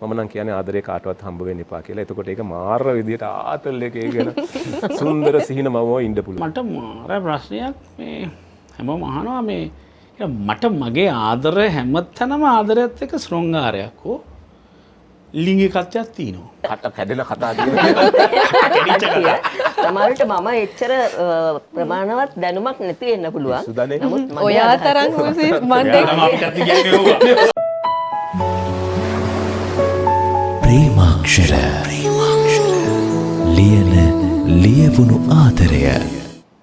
මම නම් කියන්නේ ආදරේ කාටවත් හම්බ වෙන්න එපා කියලා. එතකොට ඒක මාර විදියට ආතල් එකේ ගැන සුන්දර සිහිනමව ඉන්න පුළුවන්. මට මාර ප්‍රශ්නයක් මේ හැමෝම අහනවා මේ මට මගේ ආදරය හැමතැනම ආදරයත් එක්ක ශෘංගාරයක් හෝ ලිංගිකත්වයක් තියෙනවා. කට කැඩෙන කතා කියනවා. සමහරවිට මම එච්චර ප්‍රමාණවත් දැනුමක් නැති වෙන්න පුළුවන්. නමුත් ඔයා තරම් ප්‍රේමාක්ෂර ලියන ලියවුණු ආදරය.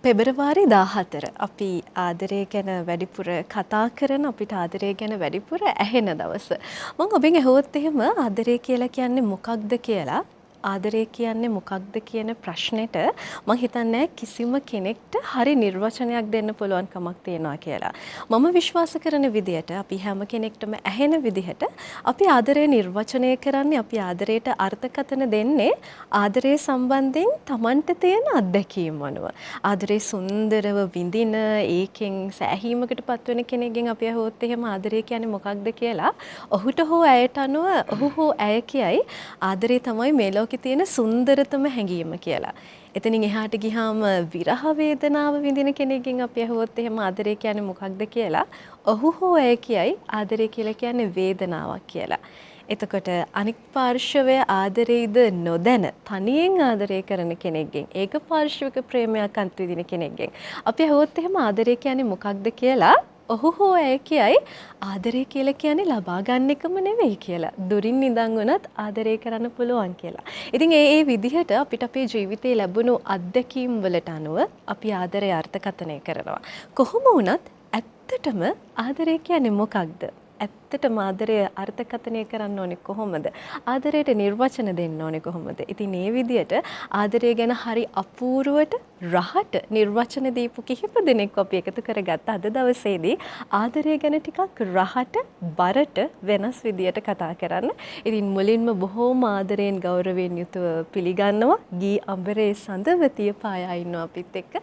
පෙබරවාරි 14 අපි ආදරය ගැන වැඩිපුර කතා කරන අපිට ආදරය ගැන වැඩිපුර ඇහෙන දවස. මම ඔබෙන් අහුවොත් එහෙම ආදරය කියලා කියන්නේ මොකක්ද කියලා ආදරය කියන්නේ මොකක්ද කියන ප්‍රශ්නෙට මම හිතන්නේ කිසිම කෙනෙක්ට හරි නිර්වචනයක් දෙන්න පුළුවන් කමක් තියනවා කියලා. මම විශ්වාස කරන විදිහට අපි හැම කෙනෙක්ටම ඇහෙන විදිහට අපි ආදරය නිර්වචනය කරන්නේ අපි ආදරයට අර්ථකථන දෙන්නේ ආදරය සම්බන්ධයෙන් Tamanට තියෙන අත්දැකීම් අනුව. ආදරේ සුන්දරව විඳින ඒකෙන් සෑහීමකට පත්වෙන කෙනෙක්ගෙන් අපි අහුවොත් එහෙම ආදරය කියන්නේ මොකක්ද කියලා ඔහුට හෝ ඇයට අනුව ඔහු හෝ ඇය කියයි ආදරය තමයි මේ තියෙන සුන්දරතම හැඟීම කියලා. එතනින් එහාට ගියාම විරහ වේදනාව විඳින කෙනෙක්ගෙන් අපි අහුවොත් එහෙම ආදරය කියන්නේ මොකක්ද කියලා ඔහු හෝ ඇය කියයි ආදරය කියලා කියන්නේ වේදනාවක් කියලා. එතකොට අනික් පාර්ශවය ආදරේද නොදැන තනියෙන් ආදරය කරන කෙනෙක්ගෙන් ඒක පාර්ශවික ප්‍රේමයක් අත්විඳින කෙනෙක්ගෙන් අපි අහුවොත් එහෙම ආදරය කියන්නේ මොකක්ද කියලා ඔහු හෝ ඇය කියයි ආදරය කියලා කියන්නේ ලබා ගන්න එකම නෙවෙයි කියලා. දුරින් ඉඳන් වුණත් ආදරය කරන්න පුළුවන් කියලා. ඉතින් ඒ විදිහට අපිට අපේ ජීවිතේ ලැබුණු අත්දැකීම් වලට අනුව අපි ආදරය අර්ථකථනය කරනවා. කොහොම වුණත් ඇත්තටම ආදරය කියන්නේ මොකක්ද? ඇත්තටම ආදරය අර්ථකථනය කරන්න ඕනේ කොහොමද? ආදරයට නිර්වචන දෙන්න ඕනේ කොහොමද? ඉතින් මේ විදිහට ආදරය ගැන හරි අපූර්වට රහට නිර්වචන දීපු කිහිප දෙනෙක් අපි එකතු කරගත්ත අද දවසේදී ආදරය ගැන ටිකක් රහට බරට වෙනස් විදියට කතා කරන්න. ඉතින් මුලින්ම බොහෝම ආදරයෙන් ගෞරවයෙන් යුතුව පිළිගන්නවා ගී අඹරේ සඳවතිය පායා ඉන්නවා අපිත් එක්ක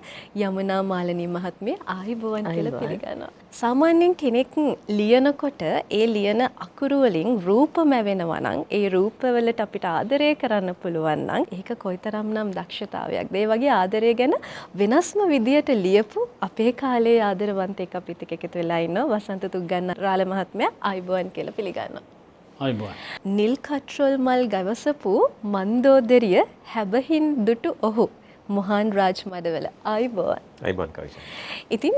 යමුනා මාලනී මහත්මිය ආයිබෝවන් කියලා පිළිගන්නවා. සාමාන්‍යයෙන් කෙනෙක් ලියනකොට ඒ ලියන අකුරු වලින් රූපම වෙනවා නම් ඒ රූපවලට අපිට ආදරය කරන්න පුළුවන් නම් ඒක කොයිතරම්නම් දක්ෂතාවයක්ද? ඒ වගේ ආදරය ගැන වෙනස්ම විදියට ලියපු අපේ කාලේ ආදරවන්තයෙක් අපිත් එක්ක එකතු වෙලා ඉන්නවා වසන්ත තුග්ගන්න රාල මහත්මයා ආයිබෝවන් කියලා පිළිගන්නවා. ආයිබෝවන්. නිල් කට්‍රොල් මල් ගවසපු මන්දෝදරිය හැබහින් දුටු ඔහු මොහන් රාජ් මඩවල ආයිබෝවන්. අයිබෝන් කවිෂා. ඉතින්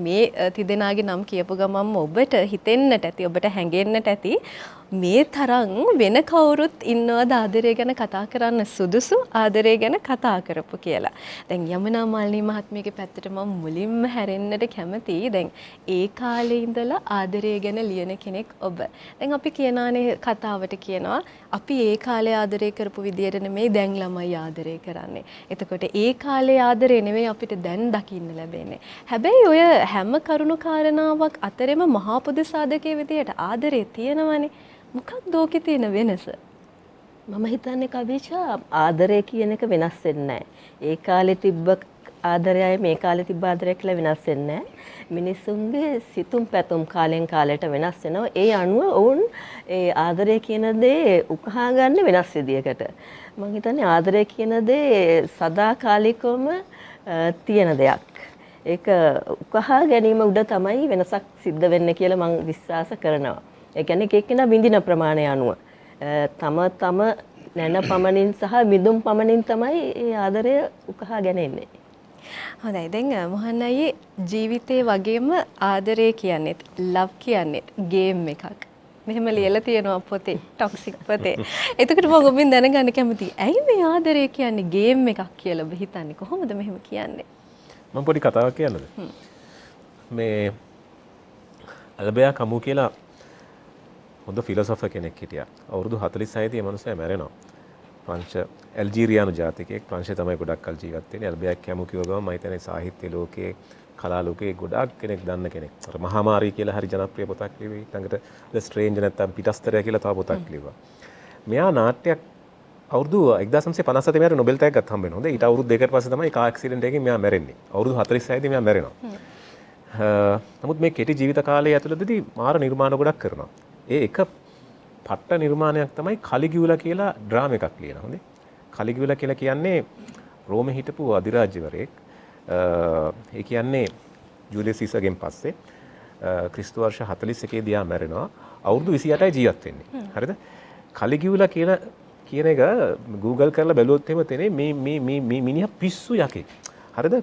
මේ තිදෙනාගේ නම් කියපු ගමන්ම ඔබට හිතෙන්නට ඇති ඔබට හැඟෙන්නට ඇති මේ තරම් වෙන කවුරුත් ඉන්නවද ආදරය ගැන කතා කරන්න සුදුසු ආදරය ගැන කතා කරපු කියලා. දැන් යමුනා මාලනී මහත්මියගේ පැත්තට මම මුලින්ම හැරෙන්නට කැමතියි. දැන් ඒ කාලේ ඉඳලා ආදරය ගැන ලියන කෙනෙක් ඔබ. දැන් අපි කියනානේ කතාවට කියනවා අපි ඒ කාලේ ආදරය කරපු විදියට නෙමෙයි දැන් ළමයි ආදරය කරන්නේ. එතකොට ඒ කාලේ ආදරය නෙමෙයි අපිට දැන් දකින්න ලැබෙන්නේ. හැබැයි ඔය හැම කරුණු කාරණාවක් අතරෙම මහා පොදු සාධකයේ විදියට ආදරය තියෙනවනේ. මොකක්ද ඕකේ තියෙන වෙනස? මම හිතන්නේ කවිෂා ආදරය කියන එක වෙනස් වෙන්නේ නැහැ. ඒ කාලේ තිබ්බ ආදරයයි මේ කාලේ තිබ්බ ආදරය කියලා වෙනස් වෙන්නේ නැහැ. මිනිසුන්ගේ සිතුම් පැතුම් කාලෙන් කාලයට වෙනස් වෙනවා. ඒ අනුව ඔවුන් ඒ ආදරය කියන දේ උකහා ගන්න වෙනස් විදියකට. මම හිතන්නේ ආදරය කියන දේ සදාකාලිකවම තියෙන දෙයක්. ඒක උකහා ගැනීම උඩ තමයි වෙනසක් සිද්ධ වෙන්නේ කියලා මම විශ්වාස කරනවා. ඒ කියන්නේ එක්කෙනා විඳින ප්‍රමාණය අනුව තම නැන පමණින් සහ මිදුම් පමණින් තමයි ඒ ආදරය උකහා ගැනෙන්නේ. හොඳයි. දැන් මොහන් අයියේ ජීවිතේ වගේම ආදරය කියන්නේත් ලව් කියන්නේත් ගේම් එකක්. මෙහෙම ලියලා තියෙනවා පොතේ ටොක්සික් පොතේ. එතකොට මම ඔබෙන් දැනගන්න කැමතියි. ඇයි මේ ආදරය කියන්නේ ගේම් එකක් කියලා ඔබ හිතන්නේ? කොහොමද මෙහෙම කියන්නේ? මම පොඩි කතාවක් කියන්නද? මේ අල්බයා කමු කියලා හොඳ ෆිලොසොෆර් කෙනෙක් හිටියා. අවුරුදු 46 දී මනුස්සයා මැරෙනවා. ප්‍රංශ ඇල්ජීරියානු ජාතිකයෙක්. ප්‍රංශේ තමයි ගොඩක් කල් ජීවත් වෙන්නේ. අල්බයා කැමු කිව්ව ගමන් මම හිතන්නේ සාහිත්‍ය ලෝකයේ කලා ලෝකයේ ගොඩක් කෙනෙක් දන්න කෙනෙක්. අර මහාමාරී කියලා හරි ජනප්‍රිය පොතක් ලිව්වේ. ඊළඟට The Strange නැත්තම් පිටස්තරය කියලා තව පොතක් ලිව්වා. මෙයා නාට්‍යයක් අවුරුදු 1957 මෙයාට නොබෙල් තෑග්ගක් හම්බ වෙනවා. හොඳ ඊට අවුරුදු දෙකකට පස්සේ තමයි කාර් ඇක්සිඩන්ට් එකකින් මෙයා මැරෙන්නේ. අවුරුදු 46 දී මෙයා මැරෙනවා. නමුත් මේ කෙටි ජීවිත කාලය ඇතුළතදී මාර නිර්මාණ ගොඩක් කරනවා. ඒ එක පට්ට නිර්මාණයක් තමයි කලිගියුලා කියලා ඩ්‍රාම එකක් ලියන. හොඳේ. කලිගියුලා කියලා කියන්නේ රෝමේ හිටපු අධිරාජ්‍යවරයෙක්. ඒ කියන්නේ ජූලියස් සීසර්ගෙන් පස්සේ ක්‍රිස්තු වර්ෂ 41 දී මැරෙනවා. අවුරුදු 28යි ජීවත් වෙන්නේ. හරිද? කලිගියුලා කියන එක Google කරලා බැලුවොත් එහෙම තේනේ මේ මිනිහා පිස්සු යකෙක්. හරිද?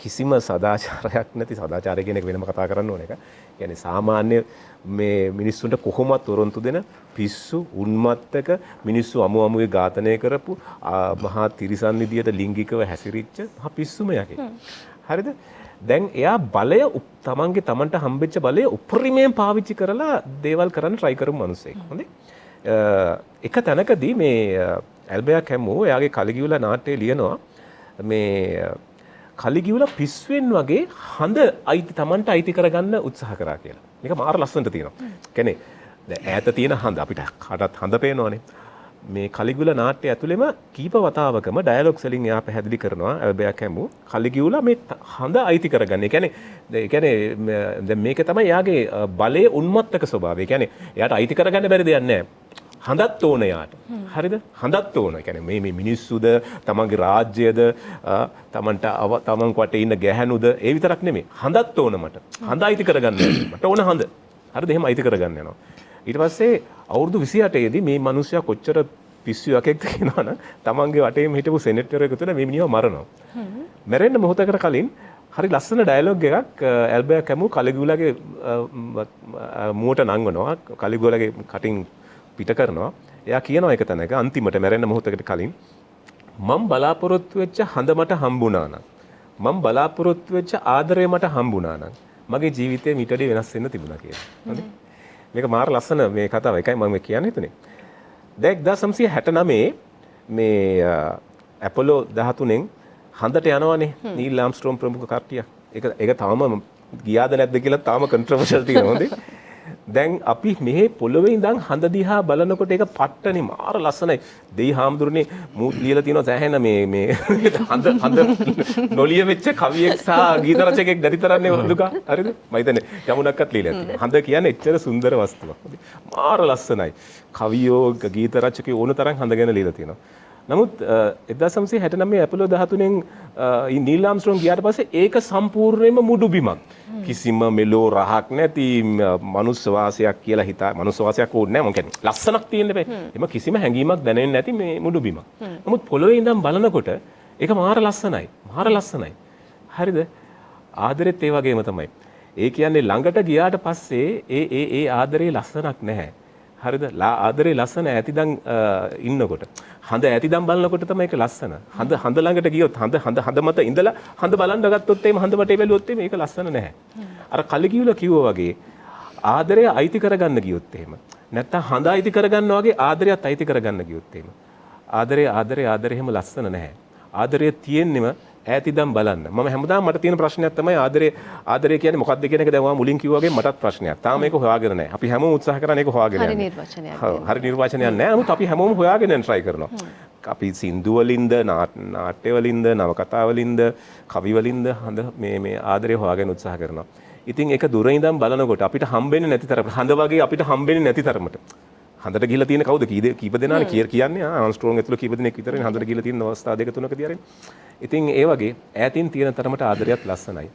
කිසිම සදාචාරයක් නැති සදාචාරය කියන එක වෙනම කතා කරන්න ඕන එක. කියන්නේ සාමාන්‍ය මේ මිනිස්සුන්ට කොහොමවත් තොරන්තු දෙන පිස්සු උන්මත්තක මිනිස්සු අමුවේ ඝාතනය කරපු මහා තිරිසන් විදියට ලිංගිකව හැසිරිච්ච මහා පිස්සුම යකෙක්. හරිද? දැන් එයා බලය තමන්ට හම්බෙච්ච බලය උපරිමයෙන් පාවිච්චි කරලා දේවල් කරන්න try කරපු මිනිස්සෙක්. හොඳේ. එක තැනකදී මේ ඇල්බර්ට් කැමූ එයාගේ කලිගියුලා නාට්‍යය ලියනවා මේ කලිගියුලා පිස්සුවෙන් වගේ හඳ තමන්ට අයිති කරගන්න උත්සාහ කරා කියලා. මේක මාර ලස්සනට තියෙනවා. කියන්නේ දැන් ඈත තියෙන හඳ අපිට කාටවත් හඳ පේනවනේ. මේ කලිගියුලා නාට්‍ය ඇතුළෙම කීප වතාවකම ඩයලොග්ස් වලින් එයා පැහැදිලි කරනවා ඇල්බර්ට් කැමූ කලිගියුලා මේ හඳ අයිති කරගන්න. ඒ කියන්නේ දැන් මේක තමයි එයාගේ බලයේ උන්මත්තක ස්වභාවය. ඒ කියන්නේ එයාට අයිති කරගන්න බැරි දෙයක් නැහැ. හඳත් ඕන යාට. හරිද? හඳත් ඕන. ඒ කියන්නේ මේ මිනිස්සුද, තමන්ගේ රාජ්‍යයද, තමන් වටේ ඉන්න ගැහැණුද, ඒ විතරක් නෙමෙයි. හඳත් ඕන මට. හඳ අයිති කරගන්න මට ඕන හඳ. හරිද? එහෙම අයිති කරගන්න යනවා. ඊට පස්සේ අවුරුදු 28 දී මේ මිනිස්සයා කොච්චර පිස්සු යකෙක්ද කියනවනම් තමන්ගේ වටේම හිටපු සෙනෙටර් එකතුල මේ මිනිහව මරනවා. මැරෙන්න මොහොතකට කලින් හරි ලස්සන ඩයලොග් එකක් ඇල්බර්ට් කැමූ කලිගියුලාගේ මුවට නංවනවා. කලිගියුලාගේ කටින් පිට කරනවා. එයා කියනවා එක තැනක අන්තිමට මැරෙන්න මොහොතකට කලින් මම බලාපොරොත්තු වෙච්ච හඳ මට හම්බුණා නම් මම බලාපොරොත්තු වෙච්ච ආදරය මට හම්බුණා නම් මගේ ජීවිතේ මීට වඩා වෙනස් වෙන්න තිබුණා කියලා. හරි? මේක මාර ලස්සන මේ කතාව. එකයි මම කියන්න හිතුනේ. දැන් 1969 මේ ඇපොලෝ 13න් හඳට යනවනේ නීල් ආම්ස්ට්‍රෝම් ප්‍රමුඛ කට්ටිය. ඒක තාම ගියාද නැද්ද කියලා තාම කන්ට්‍රොවර්ෂල් තියෙනවා හොඳේ. දැන් අපි මෙහි පොළොවේ ඉඳන් හඳ දිහා බලනකොට ඒක පට්ටනේ මාර ලස්සනයි. දෙයි හාමුදුරනේ මූත් ලියලා තියෙනවා සෑහෙන මේ හඳ නොලිය වෙච්ච කවියෙක් සහ ගීත රචකයෙක් නැති තරන්නේ වලුකා. හරිද? මම හිතන්නේ යමුණක්වත් ලියලා තියෙනවා. හඳ කියන්නේ එච්චර සුන්දර වස්තුවක්. මාර ලස්සනයි. කවියෝ ගීත රචකයෝ ඕන තරම් හඳ ගැන ලියලා තියෙනවා. නමුත් 1969 ඇපොලෝ 13න් නීල් ආම්ස්ට්‍රෝම් ගියාට පස්සේ ඒක සම්පූර්ණයෙන්ම මුඩු බිමක්. කිසිම මෙලෝ රහක් නැති මනුස්ස වාසයක් කියලා හිතා මනුස්ස වාසයක් ඕනේ නැහැ. මම කියන්නේ ලස්සනක් තියෙන්න බෑ. එම කිසිම හැඟීමක් දැනෙන්නේ නැති මේ මුඩු බිමක්. නමුත් පොළොවේ ඉඳන් බලනකොට ඒක මාර ලස්සනයි. මාර ලස්සනයි. හරිද? ආදරෙත් ඒ වගේම තමයි. ඒ කියන්නේ ළඟට ගියාට පස්සේ ඒ ආදරේ ලස්සනක් නැහැ. හරිද? ආදරේ ලස්සන ඇතිදන් ඉන්නකොට හඳ ඇතිදන් බලනකොට තමයි ඒක ලස්සන. හඳ ළඟට ගියොත් හඳ මත ඉඳලා හඳ බලන්න ගත්තොත් එහෙම හඳ වටේ බැලුවොත් එහෙම ඒක ලස්සන නැහැ. අර කලිගියුලා කිව්වා වගේ ආදරය අයිති කරගන්න ගියොත් එහෙම නැත්තම් හඳ අයිති කරගන්නවා වගේ ආදරයත් අයිති කරගන්න ගියොත් එහෙම ආදරය එහෙම ලස්සන නැහැ. ආදරය තියෙන්නෙම ඈතිදම් බලන්න. මම හැමදාම මට තියෙන ප්‍රශ්නයක් තමයි ආදරය කියන්නේ මොකක්ද කියන එක දැන් ඔයා මුලින් කිව්වා වගේ මටත් ප්‍රශ්නයක්. තාම මේක හොයාගෙන නැහැ. අපි හැමෝම උත්සාහ කරන්නේ ඒක හොයාගෙන යන්න. හරි නිර්වචනයක් නැහැ. නමුත් අපි හැමෝම හොයාගෙන යන්න try කරනවා. අපි සින්දු වලින්ද නාට්‍ය වලින්ද නවකතා වලින්ද කවි වලින්ද මේ ආදරය හොයාගෙන උත්සාහ කරනවා. ඉතින් ඒක දුර ඉඳන් බලනකොට අපිට හම්බෙන්නේ නැති තරමට හඳ වගේ අපිට හම්බෙන්නේ නැති තරමට හඳට ගිහිලා තියෙන කවුද කීප දෙනානේ කියන්නේ ආම්ස්ට්‍රෝං ඇතුළේ කීප දෙනෙක් විතරනේ හඳට ගිහිලා තියෙන අවස්ථා දෙක තුනකදී අරින්. ඉතින් ඒ වගේ ඈතින් තියෙන තරමට ආදරයත් ලස්සනයි.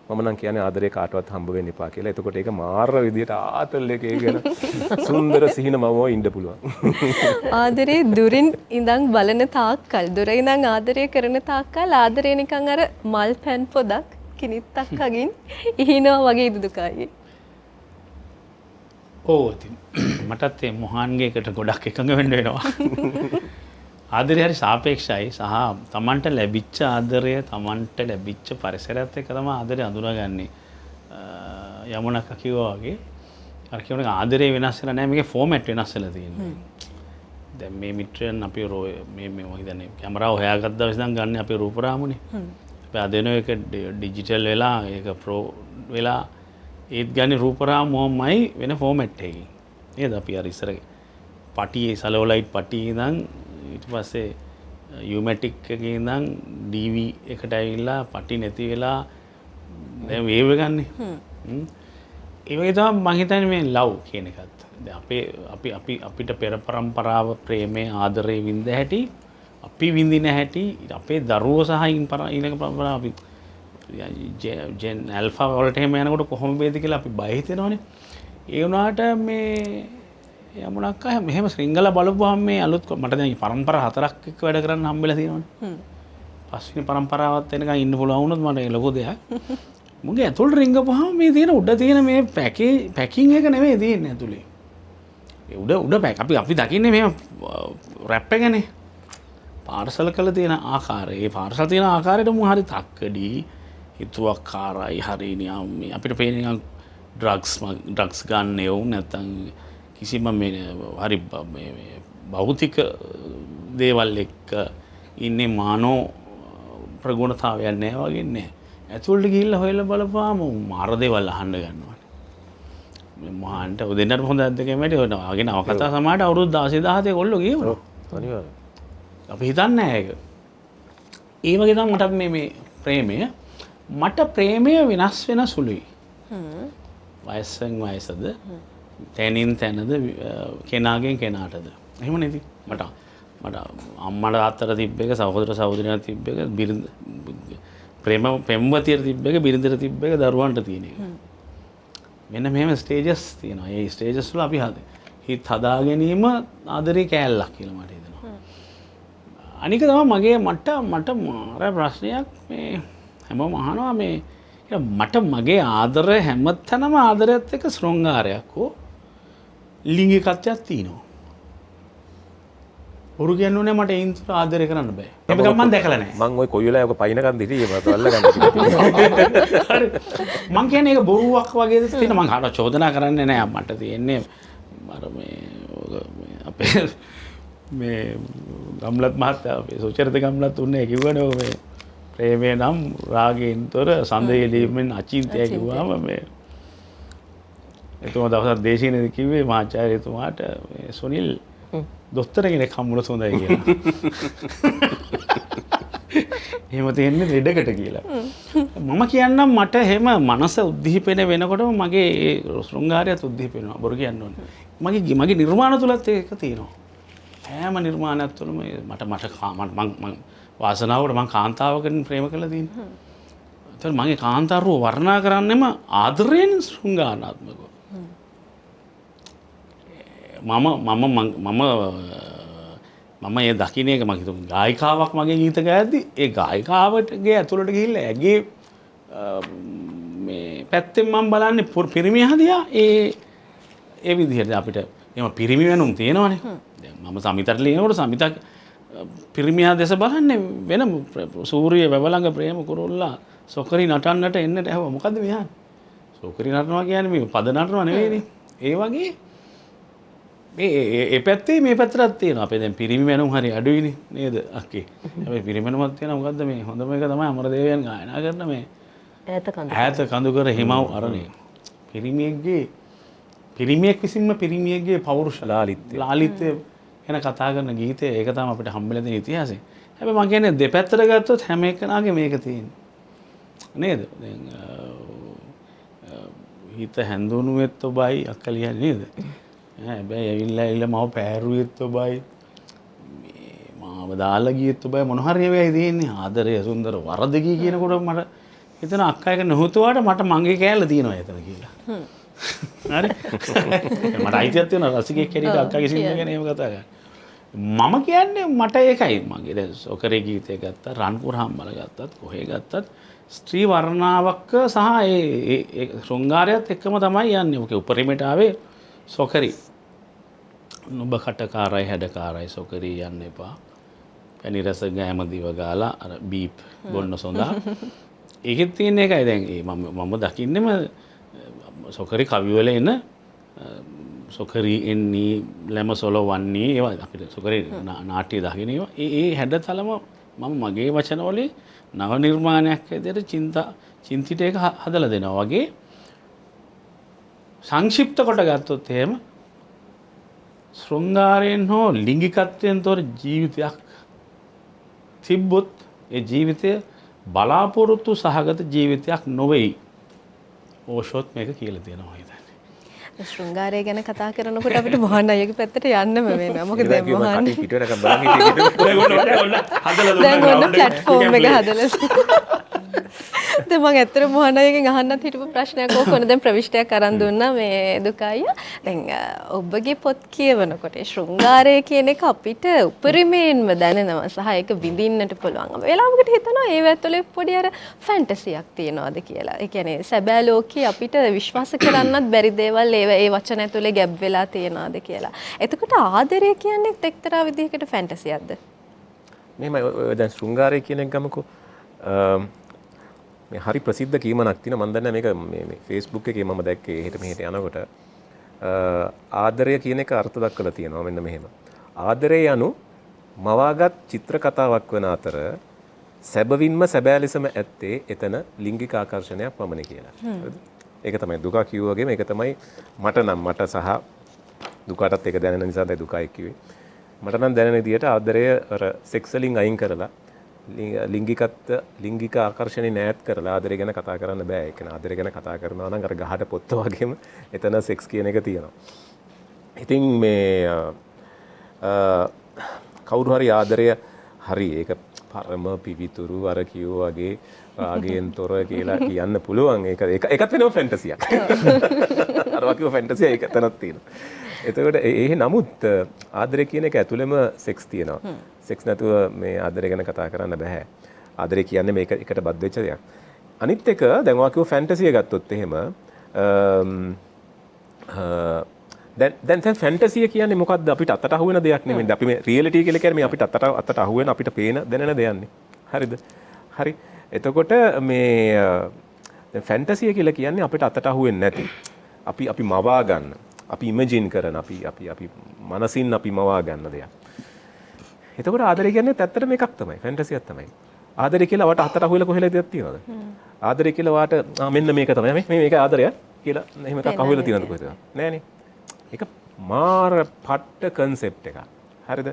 මම නම් කියන්නේ ආදරේ කාටවත් හම්බ වෙන්න එපා කියලා. එතකොට ඒක මාර විදියට ආතල් එකේ ගැන සුන්දර සිහිනමව ඉන්න පුළුවන්. ආදරේ දුරින් ඉඳන් බලන තාක්කල් දුර ඉඳන් ආදරය කරන තාක්කල් ආදරේ නිකන් අර මල් පැන් පොදක් කිනිත්තක් අගින් ඉහිනවා වගේ දුදුකයි. ඕ ඉතින් මටත් ඒ මොහාන්ගේ එකට ගොඩක් එකඟ වෙන්න වෙනවා. ආදරය හරි සාපේක්ෂයි සහ තමන්ට ලැබිච්ච ආදරය තමන්ට ලැබිච්ච පරිසරයත් එක්ක තමයි ආදරය අඳුනගන්නේ. යමුණක් කිව්වා වගේ අර කියන ආදරේ වෙනස් වෙලා නැහැ මේකේ ෆෝමැට් වෙනස් වෙලා තියෙනවා. දැන් මේ මිත්‍රයන් අපි මේ මම හිතන්නේ කැමරාව හොයාගත්තා විසඳන් ගන්න අපේ රූපරාමුනේ. අපි අද වෙන එක ඩිජිටල් වෙලා ඒක ප්‍රෝ වෙලා ඒත් ගන්නේ රූපරාමුවමයි වෙන ෆෝමැට් එකකින්. නේද අපි අර ඉස්සර පටියේ සලෝලයිට් පටියේ ඉඳන් ඊට පස්සේ යූමැටික් එකේ ඉඳන් DV එකට ඇවිල්ලා පටි නැති වෙලා දැන් වේව් ගන්නේ. ඒ වගේ තමයි මම හිතන්නේ මේ ලව් කියන එකත්. දැන් අපිට පෙර පරම්පරාව ප්‍රේමයේ ආදරේ විඳ හැටි අපි විඳින හැටි අපේ දරුවෝ සහ ඊළඟ පරම්පරාව අපි ජෙන් ඇල්ෆා වලට එහෙම යනකොට කොහොම වේද කියලා අපි බය හිතෙනවනේ. ඒ වුණාට මේ යමුණක් අය මෙහෙම ශ්‍රිංගල බලපුවාම මේ අලුත් මට දැන් පරම්පරා 4ක් එක්ක වැඩ කරන්න හම්බෙලා තියෙනවනේ. පස්වෙනි පරම්පරාවත් එනකන් ඉන්න පුළුවන් වුණොත් මට ඒ ලොකු දෙයක්. මුගේ ඇතුළට රිංගපුවාම මේ තියෙන උඩ තියෙන මේ පැකින් එක නෙමෙයි තියෙන්නේ ඇතුලේ. ඒ උඩ පැක් අපි දකින්නේ මේ රැප් එකනේ. පාර්සල් කළ තියෙන ආකාරය. ඒ පාර්සල් තියෙන ආකාරයට මු හරි තක්කඩි හිතුවක්කාරයි හරි නියම් අපිට පේන නිකන් ඩ්‍රග්ස් ගන්න එවුන් නැත්තම් කිසිම මේ හරි භෞතික දේවල් එක්ක ඉන්නේ මානව ප්‍රගුණතාවයක් නැහැ වගේ නෑ. ඇතුළට ගිහිල්ලා හොයලා බලපුවාම මාර දේවල් අහන්න ගන්නවා. මේ මහන්ට දෙන්නට හොඳ අද්දකේ මැටි ඔය වගේ නවකතා සමාජයට අවුරුදු 16 17 කොල්ලෝ ගියවලු. අනිවාර්යයෙන්. අපි හිතන්නේ නැහැ ඒක. ඒ වගේ තමයි මට මේ ප්‍රේමය මට ප්‍රේමය වෙනස් වෙන සුළුයි. වයසෙන් වයසද තැනින් තැනද කෙනාගෙන් කෙනාටද. එහෙම නේද? මට අම්මට තාත්තට තිබ්බ එක සහෝදර සහෝදරියන්ට තිබ්බ එක බිරිඳ ප්‍රේම පෙම්වතියට තිබ්බ එක බිරිඳට තිබ්බ එක දරුවන්ට තියෙන එක. මෙන්න මෙහෙම ස්ටේජස් තියෙනවා. ඒ ස්ටේජස් වල අපි හිත හදා ගැනීම ආදරේ කෑල්ලක් කියලා මට හිතෙනවා. අනික තමයි මගේ මට මාර ප්‍රශ්නයක් මේ හැමෝම අහනවා මේ මට මගේ ආදරය හැමතැනම ආදරයත් එක්ක ශෘංගාරයක් හෝ ලිංගිකත්වයක් තියෙනවා. ඔරු කියන්නේ මට ඒන් තුර ආදරය කරන්න බෑ. ඒක මම දැකලා නැහැ. මම ওই කොයි වෙලාවක පයින්කන් දිටි මට අල්ලගන්න. හරි. මං කියන්නේ ඒක බොරුවක් වගේද තියෙන මං කාටවත් චෝදනා කරන්නේ නැහැ. මට තියෙන්නේ අර මේ අපේ මේ ගම්ලත් මහත්තයා අපේ සුචරිත ගම්ලත් උන්නේ කිව්වනේ ඔය මේ ප්‍රේමේ නම් රාගයෙන් තොර සඳයලීමෙන් අචින්තය කිව්වම මේ එතුමා දවසක් දේශීයනේ කිව්වේ මහාචාර්යතුමාට මේ සුනිල් දොස්තර කෙනෙක් හම්බුනොත් හොඳයි කියලා. එහෙම තියෙන්නේ ලෙඩකට කියලා. මම කියන්නම් මට එහෙම මනස උද්දීපන වෙනකොටම මගේ ඒ ශෘංගාරයත් උද්දීපෙනවා. බොරු කියන්න ඕනේ. මගේ නිර්මාණ තුලත් ඒක තියෙනවා. හැම නිර්මාණයක් තුළම මට මම වාසනාවට මම කාන්තාවකින් ප්‍රේම කළා තියෙනවා. ඒතර මගේ කාන්තාවව වර්ණනා කරන්නෙම ආදරයෙන් ශෘංගානාත්මකව. මම ඒ දකින්න එක මම හිතුවා ගායිකාවක් මගේ ගීත ගායද්දි ඒ ගායිකාවටගේ ඇතුළට ගිහිල්ලා ඇගේ මේ පැත්තෙන් මම බලන්නේ පිරිමියා දිහා ඒ විදිහට අපිට එහෙම පිරිමි වෙනුම් තියෙනවනේ. දැන් මම සමිතට ලියනකොට සමිතක් පිරිමියා දෙස බලන්නේ වෙන සූර්ය වැවළඟ ප්‍රේම කුරුල්ලා සොකරි නටන්නට එන්නට ඇහුවා. මොකද්ද මෙහා? සොකරි නටනවා කියන්නේ මේ පද නටනවා නෙවෙයිනේ. ඒ වගේ ඒ පැත්තේ මේ පැත්තටත් තියෙනවා. අපේ දැන් පිරිමි වෙනුම් හරි අඩුයිනේ නේද අක්කේ. හැබැයි පිරිමි වෙනුමක් තියෙනවා. මොකද්ද මේ හොඳම එක තමයි අමරදේවයන් ගායනා කරන මේ ඈත කඳු කර හිමව් අරණේ. පිරිමියෙක් විසින්ම පිරිමියෙක්ගේ පෞරුෂ ලාලිත්‍ය ගැන කතා කරන ගීතය ඒක තමයි අපිට හම්බෙලා තියෙන ඉතිහාසය. හැබැයි මම කියන්නේ දෙපැත්තට ගත්තොත් හැම එකනාගේ මේක තියෙන්නේ. නේද? දැන් හිත හැඳුනුවෙත් ඔබයි අක්කලියන්නේ නේද? හැබැයි ඇවිල්ලා මම පෑරුවෙත් ඔබයි මාව දාලා ගියෙත් ඔබයි මොන හරි වෙයි තියෙන්නේ. ආදරය සුන්දර වරදකී කියනකොට මට හිතන අක්කා එක නොහුතුවාට මට මංගේ කෑල්ල තියෙනවා එතන කියලා. හරි. මට අයිතියක් තියෙනවා රසිකයෙක් හැටියට අක්කාගේ සින්දුව ගැන එහෙම කතා කරන්න. මම කියන්නේ මට ඒකයි මගේ දැන් සොකරේ ගීතය ගත්තා රන්පුර හම්බල ගත්තත් කොහේ ගත්තත් ස්ත්‍රී වර්ණාවක් සහ ඒ ශෘංගාරයත් එක්කම තමයි යන්නේ. ඔකේ උපරිමයට ආවේ සොකරි. නුඹ කටකාරයි හැඩකාරයි සොකරි යන්න එපා. පැණි රස ගෑම දිව ගාලා අර බීප් බොන්න සොඳා. ඒකෙත් තියෙන එකයි දැන් මම දකින්නෙම සොකරි කවිවල එන සොකරි එන්නේ ලැම සොලෝ වන්නේ ඒවා අපිට සොකරි නාට්‍ය දකින්න ඒවා ඒ හැඩතලම මම මගේ වචනවලින් නව නිර්මාණයක් ඇදලා චින්තිත එක හදලා දෙනවා වගේ සංක්ෂිප්ත කොට ගත්තොත් එහෙම ශෘංගාරයෙන් හෝ ලිංගිකත්වයෙන් තොර ජීවිතයක් තිබ්බොත් ඒ ජීවිතය බලාපොරොත්තු සහගත ජීවිතයක් නොවේයි. ඕෂොත් මේක කියලා තියෙනවා හිතන්නේ. ශෘංගාරය ගැන කතා කරනකොට අපිට මොහන් අයගේ පැත්තට යන්නම වෙනවා. මොකද දැන් මොහන් පිට වෙනකම් බලන් හිටියේ. දැන් ඔන්න ප්ලැට්ෆෝම් එක හදලා දැන් මම ඇත්තට මොහන් අයගෙන් අහන්නත් හිටපු ප්‍රශ්නයක් ඕක දැන් ප්‍රවිෂ්ටයක් අරන් දුන්නා මේ දුකයි. දැන් ඔබගේ පොත් කියවනකොට ශෘංගාරය කියන එක අපිට උපරිමයෙන්ම දැනෙනවා සහ ඒක විඳින්නට පුළුවන්. වෙලාවකට හිතනවා ඒ ඇතුලේ පොඩි අර ෆැන්ටසියක් තියනවාද කියලා. ඒ කියන්නේ සැබෑ ලෝකේ අපිට විශ්වාස කරන්නත් බැරි දේවල් ඒ වචන ඇතුලේ ගැබ් වෙලා තියනවාද කියලා. එතකොට ආදරය කියන්නේ එක්තරා විදිහකට ෆැන්ටසියක්ද? මෙහෙමයි දැන් ශෘංගාරය කියන එක ගමුකෝ. මේ හරි ප්‍රසිද්ධ කීමනක් තියෙනවා මම දන්නේ මේක මේ Facebook එකේ මම දැක්කේ එහෙට මෙහෙට යනකොට ආදරය කියන එක අර්ථ දක්වලා තියෙනවා මෙන්න මෙහෙම. ආදරය යනු මවාගත් චිත්‍ර කතාවක් වන අතර සැබවින්ම සැබෑ ලෙසම ඇත්තේ එතන ලිංගික ආකර්ෂණයක් පමණයි කියලා. හරිද? ඒක තමයි දුක කිව්වා වගේම ඒක තමයි මට සහ දුකටත් ඒක දැනෙන නිසා තමයි දුකයි කිව්වේ. මට නම් දැනෙන විදියට ආදරය අර සෙක්ස් වලින් අයින් කරලා ලිංගික ආකර්ෂණේ නැත් කරලා ආදරය ගැන කතා කරන්න බෑ. ඒ කියන්නේ ආදරය ගැන කතා කරනවා නම් අර ගහට පොත්ත වගේම එතන සෙක්ස් කියන එක තියෙනවා. ඉතින් මේ කවුරු හරි ආදරය හරි ඒක පරම පිවිතුරු අර කිව්ව වගේ රාගයෙන් තොර කියලා කියන්න පුළුවන්. ඒකත් වෙනම ෆැන්ටසියක්. අර වගේ ෆැන්ටසිය ඒක තනක් තියෙනවා. එතකොට ඒ නමුත් ආදරය කියන එක ඇතුළෙම සෙක්ස් තියෙනවා. සෙක්ස් නැතුව මේ ආදරය ගැන කතා කරන්න බෑ. ආදරය කියන්නේ මේක එකට බද්ධ වෙච්ච දෙයක්. අනිත් එක දැන් ඔයා කිව්ව ෆැන්ටසිය ගත්තොත් එහෙම දැන් ෆැන්ටසිය කියන්නේ මොකද්ද? අපිට අතට අහු වෙන දෙයක් නෙමෙයි. අපි මේ රියැලිටි කියලා කියන්නේ මේ අපිට අතට අහු වෙන අපිට පේන දැනෙන දෙයක්නේ. හරිද? හරි. එතකොට මේ දැන් ෆැන්ටසිය කියලා කියන්නේ අපිට අතට අහු වෙන්නේ නැති. අපි මවා ගන්න. අපි ඉමේජින් කරන අපි මනසින් අපි මවා ගන්න දෙයක්. එතකොට ආදරය කියන්නේ ඇත්තටම එකක් තමයි. ෆැන්ටසියක් තමයි. ආදරය කියලා වට අතට අහු වෙලා කොහෙලද දෙයක් තියනවද? ආදරය කියලා වාට මෙන්න මේක තමයි. මේක ආදරයක් කියලා එහෙම එකක් අහු වෙලා තියනවද කොහෙද? නෑනේ. ඒක මාර පට්ට කන්සෙප්ට් එකක්. හරිද?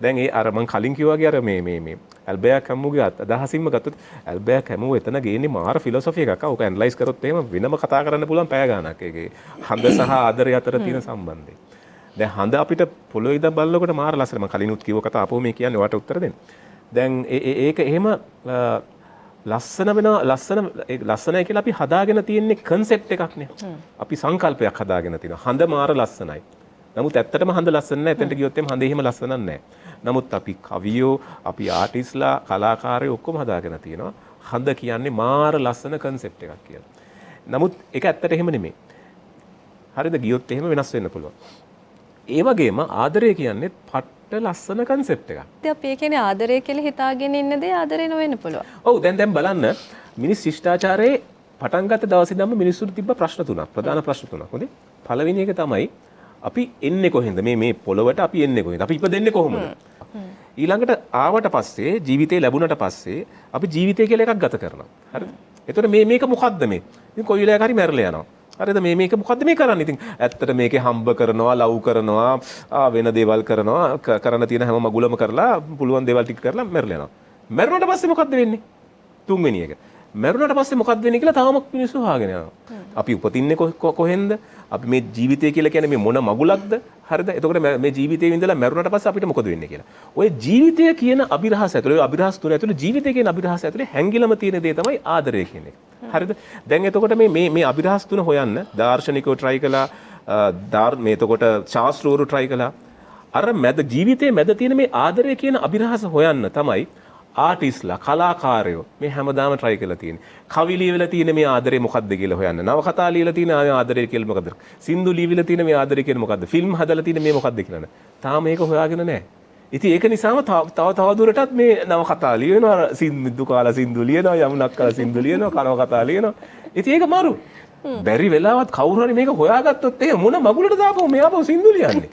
දැන් ඒ අර මං කලින් කිව්වා වගේ අර මේ ඇල්බර්ට් කැමුගේ අදහසින්ම ගත්තොත් ඇල්බර්ට් කැමු එතන ගේන්නේ මාර ෆිලොසොෆි එකක්. ඔක ඇනලයිස් කරොත් එහෙම වෙනම කතා කරන්න පුළුවන් පැය ගාණක්. ඒකේ හඳ සහ ආදරය අතර තියෙන සම්බන්ධය. දැන් හඳ අපිට පොළොවේ ඉඳන් බලනකොට මාර ලස්සන. මං කලිනුත් කිව්ව කතාව අපෝ මේ කියන්නේ ඔයාට උත්තර දෙන්න. දැන් ඒක එහෙම ලස්සනයි කියලා අපි හදාගෙන තියෙන්නේ කන්සෙප්ට් එකක් නේ. අපි සංකල්පයක් හදාගෙන තියෙනවා. හඳ මාර ලස්සනයි. නමුත් ඇත්තටම හඳ ලස්සන නැහැ. එතනට ගියොත් එම් හඳ එහෙම ලස්සනක් නැහැ. නමුත් අපි කවියෝ, අපි ආටිස්ලා, කලාකාරයෝ ඔක්කොම හදාගෙන තියෙනවා. හඳ කියන්නේ මාර ලස්සන කන්සෙප්ට් එකක් කියලා. නමුත් ඒක ඇත්තට එහෙම නෙමෙයි. හරිද? ගියොත් එහෙම වෙනස් වෙන්න පුළුවන්. ඒ වගේම ආදරය කියන්නේ පට්ට ලස්සන කන්සෙප්ට් එකක්. ඉතින් අපි කියන්නේ ආදරය කියලා හිතාගෙන ඉන්න දේ ආදරේ නොවෙන්න පුළුවන්. ඔව් දැන් බලන්න මිනිස් ශිෂ්ටාචාරයේ පටන් ගත්ත දවසේ ඉඳන්ම මිනිස්සුන්ට තිබ්බ ප්‍රශ්න තුනක්. ප්‍රධාන ප්‍රශ්න තුනක්. හොඳේ. පළවෙනි එක තමයි අපි එන්නේ කොහෙන්ද? මේ පොළොවට අපි එන්නේ කොහෙන්ද? අපි ඉපදෙන්නේ කොහොමද? ඊළඟට ආවට පස්සේ ජීවිතේ ලැබුණට පස්සේ අපි ජීවිතය කියලා එකක් ගත කරනවා. හරිද? එතකොට මේක මොකද්ද මේ? ඉතින් කොයි වෙලාවක හරි මැරලා යනවා. හරිද? මේක මොකද්ද මේ කරන්නේ? ඉතින් ඇත්තට මේකේ හම්බ කරනවා, ලව් කරනවා, වෙන දේවල් කරනවා, කරන්න තියෙන හැම මගුලම කරලා පුළුවන් දේවල් ටික කරලා මැරලා යනවා. මැරුණට පස්සේ මොකද්ද වෙන්නේ? තුන්වෙනි එක. මැරුණට පස්සේ මොකක්ද වෙන්නේ කියලා තාම මිනිස්සු අහගෙන යනවා. අපි උපතින්නේ කොහෙන්ද? අපි මේ ජීවිතය කියලා කියන්නේ මේ මොන මගුලක්ද? හරිද? එතකොට මේ ජීවිතේ ඉඳලා මැරුණට පස්සේ අපිට මොකද වෙන්නේ කියලා. ඔය ජීවිතය කියන අභිරහස ඇතුළේ, ඔය අභිරහස් තුන ඇතුළේ ජීවිතය කියන අභිරහස ඇතුළේ හැංගිලම තියෙන දේ තමයි ආදරය කියන එක. හරිද? දැන් එතකොට මේ අභිරහස් තුන හොයන්න දාර්ශනිකව try කළා, මේ එතකොට ශාස්ත්‍රවරු try කළා. අර ජීවිතයේ මැද තියෙන මේ ආදරය කියන අභිරහස හොයන්න තමයි ආටිස්ලා, කලාකාරයෝ මේ හැමදාම try කරලා තියෙන්නේ. කවි ලියවිලා තියෙන මේ ආදරේ මොකද්ද කියලා හොයන්න. නවකතා ලියලා තියෙන ආදරේ කියලා මොකද්ද? සින්දු ලියවිලා තියෙන මේ ආදරේ කියලා මොකද්ද? ෆිල්ම් හදලා තියෙන මේ මොකද්ද කියලා නෑ. තාම මේක හොයාගෙන නෑ. ඉතින් ඒක නිසාම තව දුරටත් මේ නවකතා ලියනවා, සින්දු කාලා සින්දු ලියනවා, යමුණක් කාලා සින්දු ලියනවා, කනවකතා ලියනවා. ඉතින් ඒක මාරු. බැරි වෙලාවත් කවුරු හරි මේක හොයාගත්තොත් එහෙම මොන මගුලට දාපුව මෙයා බව සින්දු ලියන්නේ.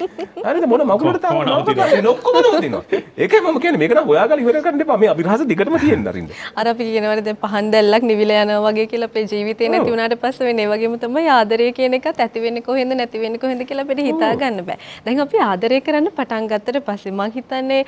හරිද? මොන මගුලට දාපුව නවකතා ඔක්කොම නවතිනවා. ඒකයි මම කියන්නේ මේක නම් හොයාගලා ඉවර කරන්න එපා. මේ අභිරහස දිගටම තියෙන්න අරින්න. අර අපි කියනවානේ දැන් පහන් දැල්ලක් නිවිලා යනවා වගේ කියලා අපේ ජීවිතේ නැති වුණාට පස්සේ වෙන්නේ. ඒ වගේම තමයි ආදරය කියන එකත් ඇති වෙන්නේ කොහෙන්ද නැති වෙන්නේ කොහෙන්ද කියලා අපිට හිතා ගන්න බෑ. දැන් අපි ආදරය කරන්න පටන් ගත්තට පස්සේ මම හිතන්නේ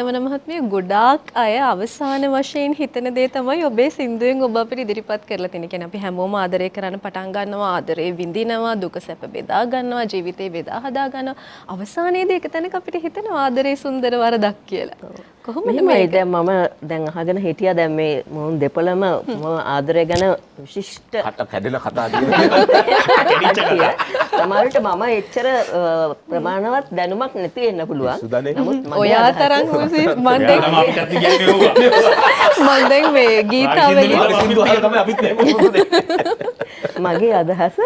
යමන මහත්මිය ගොඩාක් අය අවසාන වශයෙන් හිතන දේ තමයි ඔබේ සින්දුවෙන් ඔබ අපිට ඉදිරිපත් කරලා තියෙන්නේ. කියන්නේ අපි හැමෝම ආදරය කරන්න පටන් ගන්නවා, ආදරේ විඳිනවා, දුක සැප බෙදා ගන්නවා, ජීවිතේ බෙදා හදා ගන්නවා. අවසානයේදී එක තැනක අපිට හිතෙනවා ආදරේ සුන්දර වරදක් කියලා. කොහොමද මෙහෙමයි දැන් මම දැන් අහගෙන හිටියා දැන් මේ මොන් දෙපළම මම ආදරය ගැන විශිෂ්ට කට කැඩෙන කතා කියනවා. සමහරවිට මම එච්චර ප්‍රමාණවත් දැනුමක් නැති වෙන්න පුළුවන්. නමුත් මගේ ඔයා අදහස- තරම් මම අපිට කියන්නේ ඕවා. මම දැන් මේ ගීතාවලිය මගේ අදහස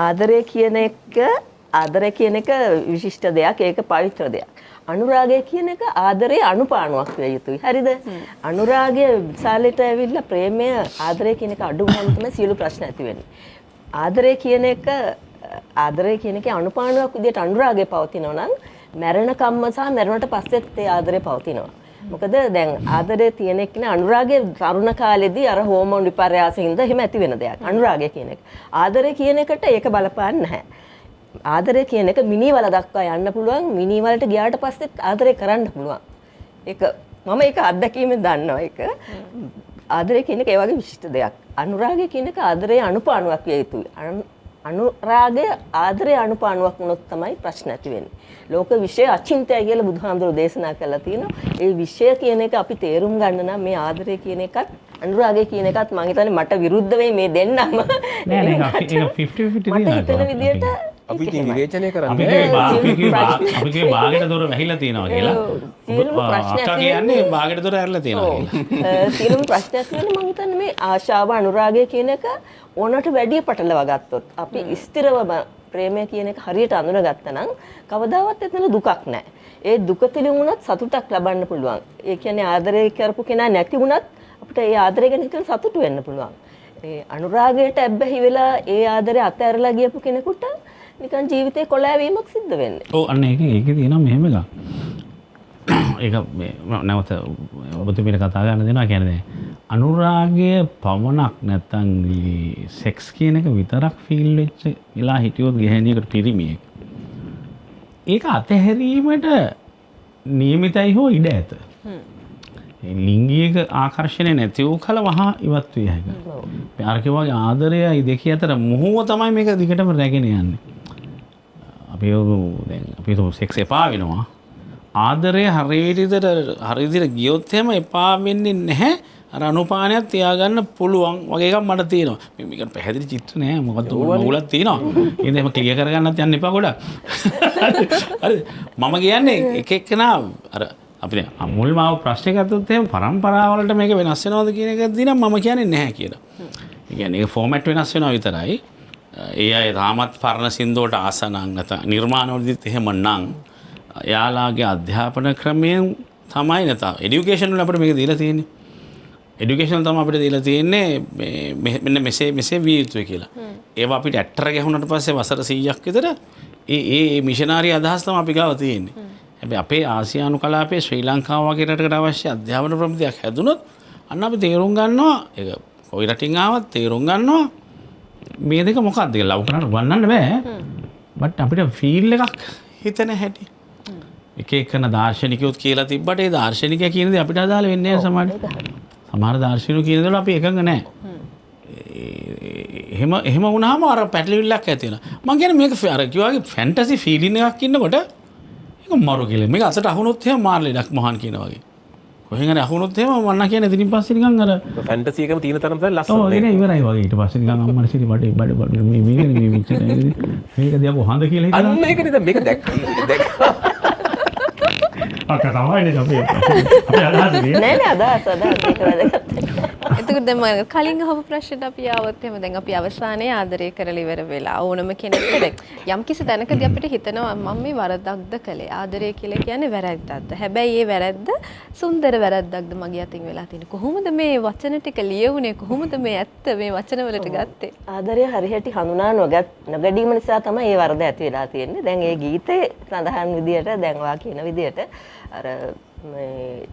ආදරය කියන එක විශිෂ්ට දෙයක්, ඒක පවිත්‍ර දෙයක්. අනුරාගය කියන එක ආදරේ අනුපාණුවක් විය යුතුයි. හරිද? අනුරාගය විශාලයට ඇවිල්ලා ප්‍රේමය ආදරය කියන එක අඩු වුණාම තමයි සියලු ප්‍රශ්න ඇති වෙන්නේ. ආදරය කියන එකේ අනුපාණුවක් විදිහට අනුරාගය පවතිනවා නම් මරණ කම්ම සහ මරණට පස්සෙත් ඒ ආදරය පවතිනවා. මොකද දැන් ආදරේ තියෙන එක්කනේ අනුරාගය තරුණ කාලෙදී අර හෝමෝන් විපර්යාසයෙන්ද එහෙම ඇති වෙන දෙයක්. අනුරාගය කියන එක. ආදරය කියන එකට ඒක බලපාන්නේ නැහැ. ආදරය කියන එක මිනිවල දක්වා යන්න පුළුවන්. මිනිවලට ගියාට පස්සෙත් ආදරය කරන්න පුළුවන්. ඒක මම ඒක අත්දැකීමෙන් දන්නවා. ඒක ආදරය කියන එක ඒ වගේ විශිෂ්ට දෙයක්. අනුරාගය කියන එක ආදරයේ අනුපාණුවක් විය යුතුයි. අනුරාගය ආදරයේ අනුපාණුවක් වුණොත් තමයි ප්‍රශ්න ඇති වෙන්නේ. ලෝක විශ්ය අචින්තය කියලා බුදුහාමුදුරුවෝ දේශනා කළා තියෙනවා. ඒ විශ්ය කියන එක අපි තේරුම් ගන්න නම් මේ ආදරය කියන එකත් අනුරාගය කියන එකත් මම හිතන්නේ මට විරුද්ධ වෙයි මේ දෙන්නම. නෑ නෑ ඒක 50-50 මට හිතෙන විදිහට අපි ඉතින් විවේචනය අපි කරන්නේ කිව්වේ බාගෙට දොර වැහිලා තියෙනවා කියලා. සියලුම ප්‍රශ්න අක්කා කියන්නේ බාගෙට දොර ඇරලා තියෙනවා කියලා. සියලුම ප්‍රශ්නයක් වෙන්නේ මම හිතන්නේ මේ ආශාව අනුරාගය කියන එක ඕනට වැඩිය පටලවා ගත්තොත් අපි ස්ථිරවම ප්‍රේමය කියන එක හරියට අඳුනගත්තා නම් කවදාවත් එතන දුකක් නැහැ. ඒ දුක තිලින් වුණත් සතුටක් ලබන්න පුළුවන්. ඒ කියන්නේ ආදරය කරපු කෙනා නැති වුණත් අපිට ඒ ආදරය ගැන හිතන සතුටු වෙන්න පුළුවන්. ඒ අනුරාගයට ඇබ්බැහි වෙලා ඒ ආදරය අතහැරලා ගියපු කෙනෙකුට නිකන් ජීවිතේ කොළෑවීමක් සිද්ධ වෙන්නේ. ඔව් අන්න ඒකේ තියෙනවා මෙහෙම එකක්. ඒක මේ නැවත ඔබතුමීට කතා කරන්න දෙනවා. කියන්නේ අනුරාගය පමණක් නැත්තම් සෙක්ස් කියන එක විතරක් ෆීල් වෙච්ච වෙලා හිටියොත් ගැහණියකට පිරිමියෙක්. ඒක අතහැරීමට නියමිතයි හෝ ඉඩ ඇත. ලිංගික ආකර්ෂණය නැති වූ කල වහා ඉවත් විය හැකියි. අරකේ වගේ ආදරයයි දෙකේ අතර මොහොව තමයි මේක දිගටම රැගෙන යන්නේ. අපි සෙක්ස් එපා වෙනවා. ආදරය හරියට ගියොත් එහෙම එපා වෙන්නේ නැහැ. අර අනුපානයක් තියාගන්න පුළුවන් වගේ එකක් මට තියෙනවා. මේක පැහැදිලි චිත්‍ර නෑ. මොකද උගලක් තියෙනවා. ඉතින් එහෙම ක්ලියර් කරගන්නත් යන්න එපා ගොඩක්. හරි. මම කියන්නේ එක එක්කෙනා අර අපිට මුල්ම ප්‍රශ්න ගත්තොත් එහෙම පරම්පරාවලට මේක වෙනස් වෙනවද කියන එක දිනම් මම කියන්නේ නැහැ කියලා. ඒ කියන්නේ ඒක ෆෝමැට් වෙනස් වෙනවා විතරයි. ඒ අය තාමත් පරණ සින්දුවට ආස නම් නැත්නම් නිර්මාණවලදීත් එහෙම නම් එයාලාගේ අධ්‍යාපන ක්‍රමයෙන් තමයි නැත්නම් এডুকেෂන් වල අපිට මේක දීලා තියෙන්නේ. এডুকেෂන් තමයි අපිට දීලා තියෙන්නේ මෙන්න මෙසේ විය යුතුයි කියලා. ඒවා අපිට ඇට්ටර ගැහුණාට පස්සේ වසර 100ක් විතර ඒ මිෂනාරි අදහස් තමයි අපි ගාව තියෙන්නේ. හැබැයි අපේ ආසියානු කලාපයේ ශ්‍රී ලංකාව වගේ රටකට අවශ්‍ය අධ්‍යාපන ප්‍රමිතියක් හැදුනොත් අන්න අපි තේරුම් ගන්නවා ඒක කොයි රටින් ආවත් තේරුම් ගන්නවා මේ දෙක මොකක්ද කියලා ලව් කරන්න වන්නන්න බෑ. බට් අපිට ෆීල් එකක් හිතෙන හැටි. එක එකන දාර්ශනිකයොත් කියලා තිබ්බට ඒ දාර්ශනිකයා කියන දේ අපිට අදාළ වෙන්නේ නැහැ සමහරට. සමහර දාර්ශනිකයෝ කියන දේවල් අපි එකඟ නැහැ. එහෙම වුණාම අර පැටලිවිල්ලක් ඇති වෙනවා. මම කියන්නේ මේක අර කිව්වාගේ ෆැන්ටසි ෆීලින් එකක් ඉන්නකොට ඒක මරු කියලා. මේක අතට අහුනොත් එහෙම මාර ලෙඩක් මහාන් කියනවා වගේ. කොහෙන් හරි අහුනොත් එහෙම මන්න කියන්නේ ඉතින් පස්සේ නිකන් අර ෆැන්ටසි එකම තියෙන තරම් තමයි ලස්සන. ඔව් ඒක ඉවරයි වගේ. ඊට පස්සේ නිකන් අම්මලා සිටි බඩ මේක දිහා කොහොඳ කියලා හිතනවා. අන්න ඒක නේද මේක දැක්කා. අක්කා තමයි අපේ අදහස නෑ අදහස් ඒක වැදගත්. එතකොට දැන් මම කලින් අහපු ප්‍රශ්නෙට අපි ආවොත් එහෙම දැන් අපි අවසානයේ ආදරය කරලා ඉවර වෙලා ඕනම කෙනෙක්ට යම් කිසි තැනකදී අපිට හිතෙනවා මම මේ වරදක්ද කළේ ආදරය කියලා කියන්නේ වැරද්දක්ද හැබැයි ඒ වැරද්ද සුන්දර වැරද්දක්ද මගේ අතින් වෙලා තියෙන්නේ කොහොමද මේ වචන ටික ලියුනේ කොහොමද මේ ඇත්ත මේ වචන වලට ගත්තේ ආදරය හරියට හඳුනා නොගැනීම නිසා තමයි මේ වරද ඇති වෙලා තියෙන්නේ දැන් ඒ ගීතේ සඳහන් විදියට දැන් වා කියන විදියට අර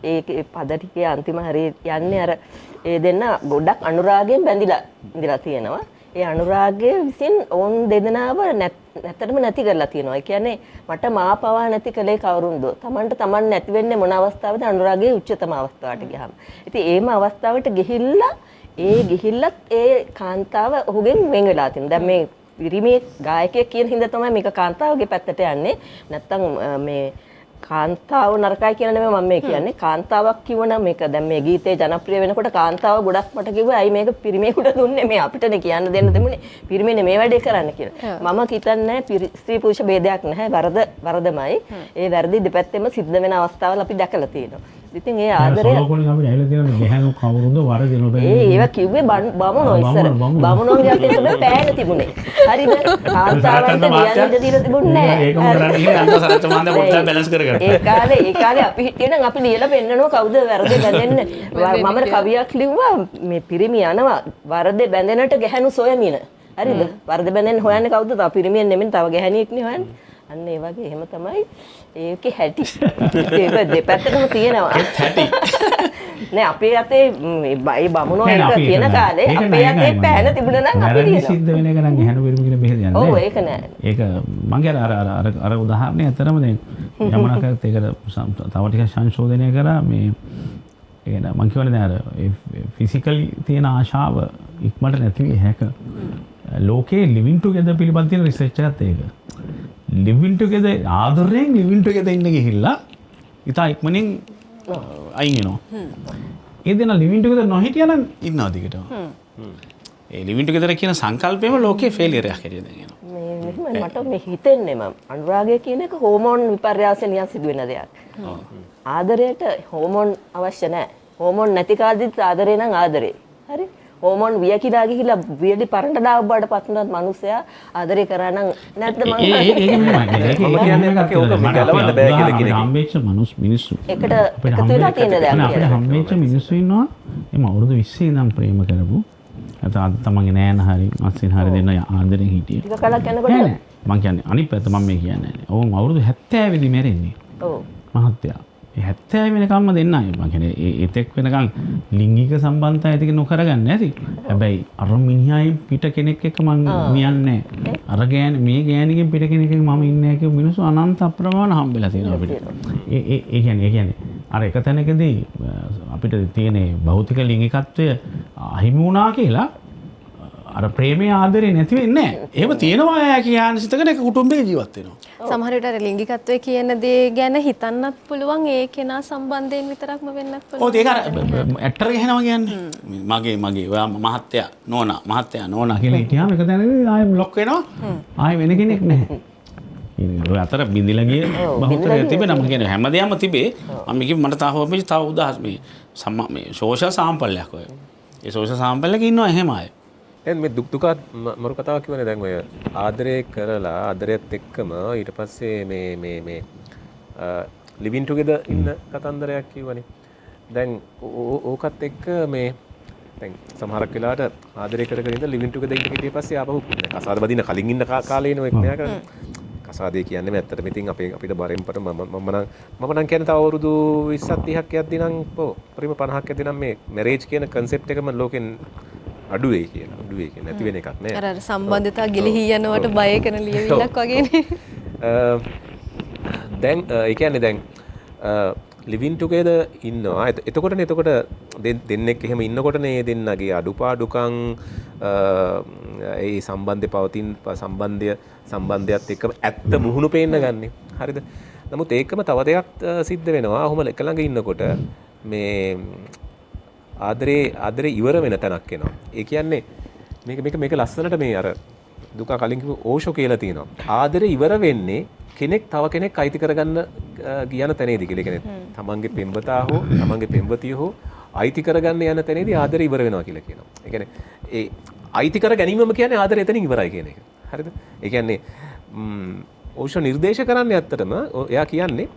ඒ පද ටිකේ අන්තිම හරියට යන්නේ අර ඒ දෙන්න ගොඩක් අනුරාගයෙන් බැඳිලා ඉඳලා තියෙනවා. ඒ අනුරාගය විසින් ඕන් දෙදෙනාව නැත්තටම නැති කරලා තියෙනවා. ඒ කියන්නේ මට මා පවා නැති කලේ කවුරුන්ද? Tamanට Taman නැති වෙන්නේ මොන අවස්ථාවද? අනුරාගයේ උච්චතම අවස්ථාවට ගියාම. ඉතින් ඒම අවස්ථාවට ගිහිල්ලා ඒ ගිහිල්ලත් ඒ කාන්තාව ඔහුගෙන් වෙන් වෙලා තියෙනවා. දැන් මේ පිරිමේ ගායකයෙක් කියන හින්දා තමයි මේක කාන්තාවගේ පැත්තට යන්නේ. නැත්තම් මේ කාන්තාව නරකයි කියන නෙමෙයි මම මේ කියන්නේ. කාන්තාවක් කිව්වනම් මේක දැන් මේ ගීතේ ජනප්‍රිය වෙනකොට කාන්තාව ගොඩක් මට කිව්වා අයි මේක පිරිමේකට දුන්නේ මේ අපිටනේ කියන්න දෙන්න දෙමුනේ. පිරිමේනේ මේ වැඩේ කරන්න කියලා. මම හිතන්නේ ස්ත්‍රී පුරුෂ භේදයක් නැහැ. වරදමයි. ඒ වැරදි දෙපැත්තෙම සිද්ධ වෙන අවස්ථාවල් අපි දැකලා තියෙනවා. ඉතින් ඒ ආදරය සලකොණින් අපිට ඇවිල්ලා තියෙන ගැහැණු කවුරුද වරදිනොද ඒවා කිව්වේ බමුණෝ ඉස්සර. බමුණෝගේ අතේ තමයි පෑන තිබුණේ. හරිද? කාන්තාවන්ට දියන්නේ දීලා තිබුණේ නැහැ. ඒක මොකද කරන්නේ අන්ත සරච්ච මාන්ද පොඩ්ඩක් බැලන්ස් කරගන්න. ඒ කාලේ අපි හිටියේ නම් අපි ලියලා පෙන්නනවා කවුද වැරදි බැඳෙන්නේ. මම කවියක් ලිව්වා මේ පිරිමි යනවා වරදේ බැඳෙනට ගැහැණු සොයමින. හරිද? වරද බැඳෙන්න හොයන්නේ කවුද? තව පිරිමියෙන් නෙමෙයි තව ගැහැණියෙක් නේ හොයන්නේ. අන්න ඒ වගේ එහෙම තමයි ඒකේ හැටි. ඒක දෙපැත්තටම තියෙනවා. හැටි. නෑ අපේ අතේ මේ බමුණෝ එක කියන කාලේ අපේ අතේ පෑන තිබුණා නම් අපි දිනනවා. සිද්ධ වෙන එක නම් ගැහණු පිරිමි කියන බෙහෙද යන්නේ. ඔව් ඒක නෑ. ඒක මං කියන අර උදාහරණය ඇතරම දැන් යමනකත් ඒකට තව ටිකක් සංශෝධනය කරා මේ ඒ කියන්නේ මං කියවනේ දැන් අර ෆිසිකලි තියෙන ආශාව ඉක්මනට නැති වෙ හැක. ලෝකේ ලිවිං ටුගෙදර් පිළිබඳ තියෙන රිසර්ච් එකත් ඒක. ලිවිං ටුගෙදර් ආදරයෙන් ලිවිං ටුගෙදර් ඉන්න ගිහිල්ලා ඉතා ඉක්මනින් අයින් වෙනවා. ඒ දෙන ලිවිං ටුගෙදර් නොහිටියනම් ඉන්නවා දිගටම. ඒ ලිවිං ටුගෙදර් කියන සංකල්පයම ලෝකේ ෆේලියර් එකක් හැටියට දැන් එනවා. මට මේ හිතෙන්නේ මම අනුරාගය කියන එක හෝමෝන් විපර්යාසයෙන් නිකන් සිදුවෙන දෙයක්. ආදරයට හෝමෝන් අවශ්‍ය නැහැ. හෝමෝන් නැති කාලෙදිත් ආදරේ නම් ආදරේ. හරි? හෝමෝන් වියකිලා ගිහිලා වියලි පරණ දාව බඩ පත්නත් මිනිස්සයා ආදරේ කරා නම් නැද්ද මම කියන්නේ ඕක ගලවන්න බෑ කියලා කියන එක. හම්බෙච්ච මිනිස්සු. එකට එකතු වෙලා තියෙන දෙයක්. අපිට හම්බෙච්ච මිනිස්සු ඉන්නවා. එම අවුරුදු 20 ඉඳන් ප්‍රේම කරපු. නැත්නම් තමන්ගේ නෑන හරි මස්සින් හරි දෙන්න ආදරෙන් හිටියේ. ටික කලක් යනකොට මං කියන්නේ අනිත් පැත්ත මම මේ කියන්නේ නෑ. ඕන් අවුරුදු 70 දී මැරෙන්නේ. ඔව්. මහත්තයා. ඒ 70 වෙනකම්ම දෙන්නයි. මං කියන්නේ ඒතෙක් වෙනකම් ලිංගික සම්බන්ධතා ඇතික නොකරගන්න නැති. හැබැයි අර මිනිහයි පිට කෙනෙක් එක්ක මං මියන්නේ නෑ. අර ගෑණි මේ ගෑණිගෙන් පිට කෙනෙක් එක්ක මම ඉන්නේ නැහැ කියු මිනිස්සු අනන්ත අප්‍රමාණ හම්බෙලා තියෙනවා අපිට. ඒ කියන්නේ අර එක තැනකදී අපිට තියෙන භෞතික ලිංගිකත්වය අහිමි වුණා කියලා අර ප්‍රේමයේ ආදරේ නැති වෙන්නේ නැහැ. එහෙම තියෙනවා අය කියන සිතකට එක කුටුම්බේ ජීවත් වෙනවා. සමහර විට අර ලිංගිකත්වය කියන දේ ගැන හිතන්නත් පුළුවන් ඒ කෙනා සම්බන්ධයෙන් විතරක්ම වෙන්නත් පුළුවන්. ඔව් ඒක අර ඇක්ටර් ගහනවා කියන්නේ. මගේ ඔයා මහත්තයා නෝනා කියලා හිටියාම එක තැනකදී ආයෙ ලොක් වෙනවා. ආයෙ වෙන කෙනෙක් නැහැ. ඔය අතර බින්දිලා ගිය බහුතරය තිබෙනවා. මම කියන්නේ හැමදේම තිබේ. මම කිව්ව මට තව උදාහරණ මේ සෝෂල් සාම්පල්යක් ඔය. ඒ සෝෂල් සාම්පල්යක ඉන්නවා එහෙම අය. දැන් මේ දුක් මරු කතාවක් කියවනේ දැන් ඔය ආදරය කරලා ආදරයත් එක්කම ඊට පස්සේ මේ ලිවිං ටුගෙදර් ඉන්න කතන්දරයක් කියවනේ. දැන් ඕකත් එක්ක මේ දැන් සමහරක් වෙලාවට ආදරය කර කර ඉඳලා ලිවිං ටුගෙදර් ඉන්න හිටිය පස්සේ ආපහු කසාද බදින්න කලින් ඉන්න කාලේනේ ඔය මෙයා කරන්නේ. කසාදේ කියන්නේ මේ ඇත්තටම ඉතින් අපිට බරෙන්පට මම නම් කියන්නේ තව අවුරුදු 20ක් 30ක් යද්දී නම් පරිම 50ක් යද්දී නම් මේ මැරේජ් කියන concept එකම ලෝකෙන් අඩු වෙයි කියලා නැති වෙන එකක් නෑ. අර සම්බන්ධතා ගිලිහි යනවට බය කරන ලියවිල්ලක් වගේනේ. දැන් ඒ කියන්නේ දැන් ලිවිං ටුගෙදර් ඉන්නවා. එතකොට දෙන්නෙක් එහෙම ඉන්නකොටනේ දෙන්නගේ අඩුපාඩුකම් ඒ සම්බන්ධය පවතින සම්බන්ධයත් එක්ක ඇත්ත මුහුණු පේන්න ගන්නෙ. හරිද? නමුත් ඒකම තව දෙයක් සිද්ධ වෙනවා. ඔහොම එක ළඟ ඉන්නකොට මේ ආදරේ ඉවර වෙන තැනක් එනවා. ඒ කියන්නේ මේක ලස්සනට මේ අර දුක කලින් කිව්ව ඕෂෝ කියලා තියෙනවා. ආදරේ ඉවර වෙන්නේ කෙනෙක් තව කෙනෙක් අයිති කරගන්න කියන තැනේදී කියලා. ඒ කියන්නේ තමන්ගේ පෙම්වතා හෝ තමන්ගේ පෙම්වතිය හෝ අයිති කරගන්න යන තැනේදී ආදරේ ඉවර වෙනවා කියලා කියනවා. ඒ කියන්නේ ඒ අයිති කර ගැනීමම කියන්නේ ආදරේ එතනින් ඉවරයි කියන එක. හරිද? ඒ කියන්නේ ඕෂෝ නිර්දේශ කරන්නේ ඇත්තටම එයා කියන්නේ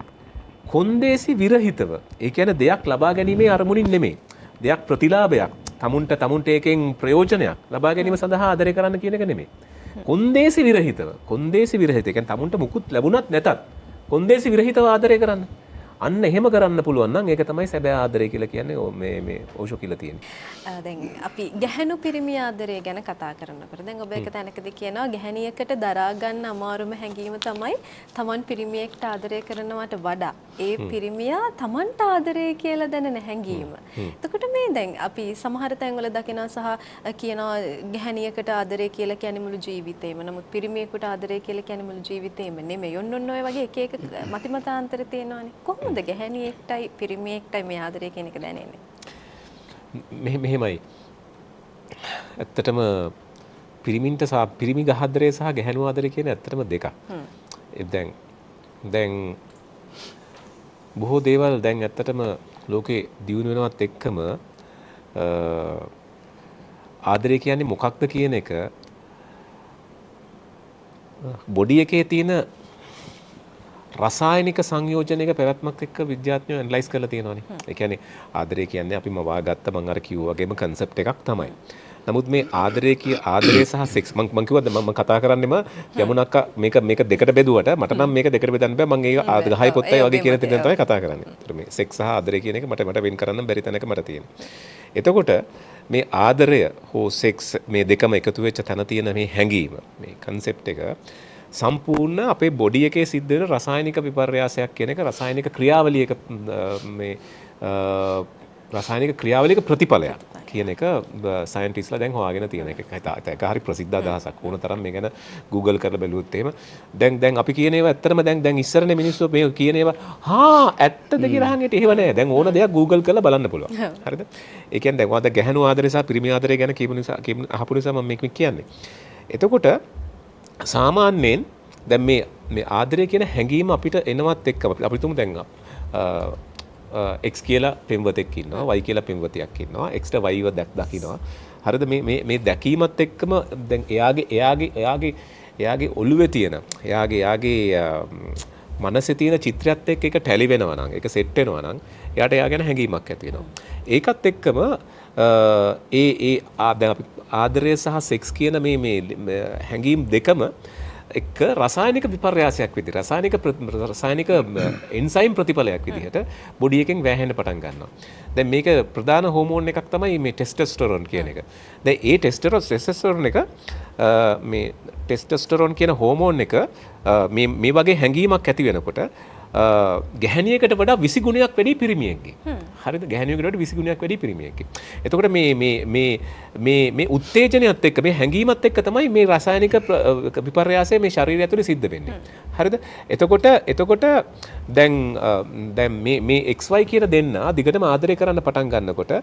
කොන්දේසි විරහිතව. ඒ කියන්නේ දෙයක් ලබා ගැනීමේ අරමුණින් නෙමෙයි. දෙයක් ප්‍රතිලාභයක් තමුන්ට ඒකෙන් ප්‍රයෝජනයක් ලබා ගැනීම සඳහා ආදරය කරන්න කියන එක නෙමෙයි. කොන්දේසි විරහිතව. ඒ කියන්නේ තමුන්ට මුකුත් ලැබුණත් නැතත් කොන්දේසි විරහිතව ආදරය කරන්න. අන්න එහෙම කරන්න පුළුවන් නම් ඒක තමයි සැබෑ ආදරය කියලා කියන්නේ මේ ඕෂෝ කියලා තියෙන්නේ. දැන් අපි ගැහැණු පිරිමි ආදරය ගැන කතා කරනකොට දැන් ඔබ එක තැනකදී කියනවා ගැහැණියකට දරා ගන්න අමාරුම හැඟීම තමයි Taman පිරිමියෙක්ට ආදරය කරනවට වඩා ඒ පිරිමියා Tamanට ආදරය කියලා දැනෙන හැඟීම. එතකොට මේ දැන් අපි සමහර තැන්වල දකිනවා සහ කියනවා ගැහැණියකට ආදරය කියලා කියන්නේ මුළු ජීවිතේම. නමුත් පිරිමියෙකුට ආදරය කියලා කියන්නේ මුළු ජීවිතේම නෙමෙයි. ඔන්න ඔය වගේ එක මතිමතාන්තර තියෙනවානේ. කොහොමද ගැහැණියෙක්ටයි පිරිමියෙක්ටයි මේ ආදරය කියන එක දැනෙන්නේ? මෙහෙමයි. ඇත්තටම පිරිමින්ට පිරිමි ආදරය සහ ගැහැණු ආදරය කියන ඇත්තටම දෙකක්. දැන් බොහෝ දේවල් දැන් ඇත්තටම ලෝකේ දියුණු වෙනවත් එක්කම ආදරය කියන්නේ මොකක්ද කියන එක බොඩි එකේ තියෙන රසායනික සංයෝජනයක පැවැත්මක් එක්ක විද්‍යාඥයෝ ඇනලයිස් කරලා තියෙනවානේ. ඒ කියන්නේ ආදරය කියන්නේ අපි මවාගත්ත මම අර කිව්වා වගේම කන්සෙප්ට් එකක් තමයි. නමුත් මේ ආදරය සහ සෙක්ස් මම කිව්වද මම කතා කරන්නේම යමුනක්ක මේක දෙකට බෙදුවට මට නම් මේක දෙකට බෙදන්න බෑ. මම ඒක ගහයි පොත්තයි වගේ කියන තැන තමයි කතා කරන්නේ. ඒතර මේ සෙක්ස් සහ ආදරය කියන එක මට වෙන් කරන්න බැරි තැනක මට තියෙනවා. එතකොට මේ ආදරය හෝ සෙක්ස් මේ දෙකම එකතු වෙච්ච තැන තියෙන මේ හැඟීම මේ කන්සෙප්ට් එක සම්පූර්ණ අපේ බොඩි එකේ සිද්ධ වෙන රසායනික විපර්යාසයක් කියන එක රසායනික ක්‍රියාවලියක මේ රසායනික ක්‍රියාවලියක ප්‍රතිඵලයක් කියන එක සයන්ටිස්ලා දැන් හොයාගෙන තියෙන එක. ඒක හරි ප්‍රසිද්ධ අදහසක්. ඕන තරම් මේ ගැන Google කරලා බැලුවොත් එහෙම දැන් අපි කියන ඒවා ඇත්තටම දැන් ඉස්සරනේ මිනිස්සු මේ කියන ඒවා ඇත්තද කියලා අහන්නේ එහෙම නෑ. දැන් ඕන දෙයක් Google කරලා බලන්න පුළුවන්. හරිද? ඒ කියන්නේ දැන් ඔයාලා ගැහැණු ආදරය සහ පිරිමි ආදරය ගැන අහපු නිසා මම මේක කියන්නේ. එතකොට සාමාන්‍යයෙන් දැන් මේ ආදරය කියන හැඟීම අපිට එනවත් එක්කම අපි තුමු දැන් X කියලා පෙම්වතෙක් ඉන්නවා Y කියලා පෙම්වතියක් ඉන්නවා X ට Y ව දකින්නවා. හරිද? මේ දැකීමත් එක්කම දැන් එයාගේ ඔළුවේ තියෙන එයාගේ මනසේ තියෙන චිත්‍රයත් එක්ක එක ටැලි වෙනවා නම් ඒක සෙට් වෙනවා නම් එයාට එයා ගැන හැඟීමක් ඇති වෙනවා. ඒකත් එක්කම දැන් අපි ආදරය සහ සෙක්ස් කියන මේ හැඟීම් දෙකම එක්ක රසායනික විපර්යාසයක් විදිහට රසායනික එන්සයිම් ප්‍රතිඵලයක් විදිහට බොඩි එකෙන් වැහෙන්න පටන් ගන්නවා. දැන් මේක ප්‍රධාන හෝමෝන් එකක් තමයි මේ ටෙස්ටොස්ටෙරෝන් කියන එක. දැන් ඒ ටෙස්ටොස්ටෙරෝන් එක මේ ටෙස්ටොස්ටෙරෝන් කියන හෝමෝන් එක මේ වගේ හැඟීමක් ඇති වෙනකොට ගැහැණියකට වඩා 20 ගුණයක් වැඩි පිරිමියෙක්ගේ. හරිද? ගැහැණියකට වඩා 20 ගුණයක් වැඩි පිරිමියෙක්ගේ. එතකොට මේ උත්තේජනයත් එක්ක මේ හැඟීමත් එක්ක තමයි මේ රසායනික විපර්යාසය මේ ශරීරය ඇතුලේ සිද්ධ වෙන්නේ. හරිද? එතකොට දැන් මේ XY කියන දෙන්න දිගටම ආදරය කරන්න පටන් ගන්නකොට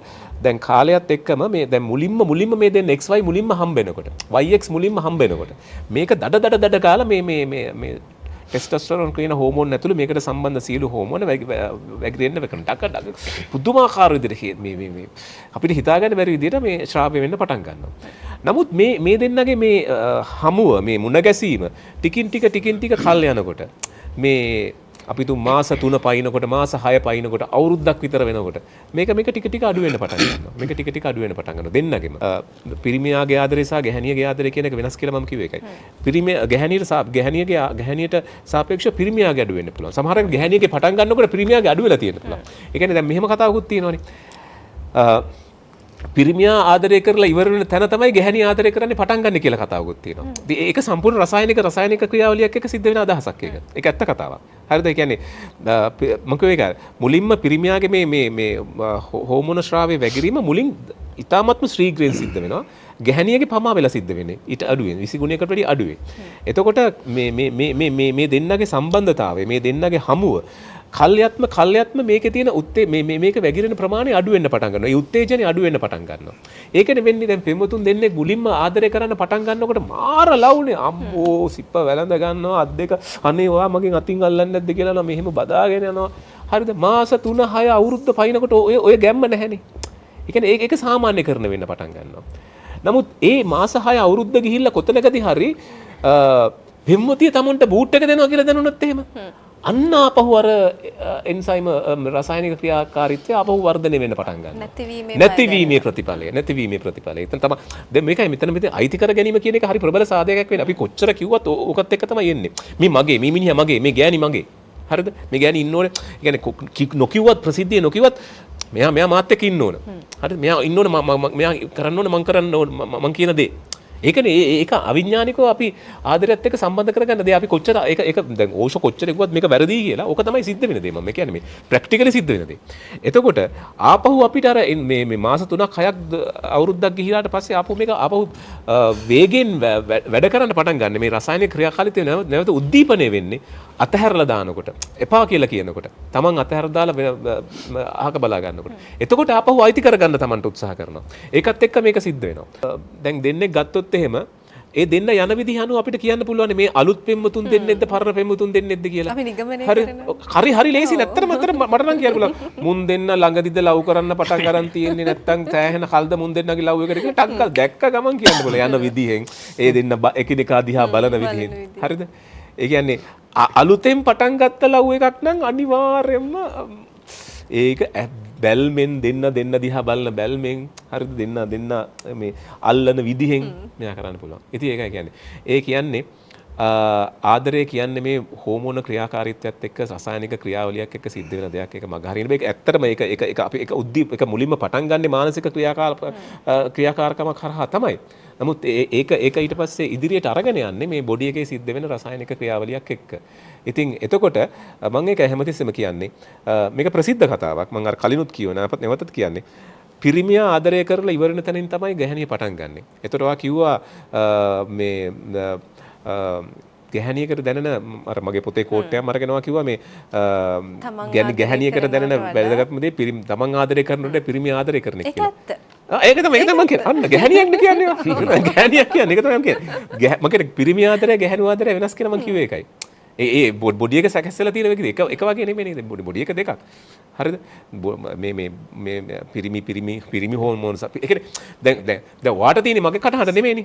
දැන් කාලයත් එක්කම මේ දැන් මුලින්ම මේ දෙන්න XY මුලින්ම හම්බ වෙනකොට YX මුලින්ම හම්බ වෙනකොට මේක දඩ කාලා මේ ටෙස්ටොස්ටෙරෝන් කියන හෝමෝන් ඇතුළේ මේකට සම්බන්ධ සියලු හෝමෝන වැగిරෙන්න වෙකන ඩක පුදුමාකාර විදිහට මේ අපිට හිතාගන්න බැරි විදිහට මේ ශ්‍රාව්‍ය වෙන්න පටන් ගන්නවා. නමුත් මේ දෙන්නගේ මේ හමුව මේ මුණ ගැසීම ටිකින් ටික කල් යනකොට මේ අපි මාස 3 පයින්නකොට මාස 6 පයින්නකොට අවුරුද්දක් විතර වෙනකොට මේක ටික අඩු වෙන්න පටන් ගන්නවා. මේක ටික අඩු වෙන්න පටන් ගන්නවා දෙන්නගෙම. පිරිමියාගේ ආදරය සහ ගැහැණියගේ ආදරය කියන එක වෙනස් කියලා මම කිව්වේ ඒකයි. ගැහැණියට සාපේක්ෂව පිරිමියාගේ අඩු වෙන්න පුළුවන්. සමහර වෙලාවට ගැහැණියගේ පටන් ගන්නකොට පිරිමියාගේ අඩු වෙලා තියෙන්න පුළුවන්. ඒ කියන්නේ දැන් මෙහෙම කතාවකුත් තියෙනවානේ. පිරිමියා ආදරය කරලා ඉවර වෙන තැන තමයි ගැහැණිය ආදරය කරන්නේ පටන් ගන්න කියලා කතාවකුත් තියෙනවා. ඉතින් ඒක සම්පූර්ණ රසායනික ක්‍රියාවලියක් එක්ක සිද්ධ වෙන අදහසක් ඒක. ඒක ඇත්ත කතාවක්. හරිද? ඒ කියන්නේ මම කියුවේ ඒක මුලින්ම පිරිමියාගේ මේ හෝමෝන ශ්‍රාවයේ වැగిරීම මුලින් ඉතාමත්ම ශ්‍රීග්‍රයෙන් සිද්ධ වෙනවා. ගැහැණියගේ පමා වෙලා සිද්ධ වෙන්නේ ඊට අඩුවෙන් 20 ගුණයකට වැඩි අඩුවෙන්. එතකොට මේ දෙන්නගේ සම්බන්ධතාවය මේ දෙන්නගේ හමුව කල්යත්ම මේකේ තියෙන මේක වැగిරෙන ප්‍රමාණය අඩු වෙන්න පටන් ගන්නවා. ඒ උත්තේජනය අඩු වෙන්න පටන් ගන්නවා. ඒකනේ වෙන්නේ දැන් පෙම්වතුන් දෙන්නේ මුලින්ම ආදරය කරන්න පටන් ගන්නකොට මාර ලව්නේ අම්බෝ සිප්ප වැළඳ ගන්නවා අත් දෙක අනේ ඔයා මගෙන් අතින් අල්ලන්නේ නැද්ද කියලා නම් මෙහෙම බදාගෙන යනවා. හරිද? මාස 3-6 අවුරුද්ද පයින්නකොට ඔය ගැම්ම නැහැනේ. ඒ කියන්නේ ඒක සාමාන්‍යකරණ වෙන්න පටන් ගන්නවා. නමුත් ඒ මාස 6 අවුරුද්ද ගිහිල්ලා කොතනකදී හරි පෙම්වතිය තමන්ට බූට් එක දෙනවා කියලා දැනුණොත් එහෙම අන්න ආපහු අර එන්සයිම රසායනික ක්‍රියාකාරීත්වය ආපහු වර්ධනය වෙන්න පටන් ගන්නවා. නැතිවීමේ ප්‍රතිඵලය. එතන තමයි දැන් මේකයි මෙතන අයිති කර ගැනීම කියන එක හරි ප්‍රබල සාධකයක් වෙන්නේ. අපි කොච්චර කිව්වත් ඕකත් එක්ක තමයි එන්නේ. මේ මිනිහා මගේ, මේ ගෑණි මගේ. හරිද? මේ ගෑණි ඉන්න ඕනේ. ඒ කියන්නේ නොකියුවත් ප්‍රසිද්ධිය නොකියුවත් මෙයා මාත් එක්ක ඉන්න ඕන. හරිද? මෙයා ඉන්න ඕන මෙයා කරන්න ඕන මං කරන්න ඕන මං කියන දේ. ඒකනේ ඒක අවිඥානිකව අපි ආදරයත් එක්ක සම්බන්ධ කරගන්න දේ අපි කොච්චර ඒක දැන් ඕෂෝ කොච්චර කිව්වත් මේක වැරදි කියලා ඕක තමයි සිද්ධ වෙන දේ මම කියන්නේ මේ ප්‍රැක්ටිකලි සිද්ධ වෙන දේ. එතකොට ආපහු අපිට අර මේ මාස 3ක් 6ක් අවුරුද්දක් ගිහිලාට පස්සේ ආපහු මේක ආපහු වේගෙන් වැඩ කරන්න පටන් ගන්න මේ රසායනික ක්‍රියාකාරීත්වය නැවත උද්දීපනය වෙන්නේ අතහැරලා දානකොට එපා කියලා කියනකොට තමන් අතහැර දාලා අහක බලා ගන්නකොට එතකොට ආපහු අයිති කරගන්න තමන්ට උත්සාහ කරනවා. ඒකත් එක්ක මේක සිද්ධ වෙනවා. දැන් දෙන්නේ ගත්තොත් එහෙම ඒ දෙන්න යන විදිහ අනුව අපිට කියන්න පුළුවන් මේ අලුත් පෙම්වතුන් දෙන්නෙක්ද පරණ පෙම්වතුන් දෙන්නෙක්ද කියලා. අපි නිගමනය හරි ලේසි නැත්තර මට නම් කියන්න පුළුවන්. මුන් දෙන්න ළඟදිද ලව් කරන්න පටන් ගන්න තියෙන්නේ නැත්තම් සෑහෙන කල්ද මුන් දෙන්නගේ ලව් එකට කියලා ටක් ගාලා දැක්ක ගමන් කියන්න පුළුවන් යන විදිහෙන් ඒ දෙන්න එකිනෙකා දිහා බලන විදිහෙන්. හරිද? ඒ කියන්නේ අලුතෙන් පටන් ගත්ත ලව් එකක් නම් අනිවාර්යයෙන්ම ඒක බැල්මෙන් දෙන්න දිහා බලන බැල්මෙන් හරිද දෙන්න මේ අල්ලන විදිහෙන් මෙයා කරන්න පුළුවන්. ඉතින් ඒකයි කියන්නේ. ඒ කියන්නේ ආදරය කියන්නේ මේ හෝමෝන ක්‍රියාකාරීත්වයත් එක්ක රසායනික ක්‍රියාවලියක් එක්ක සිද්ධ වෙන දෙයක්. ඒක මග හරින මේක ඇත්තටම ඒක අපි ඒක මුලින්ම පටන් ගන්නේ මානසික ක්‍රියාකාරකමක් කරහා තමයි. නමුත් ඒක ඊට පස්සේ ඉදිරියට අරගෙන යන්නේ මේ බොඩි එකේ සිද්ධ වෙන රසායනික ක්‍රියාවලියක් එක්ක. ඉතින් එතකොට මම ඒක හැමතිස්සෙම කියන්නේ මේක ප්‍රසිද්ධ කතාවක්. මම අර කලිනුත් කියවන නැවතත් කියන්නේ පිරිමියා ආදරය කරලා ඉවර වෙන තැනින් තමයි ගැහණිය පටන් ගන්නෙ. එතකොට ඔයා කිව්වා මේ ගැහණියකට දැනෙන අර මගේ පොතේ කෝට්ටයක් අරගෙනවා කිව්වා මේ ගැහණියකට දැනෙන වැදගත්ම දේ තමන් ආදරය කරනකොට පිරිමිය ආදරය කරන එක කියලා. ඒක තමයි මම කියන්නේ. අන්න ගැහණියක් කියන්නේ. ගැහණියක් කියන්නේ ඒක තමයි මම කියන්නේ. මම කියන්නේ පිරිමිය ආදරය ගැහණු ආදරය වෙනස් කියලා මම කිව්වේ ඒකයි. ඒ බොඩි එක සැකස්සලා තියෙන එක වගේ නෙමෙයි නේද? බොඩි එක දෙකක්. හරිද? මේ පිරිමි හෝමෝන්ස් අපි ඒ කියන්නේ දැන් වාට තියෙන්නේ මගේ කටහඬ නෙමෙයිනේ.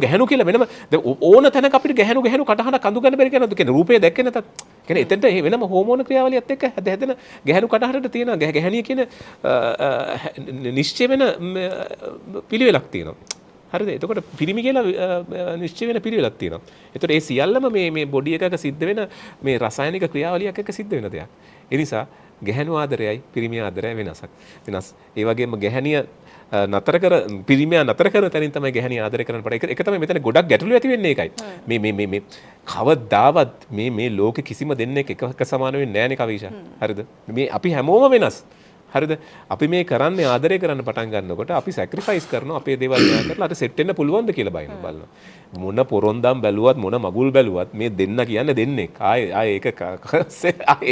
ගැහණු කියලා වෙනම දැන් ඕන තැනක අපිට ගැහණු කටහඬ කඳු ගන්න බැරි කෙනාද කියන්නේ රූපය දැක්කේ නැතත්. කියන්නේ එතනට වෙනම හෝමෝන ක්‍රියාවලියත් එක්ක හැදෙන ගැහණු කටහඬට තියෙන ගැහණිය කියන නිශ්චය වෙන පිළිවෙලක් තියෙනවා. හරිද? එතකොට පිරිමි කියලා නිශ්චය වෙන පිළිවෙලක් තියෙනවා. එතකොට ඒ සියල්ලම මේ බොඩි එකක සිද්ධ වෙන මේ රසායනික ක්‍රියාවලියක් එක්ක සිද්ධ වෙන දෙයක්. ඒ නිසා ගැහණු ආදරයයි පිරිමි ආදරයයි වෙනස්. ඒ වගේම ගැහණිය පිරිමියා නතර කරන තැනින් තමයි ගැහණිය ආදරය කරන්න පටන්. ඒක තමයි මෙතන ගොඩක් ගැටලු ඇති වෙන්නේ ඒකයි. මේ කවදාවත් මේ ලෝකෙ කිසිම දෙන්නෙක් එක සමාන වෙන්නේ නැහැ නේ කවිෂා. හරිද? මේ අපි හැමෝම වෙනස්. හරිද? අපි මේ කරන්නේ ආදරය කරන්න පටන් ගන්නකොට අපි සැක්‍රිෆයිස් කරනවා අපේ දේවල් න්යාය කරලා අර සෙට් වෙන්න පුළුවන්ද කියලා බලනවා. මොන පොරොන්දම් බැලුවත් මොන මගුල් බැලුවත් මේ දෙන්න කියන්නේ දෙන්නෙක්. ආයේ ඒක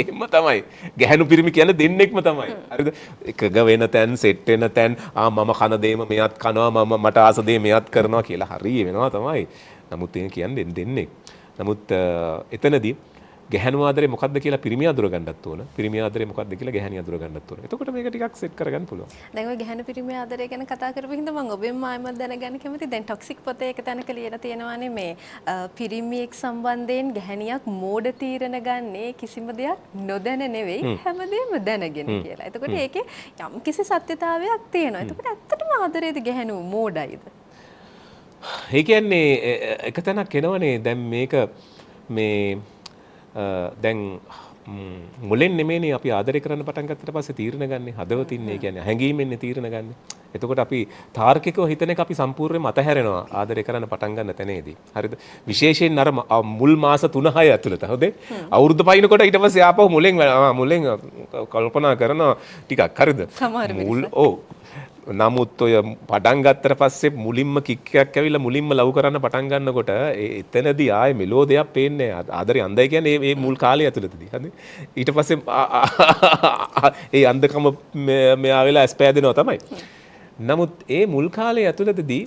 එහෙම තමයි. ගැහණු පිරිමි කියන්නේ දෙන්නෙක්ම තමයි. හරිද? එකග වෙන තැන් සෙට් වෙන තැන් මම කන දේම මෙයත් කනවා මට ආස දේ මෙයත් කරනවා කියලා හරිය වෙනවා තමයි. නමුත් ඒක කියන්නේ දෙන්නෙක්. නමුත් එතනදී ගැහණු ආදරේ මොකක්ද කියලා පිරිමියා අඳුර ගන්නත් ඕන. පිරිමියා ආදරේ මොකක්ද කියලා ගැහණියා අඳුර ගන්නත් ඕන. එතකොට මේක ටිකක් සෙට් කරගන්න පුළුවන්. දැන් ඔය ගැහණු පිරිමි ආදරය ගැන කතා කරපු හින්දා මම ඔබෙන්ම ආයෙමත් දැනගන්න කැමතියි. දැන් ටොක්සික් පොතේ එක තැනක ලියලා තියෙනවානේ මේ පිරිමියෙක් සම්බන්ධයෙන් ගැහණියක් මෝඩ තීරණ ගන්නේ කිසිම දෙයක් නොදැන නෙවෙයි හැමදේම දැනගෙන කියලා. එතකොට ඒකේ යම් කිසි සත්‍යතාවයක් තියෙනවා. එතකොට ඇත්තටම ආදරේද ගැහණු මෝඩයිද? ඒ කියන්නේ එක තැනක් එනවනේ දැන් මේක මේ දැන් මුලින් නෙමෙයිනේ අපි ආදරය කරන්න පටන් ගත්තට පස්සේ තීරණ ගන්න හදවතින් ඒ කියන්නේ හැඟීමෙන්නේ තීරණ ගන්න. එතකොට අපි තාර්කිකව හිතන එක අපි සම්පූර්ණයෙන්ම අතහැරෙනවා ආදරය කරන්න පටන් ගන්න තැනේදී. හරිද? විශේෂයෙන් අර මුල් මාස 3-6 ඇතුළත. හොඳේ? අවුරුදු පයින්නකොට ඊට පස්සේ ආපහු මුලින් කල්පනා කරනවා ටිකක්. හරිද? මුල් ඔව්. නමුත් ඔය පටන් ගත්තට පස්සේ මුලින්ම කික් එකක් ඇවිල්ලා මුලින්ම ලව් කරන්න පටන් ගන්නකොට එතනදී ආයේ මෙලෝ දෙයක් පේන්නේ නැහැ. ආදරේ අන්දයි කියන්නේ මේ මුල් කාලය ඇතුළතදී. හරිද? ඊට පස්සේ ඒ අන්දකම මෙයා වෙලා ස්පෑදෙනවා තමයි. නමුත් ඒ මුල් කාලය ඇතුළතදී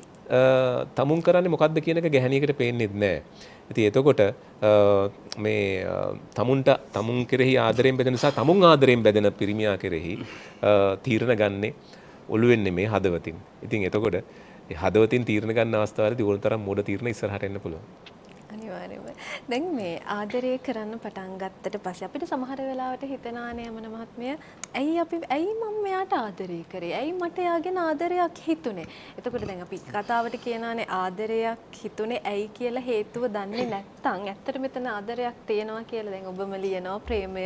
තමුන් කරන්නේ මොකද්ද කියන එක ගැහණියකට පේන්නේ නැහැ. ඉතින් එතකොට මේ තමුන් කෙරෙහි ආදරයෙන් බැඳෙන නිසා තමුන් ආදරයෙන් බැඳෙන පිරිමියා කෙරෙහි තීරණ ගන්නේ ඔළුවෙන් නෙමේ හදවතින්. ඉතින් එතකොට හදවතින් තීරණ ගන්න අවස්ථාවේදී ඕන තරම් මෝඩ තීරණ ඉස්සරහට එන්න පුළුවන්. අනිවාර්යයෙන්ම. දැන් මේ ආදරය කරන්න පටන් ගත්තට පස්සේ අපිට සමහර වෙලාවට හිතෙනානේ යමන මහත්මිය ඇයි මම මෙයාට ආදරය කරේ? ඇයි මට එයාගෙන ආදරයක් හිතුනේ? එතකොට දැන් අපි කතාවට කියනානේ ආදරයක් හිතුනේ ඇයි කියලා හේතුව දන්නේ නැත්නම් ඇත්තට මෙතන ආදරයක් තියෙනවා කියලා දැන් ඔබම ලියනවා ප්‍රේමය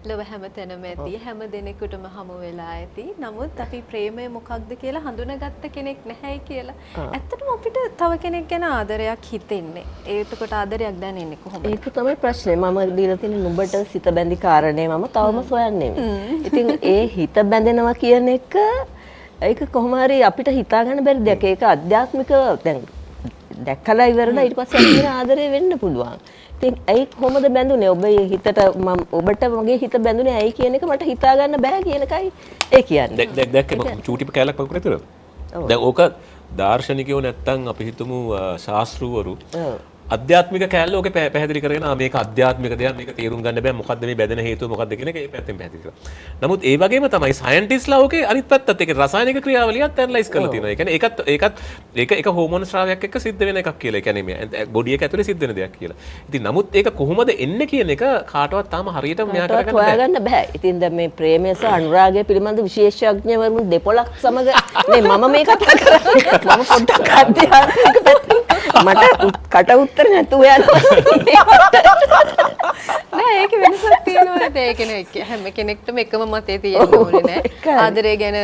ලව හැමතැනම ඇති හැම දිනෙකටම හමු වෙලා ඇති. නමුත් අපි ප්‍රේමය මොකක්ද කියලා හඳුනාගත්ත කෙනෙක් නැහැයි කියලා. ඇත්තටම අපිට තව කෙනෙක් ගැන ආදරයක් හිතෙන්නේ. ඒකට ආදරයක් දැනෙන්නේ කොහොමද? ඒක තමයි ප්‍රශ්නේ. මම දීලා තියෙන නුඹට සිත බැඳි කාරණේ මම තවම සොයන්නේ. ඉතින් ඒ හිත බැඳෙනවා කියන එක ඒක කොහොම හරි අපිට හිතා ගන්න බැරි දෙයක්. ඒක අධ්‍යාත්මික දැන් දැක්කලා ඉවරලා ඊට පස්සේ අපිට ආදරේ වෙන්න පුළුවන්. ඉතින් ඇයි කොහොමද බැඳුනේ? ඔබේ හිතට මම ඔබට මගේ හිත බැඳුනේ ඇයි කියන එක මට හිතා ගන්න බෑ කියන එකයි ඒ කියන්නේ. දැක්කේ මම චූටි කැලක් වගේ කරේ. දැන් ඕක දාර්ශනිකයෝ නැත්තම් අපි හිතමු ශාස්ත්‍රූවරු අධ්‍යාත්මික කැලේ ඕකේ පැහැදිලි කරගෙන මේක අධ්‍යාත්මික දෙයක් මේක තේරුම් ගන්න බෑ මොකද්ද මේ බැඳෙන හේතුව මොකද්ද කියන එක ඒ පැත්තෙන් පැහැදිලි කරනවා. නමුත් ඒ වගේම තමයි සයන්ටිස්ට්ලා ඕකේ අනිත් පැත්තත් ඒක රසායනික ක්‍රියාවලියත් ඇනලයිස් කරලා තියෙනවා. ඒ කියන්නේ ඒක හෝමෝන ස්‍රාවයක් එක්ක සිද්ධ වෙන එකක් කියලා. ඒ කියන්නේ මේ බොඩි එක ඇතුලේ සිද්ධ වෙන දෙයක් කියලා. ඉතින් නමුත් ඒක කොහොමද එන්නේ කියන එක කාටවත් තාම හරියටම මෙයා හොයාගන්න බෑ. ඉතින් දැන් මේ ප්‍රේමය සහ අනුරාගය පිළිබඳ විශේෂඥවරුන් දෙපොලක් සමග මේ මේ කතා කරන්නේ මම පොඩ්ඩක් අධ්‍යාත්මික පැත්තෙන් මට කට උත්තර නැතුව යනවා. නෑ ඒක වෙනසක් තියෙනවා. ඒක නේ හැම කෙනෙක්ටම එකම මතේ තියෙන්න ඕනේ නෑ. ආදරය ගැන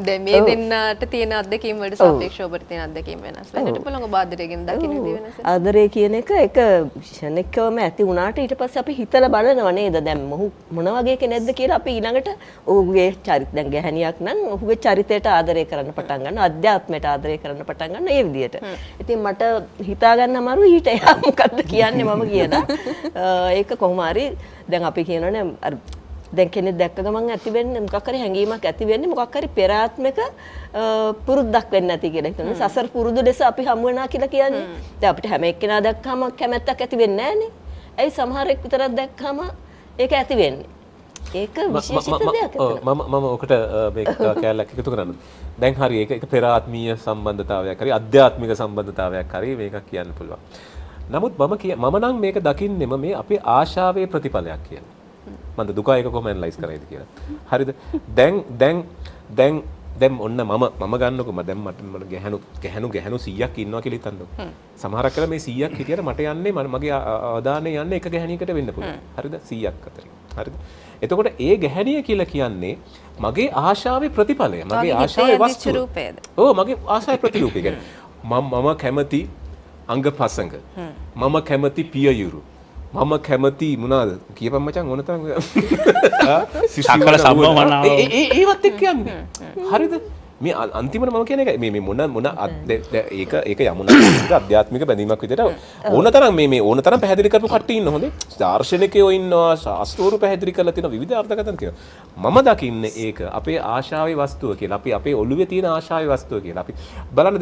දැන් මේ දෙන්නට තියෙන අත්දැකීම් වලට සාපේක්ෂව ඔබට තියෙන අත්දැකීම් වෙනස්. වෙන්නට පුළුවන් ඔබ ආදරය ගැන දකින්න දේ වෙනස්. ආදරය කියන එක ක්ෂණිකවම ඇති වුණාට ඊට පස්සේ අපි හිතලා බලනවා නේද? දැන් මොහු මොන වගේ කෙනෙක්ද කියලා අපි ඊළඟට ඔහුගේ චරිත දැන් ගැහණියක් නම් ඔහුගේ චරිතයට ආදරය කරන්න පටන් ගන්නවා. අධ්‍යාත්මයට ආදරය කරන්න පටන් ගන්නවා ඒ විදිහට. ඉතින් මට හිතා ගන්න අමාරුයි ඊට එහා මොකද්ද කියන්නේ මම කියලා. ඒක කොහොම හරි දැන් අපි කියනවනේ අර දැන් කෙනෙක් දැක්ක ගමන් ඇති වෙන්නේ මොකක් හරි හැඟීමක් ඇති වෙන්නේ මොකක් හරි පෙර ආත්මක පුරුද්දක් වෙන්නේ නැති කියලා හිතනවා. සසර පුරුදු දෙස අපි හමු වෙනා කියලා කියන්නේ. දැන් අපිට හැම එක්කෙනා දැක්කම කැමැත්තක් ඇති වෙන්නේ නැහනේ. ඇයි සමහරෙක් විතරක් දැක්කම ඒක ඇති වෙන්නේ. ඒක විශේෂිත දෙයක්. මම ඔකට මේක කැලලක් එකතු කරන්න. දැන් හරි ඒක පෙර ආත්මීය සම්බන්ධතාවයක් හරි අධ්‍යාත්මික සම්බන්ධතාවයක් හරි මේක කියන්න පුළුවන්. නමුත් මම නම් මේක දකින්නෙම මේ අපේ ආශාවේ ප්‍රතිඵලයක් කියලා. මන්ද දුක එක කොහොම ඇනලයිස් කරයිද කියලා. හරිද? දැන් ඔන්න මම ගන්නකො දැන් මට ගැහණු 100ක් ඉන්නවා කියලා හිතන්නකො. සමහරක් වෙලා මේ 100ක් හිටියට මට යන්නේ මගේ අවධානය යන්නේ එක ගැහණියකට වෙන්න පුළුවන්. හරිද? 100ක් අතරින්. හරිද? එතකොට ඒ ගැහණිය කියලා කියන්නේ මගේ ආශාවේ ප්‍රතිඵලය. මගේ ආශාවේ වස්තුව. ඔව් මගේ ආශාවේ ප්‍රතිරූපය. මම කැමති අංගපසංග. මම කැමති පියයුරු. මම කැමති මොනවාද කියපන් මචං ඕන තරම් සකල සම්මවනාව ඒවත් එක්ක යන්නේ. හරිද? මේ අන්තිමට මම කියන එක මේ මොන ඒක යමුණා අධ්‍යාත්මික බැඳීමක් විදිහට ඕන තරම් මේ ඕන තරම් පැහැදිලි කරපු කට්ටිය ඉන්න හොඳේ. දාර්ශනිකයෝ ඉන්නවා, ශාස්ත්‍රවරු පැහැදිලි කරලා තියෙන විවිධ අර්ථකථන තියෙනවා. මම දකින්නේ ඒක අපේ ආශාවේ වස්තුව කියලා. අපේ ඔළුවේ තියෙන ආශාවේ වස්තුව කියලා. අපි බලන්න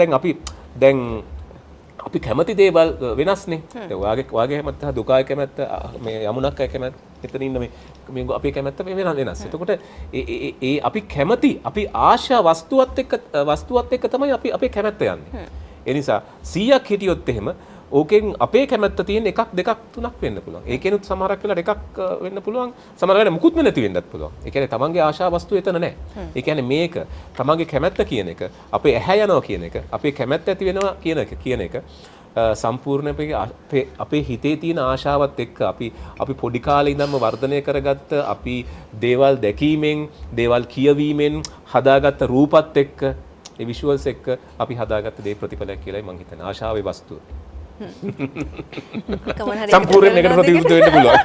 දැන් අපි කැමති දේවල් වෙනස්නේ. දැන් වාගේ කැමැත්ත දුකාගේ කැමැත්ත මේ යමුණක් කැමැත්ත එතන ඉන්න මේ අපේ කැමැත්ත වෙනස්. එතකොට ඒ අපි කැමති අපි ආශා වස්තුවත් එක්ක තමයි අපි අපේ කැමැත්ත යන්නේ. ඒ නිසා 100ක් හිටියොත් එහෙම ඕකෙන් අපේ කැමැත්ත තියෙන එකක් දෙකක් තුනක් වෙන්න පුළුවන්. ඒකෙනුත් සමහරක් වෙලාවට එකක් වෙන්න පුළුවන්. සමහර වෙලාවට මුකුත්ම නැති වෙන්නත් පුළුවන්. ඒ කියන්නේ තමන්ගේ ආශා වස්තුව එතන නැහැ. ඒ කියන්නේ මේක තමන්ගේ කැමැත්ත කියන එක, අපේ ඇහැ යනවා කියන එක, අපේ කැමැත්ත ඇති වෙනවා කියන එක සම්පූර්ණ අපේ හිතේ තියෙන ආශාවත් එක්ක අපි පොඩි කාලේ ඉඳන්ම වර්ධනය කරගත්ත අපි දේවල් දැකීමෙන්, දේවල් කියවීමෙන් හදාගත්ත රූපත් එක්ක, ඒ විෂුවල්ස් එක්ක අපි හදාගත්ත දේ ප්‍රතිඵලයක් කියලායි මම හිතන්නේ. ආශාවේ වස්තුව. සම්පූර්ණයෙන් එකට ප්‍රතිවිරුද්ධ වෙන්න පුළුවන්.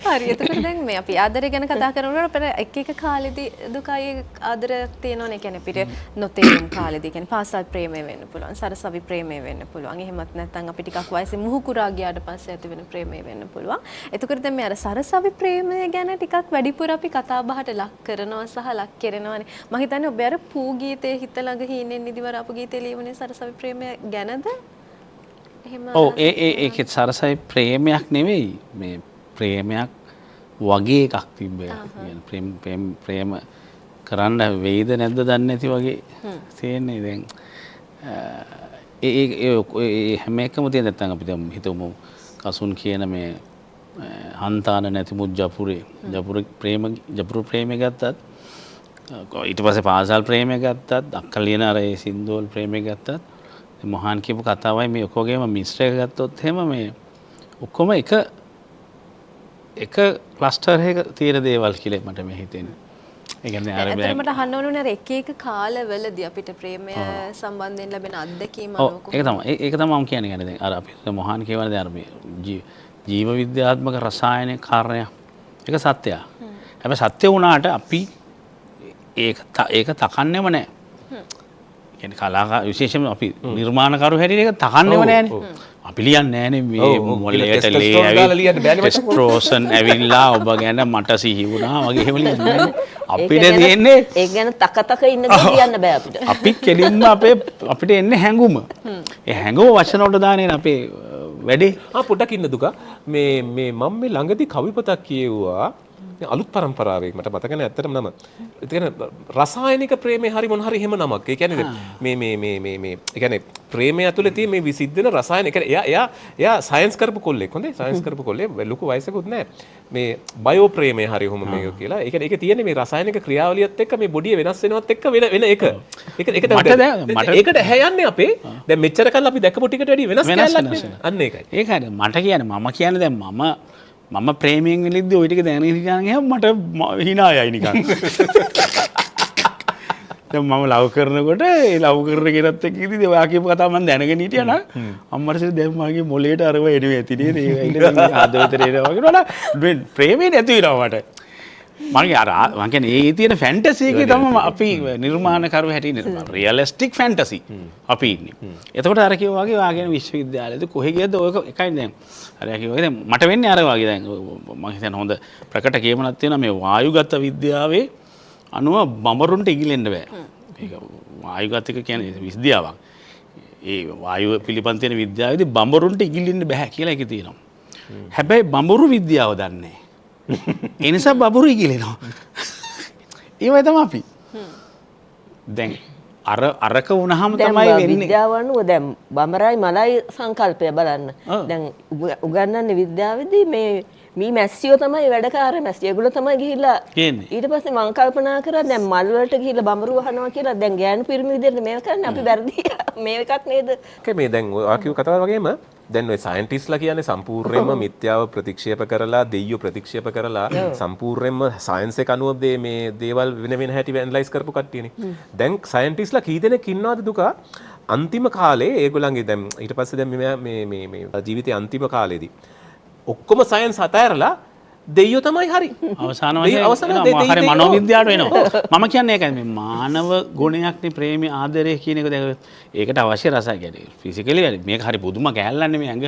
හරි. එතකොට දැන් මේ අපි ආදරය ගැන කතා කරනකොට අපිට එක කාලෙදී දුකයි ආදරයක් තියෙනවනේ. කියන්නේ අපිට නොතේරුම් කාලෙදී කියන්නේ පාසල් ප්‍රේමය වෙන්න පුළුවන්, සරසවි ප්‍රේමය වෙන්න පුළුවන්. එහෙමත් නැත්නම් අපි ටිකක් වයසේ මුහුකුරා ගියාට පස්සේ ඇති වෙන ප්‍රේමය වෙන්න පුළුවන්. එතකොට දැන් මේ අර සරසවි ප්‍රේමය ගැන ටිකක් වැඩිපුර අපි කතා බහට ලක් කරනවා සහ ලක් කරනවානේ. මම හිතන්නේ ඔබ අර පූ ගීතයේ හිත ළඟ හීනෙන් නිදිවර අප ගීතේ ලියවනේ සරසවි ප්‍රේමය ගැනද? එහෙම ඔව් ඒකේ සරසවි ප්‍රේමයක් නෙවෙයි මේ ප්‍රේමයක් වගේ එකක් තිබ්බේ. ප්‍රේම කරන්න වෙයිද නැද්ද දන්නේ නැති වගේ තියෙන්නේ. දැන් ඒ හැම එකම තියෙන නැත්නම් අපි දැන් හිතමු කසුන් කියන මේ හන්තාන නැති මුත් ජපුරු ප්‍රේමය ගත්තත් ඊට පස්සේ පාසල් ප්‍රේමය ගත්තත් අක්කා ලියන අර ඒ සින්දුවල් ප්‍රේමය ගත්තත් මොහාන් කියපු කතාවයි මේ ඔක්කොගේම මිශ්‍ර එක ගත්තොත් එහෙම මේ ඔක්කොම එක ක්ලස්ටර් එක තියෙන දේවල් කියලා මට මේ හිතෙන්නේ. ඒ කියන්නේ අර මට අහන්න ඕනේ අර එක එක කාලවලදී අපිට ප්‍රේමය සම්බන්ධයෙන් ලැබෙන අත්දැකීම් අනුව ඒක තමයි මම කියන්නේ. දැන් අර අපි මොහාන් කියවන දැන් අර මේ ජීව විද්‍යාත්මක රසායනික කාරණයක්. ඒක සත්‍යයක්. හැබැයි සත්‍ය වුණාට අපි ඒක තකන්නේම නැහැ. කියන්නේ කලාකාර විශේෂයෙන්ම අපි නිර්මාණකරු හැටියට ඒක තකන්නේම නැහැනේ. අපි ලියන්නේ නැහැනේ මේ මොලේට ලේ ඇවිත් ටෙස්ට්‍රෝසන් ඇවිල්ලා ඔබ ගැන මට සිහි වුණා වගේ එහෙම ලියන්නේ නැහැ. අපිට තියෙන්නේ ඒක ගැන තක ලියන්න බෑ අපිට. අපි කෙලින්ම අපිට එන්නේ හැඟුම. ඒ හැඟුම වචන වලට දාන්නේ අපේ වැඩේ. පොඩ්ඩක් ඉන්න දුක මේ මම මේ ළඟදී කවි පොතක් කියුවා අලුත් පරම්පරාවේ මට මතක නැහැ ඇත්තටම නම. ඒ කියන්නේ රසායනික ප්‍රේමේ හරි මොන හරි එහෙම නමක්. ඒ කියන්නේ මේ ඒ කියන්නේ ප්‍රේමය ඇතුලේ තියෙන මේ විසිද්දන රසායන. ඒ කියන්නේ එයා සයන්ස් කරපු කොල්ලෙක්. හොඳේ සයන්ස් කරපු කොල්ලේ ලොකු වයසකුත් නැහැ. මේ බයෝ ප්‍රේමේ හරි ඔහොම මේක කියලා. ඒ කියන්නේ ඒකේ තියෙන මේ රසායනික ක්‍රියාවලියත් එක්ක මේ බොඩිය වෙනස් වෙනවත් එක්ක වෙන එක. ඒකට හැයන්නේ අපේ දැන් මෙච්චර කල් අපි දැකපු ටිකට වැඩි වෙනස් කැලලක් අන්න ඒකයි. ඒක හරි. මට කියන්නේ මම කියන්නේ දැන් මම ප්‍රේමයෙන් විලිද්දි ওই ටික දැනගෙන හිටියානම් එහෙනම් මට hina යයි නිකන්. දැන් මම ලව් කරනකොට ඒ ලව් කරන කෙනත් එක්ක ඉතින් ඔයා කියපු කතාව මම දැනගෙන හිටියා නම් අම්මට දැන් මගේ මොලේට අරව එන්නේ ඇති නේද? ඒ ඇවිල්ලා හදවතට එනවා වගේ නෝනා ප්‍රේමේ නැති වෙනවා මට. මම කියන්නේ ඒ තියෙන ෆැන්ටසි එකේ තමයි අපි නිර්මාණකරු හැටියට රියලිස්ටික් ෆැන්ටසි අපි ඉන්නේ. එතකොට අර කිව්වා වගේ වාගෙන විශ්වවිද්‍යාලයේදී කොහෙ ගියද ඔයක එකයි දැන්. අර කිව්වා දැන් මට වෙන්නේ අර වගේ දැන් මම හිතන්නේ හොඳ ප්‍රකට කියමනක් තියෙනවා මේ වායුගත විද්‍යාවේ අනුව බඹරුන්ට ඉගිලෙන්න බෑ. ඒක වායුගතික කියන්නේ විද්‍යාවක්. ඒ වායුව පිළිබඳ තියෙන විද්‍යාවේදී බඹරුන්ට ඉගිලෙන්න බෑ කියලා එකේ තියෙනවා. හැබැයි බඹරු විද්‍යාව දන්නේ නැහැ. ඒ නිසා බබුරු ඉගිලෙනවා. ඒවයි තමයි අපි. දැන් අරක වුණාම තමයි වෙන්නේ. විද්‍යාව අනුව දැන් බඹරයි මලයි සංකල්පය බලන්න. දැන් උගන්වන්නේ විද්‍යාවේදී මේ මැස්සියෝ තමයි වැඩකාර මැස්සියෝ. ඒගොල්ලෝ තමයි ගිහිල්ලා ඊට පස්සේ මම කල්පනා කරා දැන් මල් වලට ගිහිල්ලා බඹරු වහනවා කියලා දැන් ගෑනු පිරිමි විදිහට මේව කරන්නේ අපි වැරදි මේ එකක් නේද? මේ දැන් ඔය කිව්ව කතාව වගේම දැන් ඔය සයන්ටිස්ට්ලා කියන්නේ සම්පූර්ණයෙන්ම මිත්‍යාව ප්‍රතික්ෂේප කරලා දෙයියෝ ප්‍රතික්ෂේප කරලා සම්පූර්ණයෙන්ම සයන්ස් එක අනුව මේ දේවල් වෙන හැටි ඇනලයිස් කරපු කට්ටියනේ. දැන් සයන්ටිස්ට්ලා කී දෙනෙක් ඉන්නවද දුක අන්තිම කාලේ ඒගොල්ලන්ගේ දැන් ඊට පස්සේ දැන් මේ ජීවිතයේ අන්තිම කාලේදී ඔක්කොම සයන්ස් අතහැරලා දෙයියෝ තමයි හරි. අවසාන වශයෙන් හරි මනෝවිද්‍යාවට වෙනවා. මම කියන්නේ ඒකයි මේ මානව ගුණයක්නේ ප්‍රේමී ආදරය කියන එක දැන් ඒකට අවශ්‍ය රසය කියන්නේ ෆිසිකලි මේක හරි පුදුම කැලලන්නේ මේ ඇඟ.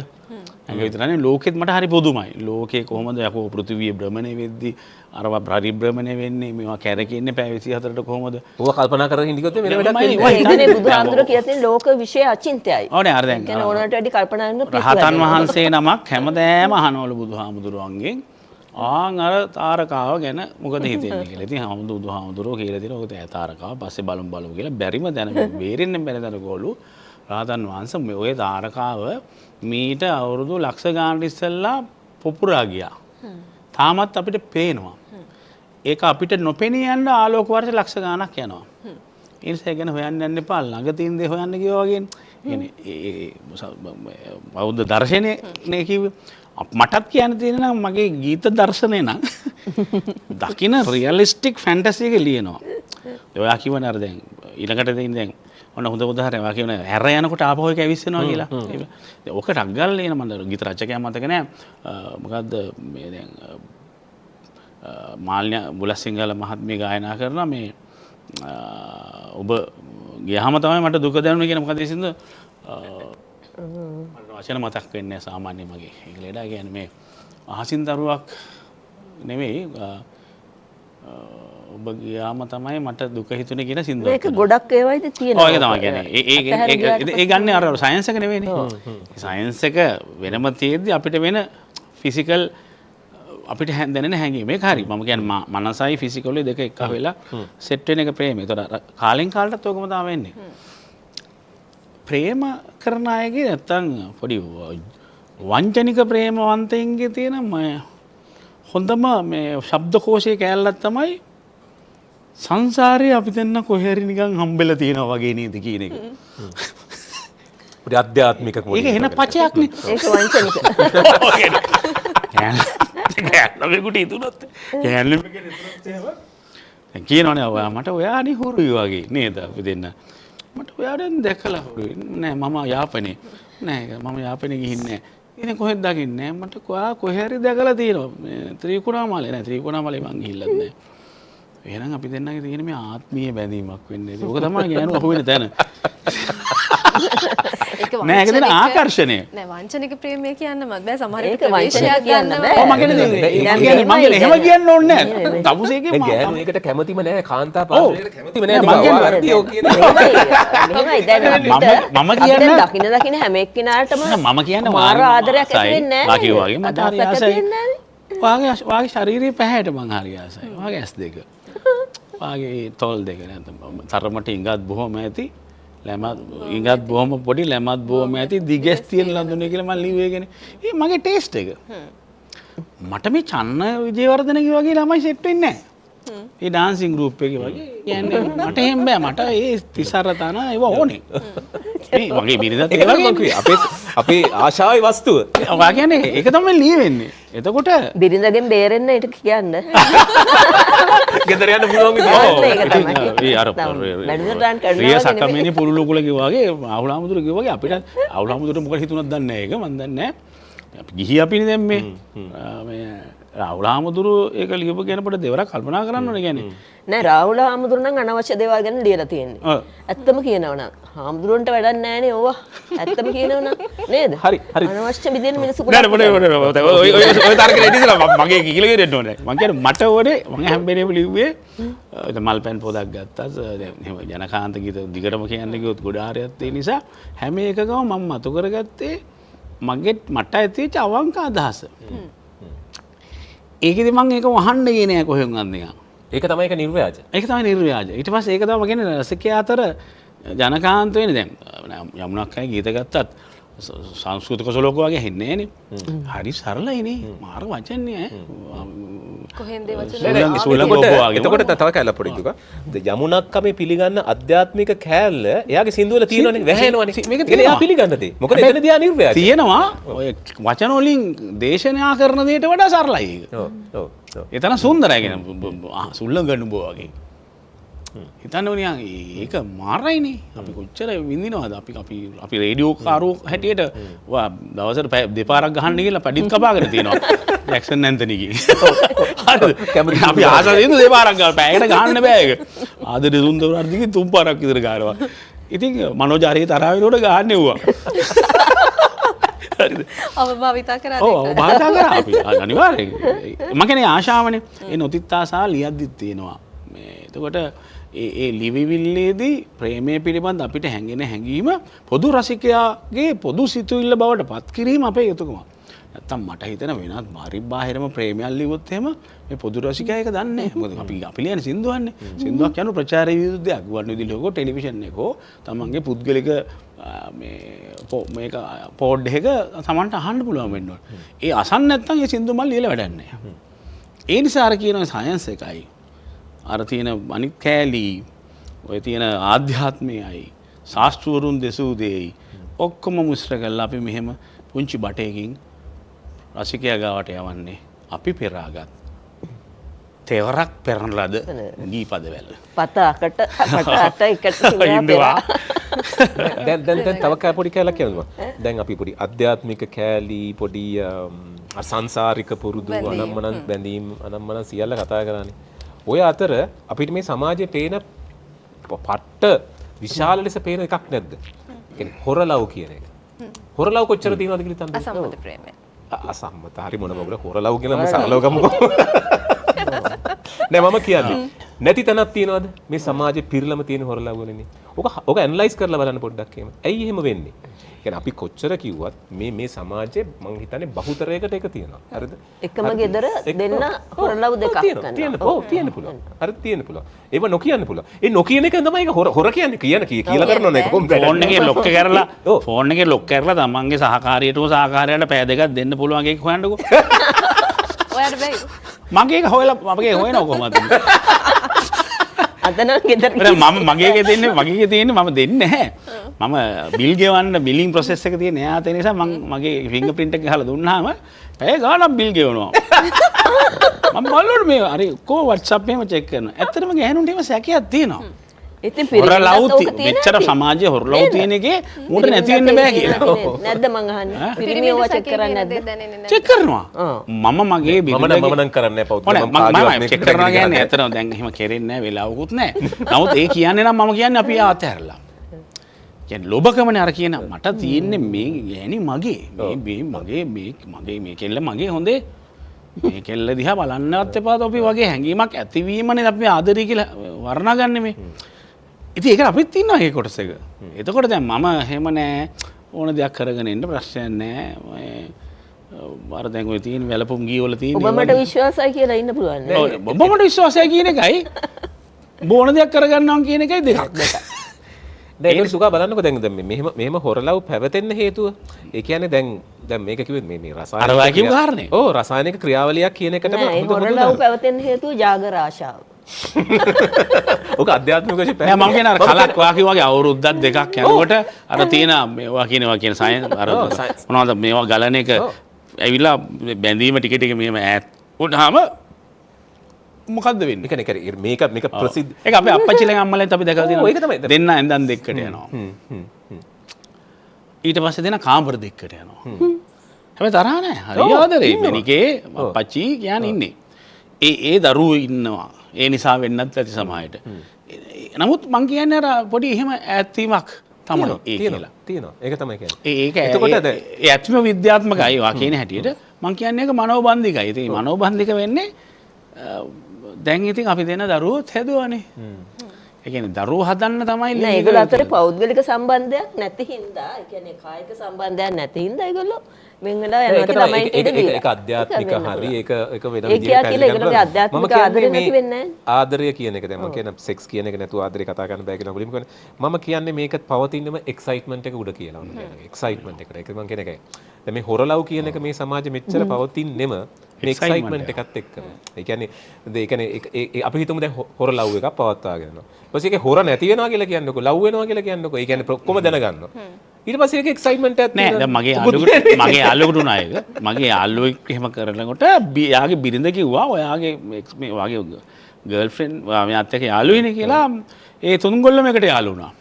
ඇඟ විතරනේ ලෝකෙත් මට හරි පුදුමයි. ලෝකේ කොහොමද යකෝ පෘථිවිය භ්‍රමණය වෙද්දී අරවා පරිභ්‍රමණය වෙන්නේ මේවා කැරකෙන්නේ පැය 24ට කොහොමද? ඕවා කල්පනා කරගෙන ඉඳිකොත් වෙන වැඩක් නෑ. ඒකනේ බුදුහාමුදුර කියලා තියෙන ලෝක විශ්ය අචින්තයයි. ඕනේ අර දැන් කියන්නේ ඕනකට වැඩි කල්පනා කරන රහතන් වහන්සේ නමක් හැමදාම අහනවලු බුදුහාමුදුරුවන්ගෙන් අර තාරකාව ගැන මොකද හිතෙන්නේ කියලා. ඉතින් බුදුහාමුදුරුවෝ කියලා තියෙනවා ඔක තාරකාව පස්සේ බලමු කියලා බැරිම දැන බේරෙන්න බැරි දරගෝලු රහතන් වහන්සේ මේ ඔය තාරකාව මීට අවුරුදු ලක්ෂ ගානක් ඉස්සෙල්ලා පුපුරා ගියා. තාමත් අපිට පේනවා. ඒක අපිට නොපෙනී යන ආලෝක වර්ෂ ලක්ෂ ගානක් යනවා. ඒ නිසා ගැන හොයන්න යන්න එපා. ළඟ තියෙන දේ හොයන්න කිව්වා වගේ. කියන්නේ ඒ බෞද්ධ දර්ශනයේ කිව්වේ මටත් කියන්න තියෙන නම් මගේ ගීත දර්ශනය නම් දකින රියලිස්ටික් ෆැන්ටසි එක ලියනවා. ඔයා කියවන අර දැන් ඊළඟට දැන් ඔන්න හොඳ උදාහරණයක් ඔයා කියන හැර යනකොට ආපහු එක ඇවිස්සෙනවා කියලා. ඕක ටක් ගාලා ලියන මම ගීත රචකයා මතක නෑ. මොකද්ද මේ දැන් මාල්‍ය බුලසිංහල මහත්මිය ගායනා කරන මේ ඔබ ගියාම තමයි මට දුක දැනුනේ කියන මොකද ඉතින්ද වචන මතක් වෙන්නේ සාමාන්‍ය මගේ. ඒක ලෙඩා කියන්නේ මේ අහසින් දරුවක් නෙවෙයි ඔබ ගියාම තමයි මට දුක හිතුනේ කියන සින්දුවක්. මේක ගොඩක් ඒවායිද තියෙනවා. ඔය ඒක තමයි කියන්නේ. ඒ ගන්න අර සයන්ස් එක නෙවෙයිනේ. සයන්ස් එක වෙනම තියෙද්දි අපිට වෙන ෆිසිකල් අපිට දැනෙන හැඟීම මේක හරි. මම කියන්නේ මනසයි ෆිසිකලයි දෙක එක වෙලා සෙට් වෙන එක ප්‍රේමය. ඒතර කාලෙන් කාලටත් ඔකම තමයි වෙන්නේ. ප්‍රේම කරන අයගේ නැත්තම් පොඩි වංචනික ප්‍රේමවන්තයින්ගේ තියෙන හොඳම මේ ශබ්දකෝෂයේ කෑල්ලක් තමයි සංසාරේ අපි දෙන්න කොහේ හරි නිකන් හම්බෙලා තියෙනවා වගේ නේද කියන එක. පොඩි ආධ්‍යාත්මික ඒක එන පචයක් නේ. ඒක වංචනික. ළමෙකුට ඉතුනොත් ළමෙකුට ඉතුනොත් එහෙම කියනවනේ ඔයා මට ඔයානේ හුරුයි වගේ නේද අපි දෙන්න. මට ඔයාට දැකලා හුරුයි. නෑ මම යාපනේ. නෑ මම යාපනේ ගිහින් නෑ. ඉතින් කොහෙද දකින්නේ? මට කොහේ හරි දැකලා තියෙනවා. මේ ත්‍රිකුණාමලේ නෑ ත්‍රිකුණාමලේ මං ගිහිල්ලත් නෑ. එහෙනම් අපි දෙන්නගේ තියෙන මේ ආත්මීය බැඳීමක් වෙන්නේ. ඕක තමයි ගෑනු අහුවෙන තැන. නෑ ඒක දෙන ආකර්ෂණය. නෑ වංචනික ප්‍රේමය කියන්න මත් බෑ සමහර ඒක විට වංචනික ප්‍රවේශයක් කියන්න ගන්න බෑ. බෑ. මම කියන්නේ මම එහෙම කියන්න ඕනේ නෑ. තමුසේගේ ගෑනු එකට කැමතිම නෑ කාන්තා ඔව්. පාත්‍රයකට කැමතිම නෑ මං කියන්නේ වර්තිය ඔය කියන මෙහෙමයි දැන් අපිට මම කියන්නේ දකින්න හැම එක්කිනාටම මම කියන්නේ මාර ආදරයක් ඇති වෙන්නේ නෑ. වාගේ වගේ මට හරි ආසයි. වාගේ ශරීරයේ පැහැයට මං හරි ආසයි. වාගේ ඇස් දෙක. වාගේ තොල් දෙක නැත්නම් තරමට ඉඟත් බොහොම ඇති. ඉඟත් බොහොම පොඩි ලැමත් බොහොම ඇති දිගැස් තියෙන ලඳුනේ කියලා මම ලිව්වේගෙන. ඒ මගේ ටේස්ට් එක. මට මේ චන්න විජේවර්ධනගේ වගේ ළමයි සෙට් වෙන්නේ නැහැ. ඒ ඩාන්සින් ගෲප් එකේ වගේ. කියන්නේ මට එහෙම බෑ. මට ඒ තිසරතන ඒව ඕනේ. මේ වගේ බිරිඳත් ඒ වගේ අපේ ආශාවේ වස්තුව. ඔයා කියන්නේ ඒක තමයි ලියවෙන්නේ. එතකොට බිරිඳගෙන් බේරෙන්න ඊට කියන්න. ගෙදර යන්න පුළුවන් විදිහ. ඒක තමයි. ඒ අර වැඩසටහන් කරනවා රිය සකමේනේ පුරුළු කුල කිව්වා වගේ ආහුලාමුදුර කිව්වා වගේ අපිට ආහුලාමුදුරට මොකද හිතුණත් දන්නේ නැහැ ඒක මන් දන්නේ නැහැ. අපි ගිහි අපිනේ දැන් මේ ආහුලාමුදුර ඒක ලියපු කෙනෙකුට දෙවරක් කල්පනා කරන්න ඕනේ කියන්නේ. නෑ රාහුල හාමුදුරුවෝ නම් අනවශ්‍ය දේවල් ගැන ලියලා තියෙන්නේ. ඔව්. ඇත්තම කියනවනම් හාමුදුරුවන්ට වැඩක් නෑනේ ඕවා. ඇත්තම කියනවනම් නේද? හරි. අනවශ්‍ය විදිහට මිනිස්සු නෑ ඔය තරකේ ඉතින් මගේ කිකිල ගෙන්න ඕනේ. මං කියන්නේ මට ඕනේ මම හැම වෙලේම ලිව්වේ මල් පැන් පොදක් ගත්තා. දැන් එහෙම ජනකාන්ත ගීත දිගටම කියන්න ගියොත් ගොඩාරයක් තියෙන නිසා හැම එකකම මම මතු කරගත්තේ මට ඇතිවෙච්ච අවංක අදහස. ඒකෙදි මං ඒක වහන්න ගියේ නෑ කොහෙන්වත් නිකන්. ඒක තමයි ඒක නිර්ව්‍යාජ. ඒක තමයි නිර්ව්‍යාජ. ඊට පස්සේ ඒක තමයි කියන්නේ රසිකයා අතර ජනකාන්ත වෙන්නේ දැන් යමුණක් අය ගීත ගත්තත් සංස්කෘතික සලෝක වගේ හෙන්නේ නෑනේ. හරි සරලයිනේ. මාර වචන්නේ කොහෙන්ද වචන එතකොට තව කැලලා පොඩි දුක. යමුණක්කමේ පිළිගන්න අධ්‍යාත්මික කෑල්ල එයාගේ සින්දුවල තියෙනවනේ වැහෙනවනේ. මේක එයා පිළිගන්න දේ. මොකද එතන දිහා නිර්ව්‍යාජ. තියෙනවා ඔය වචන වලින් දේශනා කරන දෙයට වඩා සරලයි ඒක. ඔව් ඔව් ඔව්. එතන සුන්දරයි කියන සුල්ලංගනු බෝ වගේ. හිතන්න ඕනේ ඒක මාරයිනේ. අපි කොච්චර විඳිනවද අපි රේඩියෝ කාරෝ හැටියට දවසට දෙපාරක් ගහන්න ගිහලා පැඩිත් කපාගෙන තියෙනවා. ජැක්සන් ඇන්තනිගේ. හරිද? අපි ආසාවෙන් දෙපාරක් ගහලා පැයකට ගහන්න බෑ ඒක. ආදරේ සුන්දර වර්ධිගේ තුන් පාරක් විතර ගහනවා. ඉතින් මනෝජ් හරිය තරහ වෙනකොට ගහන්න එව්වා. හරිද? අවභාවිතා කරා ඔව් අවභාවිතා කරා අපි අනිවාර්යෙන්. මම කියන්නේ ආශාවනේ. ඒ නොතිත් ආසාව ලියද්දිත් තියෙනවා. මේ එතකොට ඒ ලිවිවිල්ලේදී ප්‍රේමය පිළිබඳ අපිට හැඟෙන හැඟීම පොදු රසිකයාගේ පොදු සිතුවිල්ල බවට පත් කිරීම අපේ යුතුකමක්. නැත්තම් මට හිතෙන වෙනත් බාහිරම ප්‍රේමයක් ලිව්වොත් එහෙම මේ පොදු රසිකයා ඒක දන්නේ නැහැ. මොකද අපි ලියන සින්දුවන්නේ. සින්දුවක් කියන ප්‍රචාරය විරුද්ධයක්. ගුවන් විදුලියක හෝ ටෙලිවිෂන් එකක හෝ තමන්ගේ පුද්ගලික මේක පෝඩ් එක තමන්ට අහන්න පුළුවන් වෙන්න ඕනේ. ඒ අසන්න නැත්තම් ඒ සින්දු මල් ලියලා වැඩක් නැහැ. ඒ නිසා අර කියනවා සයන්ස් එකයි අර තියෙන අනිත් කෑලි ඔය තියෙන ආධ්‍යාත්මයයි ශාස්ත්‍රවරුන් දෙසූ දෙයි ඔක්කොම මිශ්‍ර කරලා අපි මෙහෙම පුංචි බටයකින් රසිකයා ගාවට යවන්නේ අපි පෙරාගත් තෙවරක් පෙරන ලද ගී පදවැල පතකට පට එකට ඉන්නවා. දැන් තව පොඩි කෑල්ලක් කියනවා. දැන් අපි පොඩි අධ්‍යාත්මික කෑලි පොඩි සංසාරික පුරුදු අනම්මන බැඳීම් අනම්මන සියල්ල කතා කරන්නේ. ඔය අතර අපිට මේ සමාජයේ පේන පට්ට විශාල ලෙස පේන එකක් නැද්ද? කියන්නේ හොරලව් කියන එක. හොරලව් කොච්චර තියෙනවද කියලා හිතන්න. අසම්මත ප්‍රේමය. අසම්මත හරි මොන මොකද හොරලව් කියලා මම සරලව ගමුකෝ. නෑ මම කියන්නේ නැති තැනක් තියනවද මේ සමාජයේ පිරලම තියෙන හොරලව් වලනේ. ඔක ඇනලයිස් කරලා බලන්න පොඩ්ඩක් එහෙම. ඇයි එහෙම වෙන්නේ? කියන්නේ අපි කොච්චර කිව්වත් මේ සමාජයේ මං හිතන්නේ බහුතරයකට ඒක තියෙනවා. හරිද? එකම ගෙදර දෙන්න හොරලව් දෙකක් කරනවා. තියෙන්න පුළුවන්. හරිද තියෙන්න පුළුවන්. ඒව නොකියන්න පුළුවන්. ඒ නොකියන එක තමයි ඒක හොර කියන්නේ කියලා කරනවා නේද? ෆෝන් එකේ ලොක් කරලා ෆෝන් එකේ ලොක් කරලා තමන්ගේ සහකාරියටම සහකාරයට පැය දෙකක් දෙන්න පුළුවන් එකක් හොයන්නකෝ. ඔයාට බැයි. මගේ එක හොයලා මගේ හොයනවා කොහොමද? අතන ගෙදර මගේ දෙන්නේ මගේ තියෙන්නේ මම දෙන්නේ නැහැ. මම බිල් ගෙවන්න බිලින් ප්‍රොසෙස් එක තියෙන එයාට ඒ නිසා මගේ ෆින්ගර් ප්‍රින්ට් එක ගහලා දුන්නාම පැය ගාණක් බිල් ගෙවනවා. මම බලන්න මේ අර කො WhatsApp එකේම චෙක් කරනවා. ඇත්තටම ගෑනුන්ට එහෙම සැකයක් තියෙනවා. ඉතින් හොරලව් මෙච්චර සමාජයේ හොරලව් තියෙන එකේ මුට නැති වෙන්න බෑ කියලා. නැද්ද මං අහන්නේ? පිරිමියව චෙක් කරන්නේ නැද්ද? චෙක් කරනවා. මම මගේ මම නම් කරන්නේ නැහැ පෞද්ගලික මම චෙක් කරනවා කියන්නේ ඇත්තටම දැන් එහෙම කෙරෙන්නේ නැහැ වෙලාවකුත් නැහැ. නමුත් ඒ කියන්නේ නම් මම කියන්නේ අපි ආතහැරලා. කියන්නේ ලොබකමනේ අර කියන මට තියෙන්නේ මේ ගෑණි මගේ මේ කෙල්ල මගේ හොඳේ මේ කෙල්ල දිහා බලන්නවත් එපා අපි වගේ හැඟීමක් ඇතිවීමනේ අපි ආදරය කියලා වර්ණගන්නේ මේ. ඉතින් ඒක අපිත් ඉන්නවා ඒ කොටස එක. එතකොට දැන් මම එහෙම නෑ ඕන දෙයක් කරගෙන ඉන්න ප්‍රශ්නයක් නෑ. අර දැන් ඔය තියෙන වැලපුම් ගී වල තියෙන ඔබ මට විශ්වාසයි කියලා ඉන්න පුළුවන් නේ. ඔබ මට විශ්වාසයි කියන එකයි ඕන දෙයක් කරගන්නවා කියන එකයි දෙකක්. දැන් ඒක සුගා බලන්නකෝ දැන් මෙහෙම හොරලව් පැවතෙන්න හේතුව. ඒ කියන්නේ දැන් මේක කිව්වෙත් මේ රසායනික අර වගේ කිව්ව කාරණේ. ඔව් රසායනික ක්‍රියාවලියක් කියන එකටම හොරලව් පැවතෙන්න හේතුව ජාගර ආශාව. ඔක අධ්‍යාත්මික වශයෙන් නෑ මම කියන අර කලක් වාකි වගේ අවුරුද්දක් දෙකක් යනකොට අර තියෙන මේවා කියන සයන්ස් අර මොනවද මේවා ගලන එක ඇවිල්ලා බැඳීම ටික ටික මෙහෙම ඈත් වුණාම මොකද්ද වෙන්නේ? මේක ප්‍රසිද්ධ ඒක අපේ අප්පච්චිලෙන් අම්මලෙන් අපි දැකලා තියෙනවා. දෙන්න ඇඳන් දෙකට යනවා. ඊට පස්සේ දෙන්න කාමර දෙකට යනවා. හැබැයි තරහ නෑ. හරි ආදරේ. මෙනිකේ අප්පච්චි කියන්නේ ඉන්නේ. ඒ දරුවෝ ඉන්නවා. ඒ නිසා වෙන්නත් ඇති සමාජයට. නමුත් මං කියන්නේ අර පොඩි එහෙම ඈත්වීමක් තමයි ඒ කියලා. තියෙනවා. ඒක තමයි කියන්නේ. ඒක එතකොට ඒ ඇත්ම විද්‍යාත්මකයි වා කියන හැටියට මං කියන්නේ ඒක මනෝබන්ධිකයි. ඉතින් මනෝබන්ධික වෙන්නේ දැන් ඉතින් අපි දෙන දරුවෝත් හැදුවානේ. ඒ කියන්නේ දරුවෝ හදන්න තමයි නෑ ඒගොල්ලෝ අතරේ පෞද්ගලික සම්බන්ධයක් නැති හින්දා, ඒ කියන්නේ කායික සම්බන්ධයක් නැති හින්දා ඒගොල්ලෝ වෙන වෙලා යනවා ළමයින්ට ඉඩ දීලා. ඒක අධ්‍යාත්මික හරි ඒක වෙන විදිහකට ඒගොල්ලෝගේ අධ්‍යාත්මික ආදරය නැති වෙන්නේ නැහැ. ආදරය කියන එක දැන් මම කියන සෙක්ස් කියන එක නැතුව ආදරය කතා කරන්න බෑ කියලා මුලින්ම කියන්නේ. මම කියන්නේ මේක පවතිනම එක්සයිට්මන්ට් එක උඩ කියලා. එක්සයිට්මන්ට් එකට. ඒක මම කියන එකයි. දැන් මේ හොරලව් කියන එක මේ සමාජෙ මෙච්චර පවතින්නෙම මේ එක්සයිට්මන්ට් එකත් එක්කම. ඒ කියන්නේ අපි හිතමු දැන් හොරලව් එකක් පවත්වාගෙන යනවා. ඊට පස්සේ ඒකේ හොර නැති වෙනවා කියලා කියන්නකො, ලව් වෙනවා කියලා කියන්නකො. ඒ කියන්නේ ඔක්කොම දැනගන්නවා. ඊට පස්සේ ඒක එක්සයිට්මන්ට් එකක් නෑ. දැන් මගේ යාළුවෙකුට උනා ඒක. මගේ යාළුවෙක් එහෙම කරනකොට යාගේ බිරිඳ කිව්වා ඔයාගේ මේ වාගේ ගර්ල්ෆ්‍රෙන්ඩ් මෙයාත් එක්ක යාළුවෙනේ කියලා. ඒ තුන්ගොල්ලම එකට යාළු වුණා.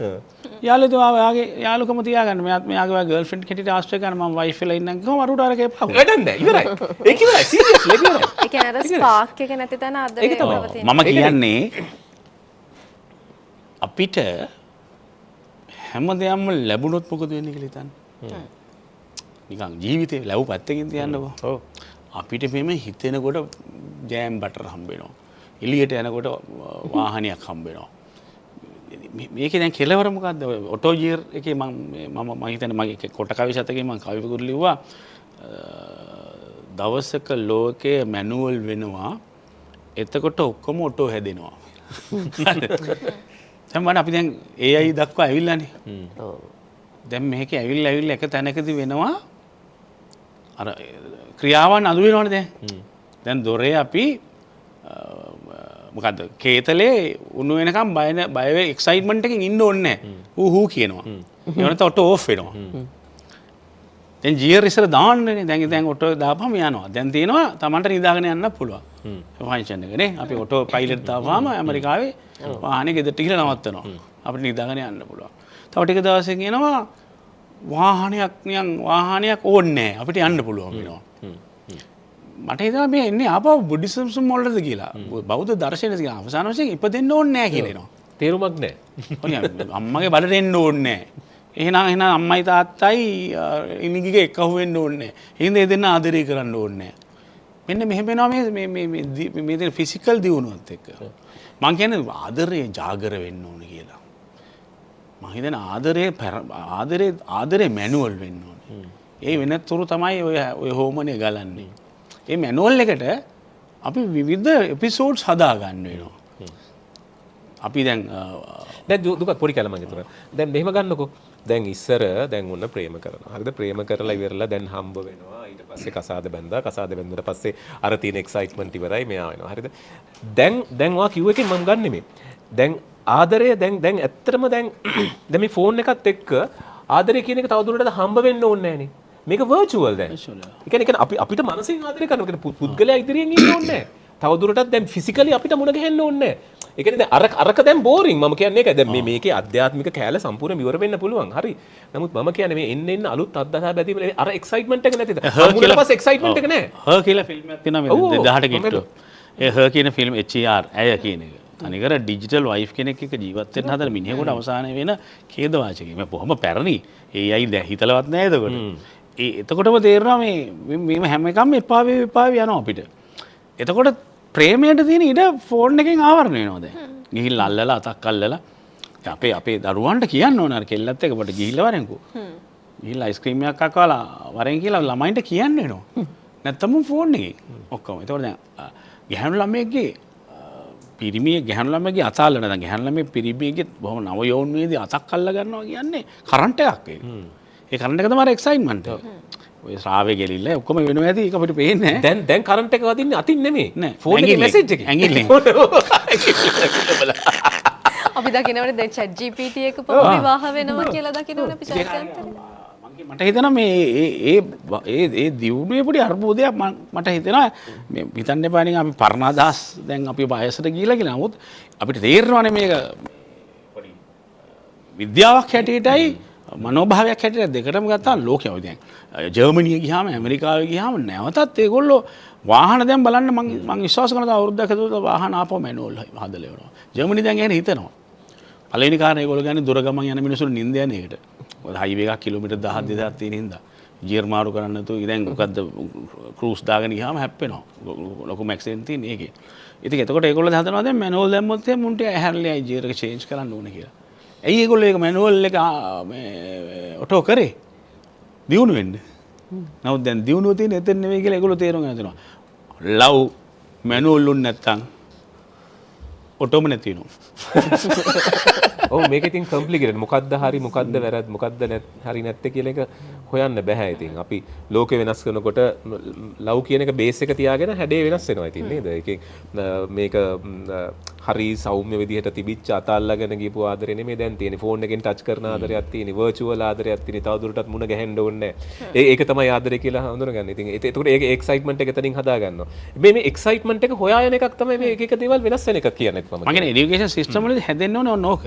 යාළුවා ඔයාගේ යාළුකම තියාගන්න. මෙයාගේ ගර්ල්ෆ්‍රෙන්ඩ් කෙටිට ආශ්‍රය කරන මම වයිෆ් වෙලා ඉන්නම් කිව්වම අරුට අර කේපා. වැඩක් නෑ. ඉවරයි. ඒක ඉවරයි. සීරියස්ලි ඉවරයි. ඒ කියන්නේ අර ස්පාර්ක් එක නැති තැන ආදරේ පවතින. මම කියන්නේ අපිට හැම දෙයක්ම ලැබුණොත් මොකද වෙන්නේ කියලා හිතන්න. නිකන් ජීවිතේ ලැබු පැත්තකින් තියන්නකෝ. ඔව්. අපිට මෙහෙම හිතෙනකොට ජෑම් බටර් හම්බ වෙනවා. එළියට යනකොට වාහනයක් හම්බ වෙනවා. මේකේ දැන් කෙලවර මොකද්ද? ඔටෝ ජියර් එකේ මම හිතන්නේ මගේ කොට කවි සතකේ මම කවිකුරු ලිව්වා දවසක ලෝකයේ මැනුවල් වෙනවා. එතකොට ඔක්කොම ඔටෝ හැදෙනවා. දැන් අපි දැන් AI දක්වා ඇවිල්ලානේ. ඔව්. දැන් මේකේ ඇවිල්ලා එක තැනකදී වෙනවා අර ක්‍රියාවන් අඩු වෙනවනේ දැන්. දැන් දොරේ අපි මොකද්ද කේතලේ උණු වෙනකම් බය වෙ එක්සයිට්මන්ට් එකකින් ඉන්න ඕනේ නැහැ. හූ කියනවා. ඒ වුණත් ඔටෝ ඕෆ් වෙනවා. දැන් ජියර් ඉස්සර දාන්නනේ. දැන් ඔටෝ දාපුවම යනවා. දැන් තියෙනවා Tamanට නිදාගෙන යන්න පුළුවන්. ෆන්ක්ෂන් එක නේ. අපි ඔටෝ පයිලට් දාපුවාම ඇමරිකාවේ වාහනේ ගෙදරට ගිහලා නවත්තනවා. අපිට නිදාගෙන යන්න පුළුවන්. තව ටික දවසකින් එනවා වාහනයක් ඕනේ නැහැ. අපිට යන්න පුළුවන් වෙනවා. මට හිතෙනවා මේ එන්නේ ආපහු බුද්දිසම් වලටද කියලා. බෞද්ධ දර්ශනයද කියලා. අවසාන වශයෙන් ඉපදෙන්න ඕනේ නැහැ කියලා එනවා. තේරුමක් නැහැ. අම්මගේ බඩට එන්න ඕනේ නැහැ. එහෙනම් අම්මයි තාත්තයි ඉනිගිගේ එකහුව වෙන්න ඕනේ නැහැ. එහෙනම් ඒ දෙන්න ආදරය කරන්න ඕනේ නැහැ. මෙන්න මෙහෙම වෙනවා මේ ෆිසිකල් දියුණුවත් එක්ක. මං කියන්නේ ආදරේ ජාගර වෙන්න ඕන කියලා. මං හිතන්නේ ආදරේ මැනුවල් වෙන්න ඕන. ඒ වෙනතුරු තමයි ඔය හෝමනේ ගලන්නේ. ඒ මැනුවල් එකට අපි විවිධ එපිසෝඩ්ස් හදා ගන්න වෙනවා. අපි දැන් දුක පොඩි කැලමක් විතර. දැන් මෙහෙම ගන්නකෝ. දැන් ඉස්සර දැන් උන්න ප්‍රේම කරනවා. හරිද? ප්‍රේම කරලා ඉවරලා දැන් හම්බ වෙනවා. ඊට පස්සේ කසාද බැඳලා කසාද බැඳලා පස්සේ අර තියෙන එක්සයිට්මන්ට් ඉවරයි මෙයා වෙනවා. හරිද? දැන් ඔයා කිව්ව එකෙන් මම ගන්නෙ මේ. දැන් ආදරය දැන් ඇත්තටම දැන් මේ ෆෝන් එකත් එක්ක ආදරය කියන එක තවදුරටත් හම්බ වෙන්න ඕනේ නැහනේ. මේක වර්චුවල් දැන්. ඒ කියන්නේ අපිට මනසින් ආදරය කරනවා. පුද්ගලයා ඉදිරියෙන් ඉන්න ඕනේ නැහැ. තවදුරටත් දැන් ෆිසිකලි අපිට මුණ ගැහෙන්න ඕනේ නැහැ. ඒ කියන්නේ දැන් අරක දැන් බෝරින් මම කියන්නේ ඒකයි. දැන් මේකේ අධ්‍යාත්මික කැලේ සම්පූර්ණ විවර වෙන්න පුළුවන්. හරි. නමුත් මම කියන්නේ මේ එන්න අලුත් අත්දැකීම් බැදීම අර එක්සයිට්මන්ට් එක නැතිද? හම්බුනට පස්සේ එක්සයිට්මන්ට් එක නැහැ. හර් කියලා ෆිල්ම් එකක් තියෙනවා මේ 2000ට කිට්ටෝ. ඒ හර් කියන ෆිල්ම් HER ඇය කියන එක. තනිකර ඩිජිටල් වයිෆ් කෙනෙක් එක්ක ජීවත් වෙන්න හදන මිනිහෙකුට අවසානයේ වෙන ඛේදවාචකය. මේ බොහොම පැරණි. ඒ අය දැන් හිතලවත් නැහැ එතකොට. එතකොටම තේරෙනවා මේ හැම එකම එපා වේවි යනවා අපිට. එතකොට ප්‍රේමයට තියෙන ඉඩ ෆෝන් එකෙන් ආවරණය වෙනවා දැන්. ගිහිල්ලා අල්ලලා අතක් අල්ලලා අපේ දරුවන්ට කියන්න ඕන අර කෙල්ලත් එක්ක පොඩ ගිහිල්ලා වරෙන්කෝ. ගිහිල්ලා අයිස්ක්‍රීම් එකක් කකවලා වරෙන් කියලා ළමයින්ට කියන්න වෙනවා. නැත්තම් ෆෝන් එකේ ඔක්කොම. එතකොට දැන් ගැහැණු ළමයෙක්ගේ පිරිමිය ගැහැණු ළමයෙක්ගේ අත අල්ලන දැන් ගැහැණු ළමයේ පිරිමියගේ බොහොම නව යෝන් වේදී අතක් අල්ල ගන්නවා කියන්නේ කරන්ට් එකක් ඒක. ඒ කරන්ට් එක තමයි එක්සයිට්මන්ට් එක. ඔය ශ්‍රාවය ගෙලිල්ල ඔක්කොම වෙනවා ඇති ඒක අපිට පේන්නේ නැහැ. දැන් කරන්ට් එක වදින්නේ අතින් නෙමෙයි. ෆෝන් එකේ මැසේජ් එකේ. ඇඟිල්ලෙන්. අපි දකිනවනේ දැන් chat GPT එක පොම විවාහ වෙනවා කියලා දකිනවනේ අපි චරිතාන්තරේ. මට හිතෙනවා මේ ඒ දියුණුවේ පොඩි අර්බුදයක් මට හිතෙනවා මේ හිතන්න එපා නේ අපි පරණ අදහස් දැන් අපි වයසට ගිහිලා කියලා. නමුත් අපිට තේරෙනවානේ මේක පොඩි විද්‍යාවක් හැටියටයි මනෝභාවයක් හැටියට දෙකටම ගත්තාම ලෝකෙම දැන් ජර්මනිය ගියාම ඇමරිකාවේ ගියාම නැවතත් ඒගොල්ලෝ වාහන දැන් බලන්න මම විශ්වාස කරනවා අවුරුද්දක් ඇතුළත වාහන ආපහු මැනුවල් හදලා එනවා. ජර්මනිය දැන් ගැන හිතනවා. පළවෙනි කාරණේ ඒගොල්ලෝ කියන්නේ දුර ගමන් යන මිනිස්සුන්ට නිින්ද යන එකට. මොකද හයිවේ එකක් කිලෝමීටර් 1000 2000 තියෙන හින්දා ගියර් මාරු කරන්න නැතුව දැන් මොකද්ද ක්‍රූස් දාගෙන ගියාම හැප්පෙනවා. ලොකු මැක්සිඩන්ට් තියෙන ඒකේ. ඉතින් එතකොට ඒගොල්ලෝ හදනවා දැන් මැනුවල් දැම්මොත් එහෙනම් මුන්ට ඇහැරලා ගියර් එක චේන්ජ් කරන්න ඕනේ කියලා. ඇයි ඒගොල්ලෝ ඒක මැනුවල් එක මේ ඔටෝ කරේ? දියුණු වෙන්න. නමුත් දැන් දියුණුව තියෙන එතන නෙවෙයි කියලා ඒගොල්ලෝ තේරුම් ගන්න දෙනවා. ලව් මැනුවල් උන් නැත්තම් ඔටෝම නැති වෙනවා. ඔව් මේක ඉතින් කම්ප්ලිකේටඩ්. මොකද්ද හරි මොකද්ද වැරද්ද මොකද්ද හරි නැත්තේ කියලා එක හොයන්න බෑ ඉතින්. අපි ලෝකෙ වෙනස් කරනකොට ලව් කියන එක බේස් එක තියාගෙන හැඩේ වෙනස් වෙනවා ඉතින් නේද? ඒකේ මේක හරි සෞම්‍ය විදිහට තිබිච්ච අතල්ලාගෙන ගිහපු ආදරේ නෙමෙයි දැන් තියෙන්නේ. ෆෝන් එකෙන් ටච් කරන ආදරයක් තියෙන්නේ. වර්චුවල් ආදරයක් තියෙන්නේ. තවදුරටත් මුණ ගැහෙන්න ඕනේ නැහැ. ඒක තමයි ආදරේ කියලා හඳුනගන්න. ඉතින් ඒකට ඒක එක්සයිට්මන්ට් එක එතනින් හදා ගන්නවා. මේ එක්සයිට්මන්ට් එක හොයා යන එකක් තමයි මේ එක එක දේවල් වෙනස් වෙන එක කියන්නේ මම. මම කියන්නේ এডুকেෂන් සිස්ටම් වලදී හැදෙන්න ඕනේ ඕක.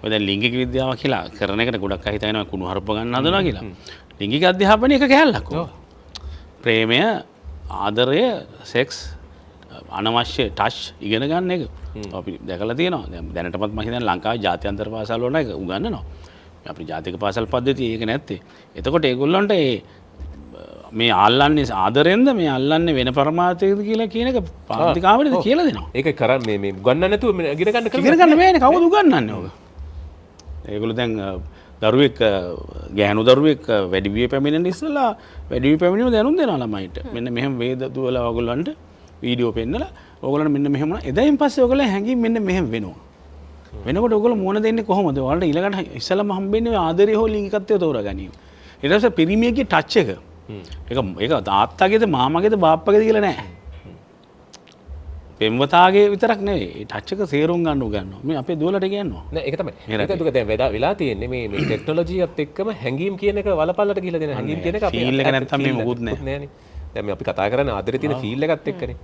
ඔය දැන් ලිංගික විද්‍යාව කියලා කරන එකට ගොඩක් අය හිතනවා කුණු හරප ගන්න හදනවා කියලා. ලිංගික අධ්‍යාපනය එක කැලලක්. ප්‍රේමය, ආදරය, සෙක්ස්, අනවශ්‍ය ටච් ඉගෙන ගන්න එක අපි දැකලා තියෙනවා. දැනටමත් මම හිතන්නේ ලංකාවේ ජාත්‍යන්තර පාසල් වල ඒක උගන්වනවා. අපි ජාතික පාසල් පද්ධතිය ඒක නැත්තේ. එතකොට ඒගොල්ලන්ට මේ අල්ලන්නේ ආදරෙන්ද මේ අල්ලන්නේ වෙන පරමාර්ථයකද කියලා කියන එක පාන්තිකාවේද කියලා දෙනවා. ඒක කරන්නේ මේ උගන්නන්න නැතුව ඉගෙන ගන්න ඉගෙන ගන්න බෑනේ කවුද උගන්වන්නේ ඔක. ඒගොල්ලෝ දැන් දරුවෙක් ගැහණු දරුවෙක් වැඩි විය පැමිණෙන ඉස්සලා වැඩි විය පැමිණීම දැනුම් දෙනවා ළමයිට. මෙන්න මෙහෙම වේද දුවලා ඔයගොල්ලන්ට වීඩියෝ පෙන්නලා ඔයගොල්ලන්ට මෙන්න මෙහෙම වුණා. එදායින් පස්සේ ඔයගොල්ලෝ හැංගීම් මෙන්න මෙහෙම වෙනවා. වෙනකොට ඔයගොල්ලෝ මොන දෙන්නේ කොහොමද? ඔයාලට ඊළඟට ඉස්සලම හම්බෙන්නේ ආදරය හෝ ලිංගිකත්වය තෝරාගනීම. ඊට පස්සේ පිරිමියගේ ටච් එක. ඒක තාත්තගේද මාමගේද බාප්පගේද කියලා නෑ. පෙම්වතාගේ විතරක් නෙවෙයි. ඒ ටච් එක තේරුම් ගන්න උගන්වනවා. මේ අපේ දුවලට කියනවා. නෑ ඒක තමයි. ඒක දුක දැන් වෙලා තියෙන්නේ මේ ටෙක්නොලොජියත් එක්කම හැංගීම් කියන එක වලපල්ලට ගිහලා දෙන හැංගීම් කියන එක අපි ෆීල් එක නැත්තම් මේ මොකුත් නෑ. නෑනේ. දැන් මේ අපි කතා කරන්නේ ආදරේ තියෙන ෆීල් එකත් එක්කනේ.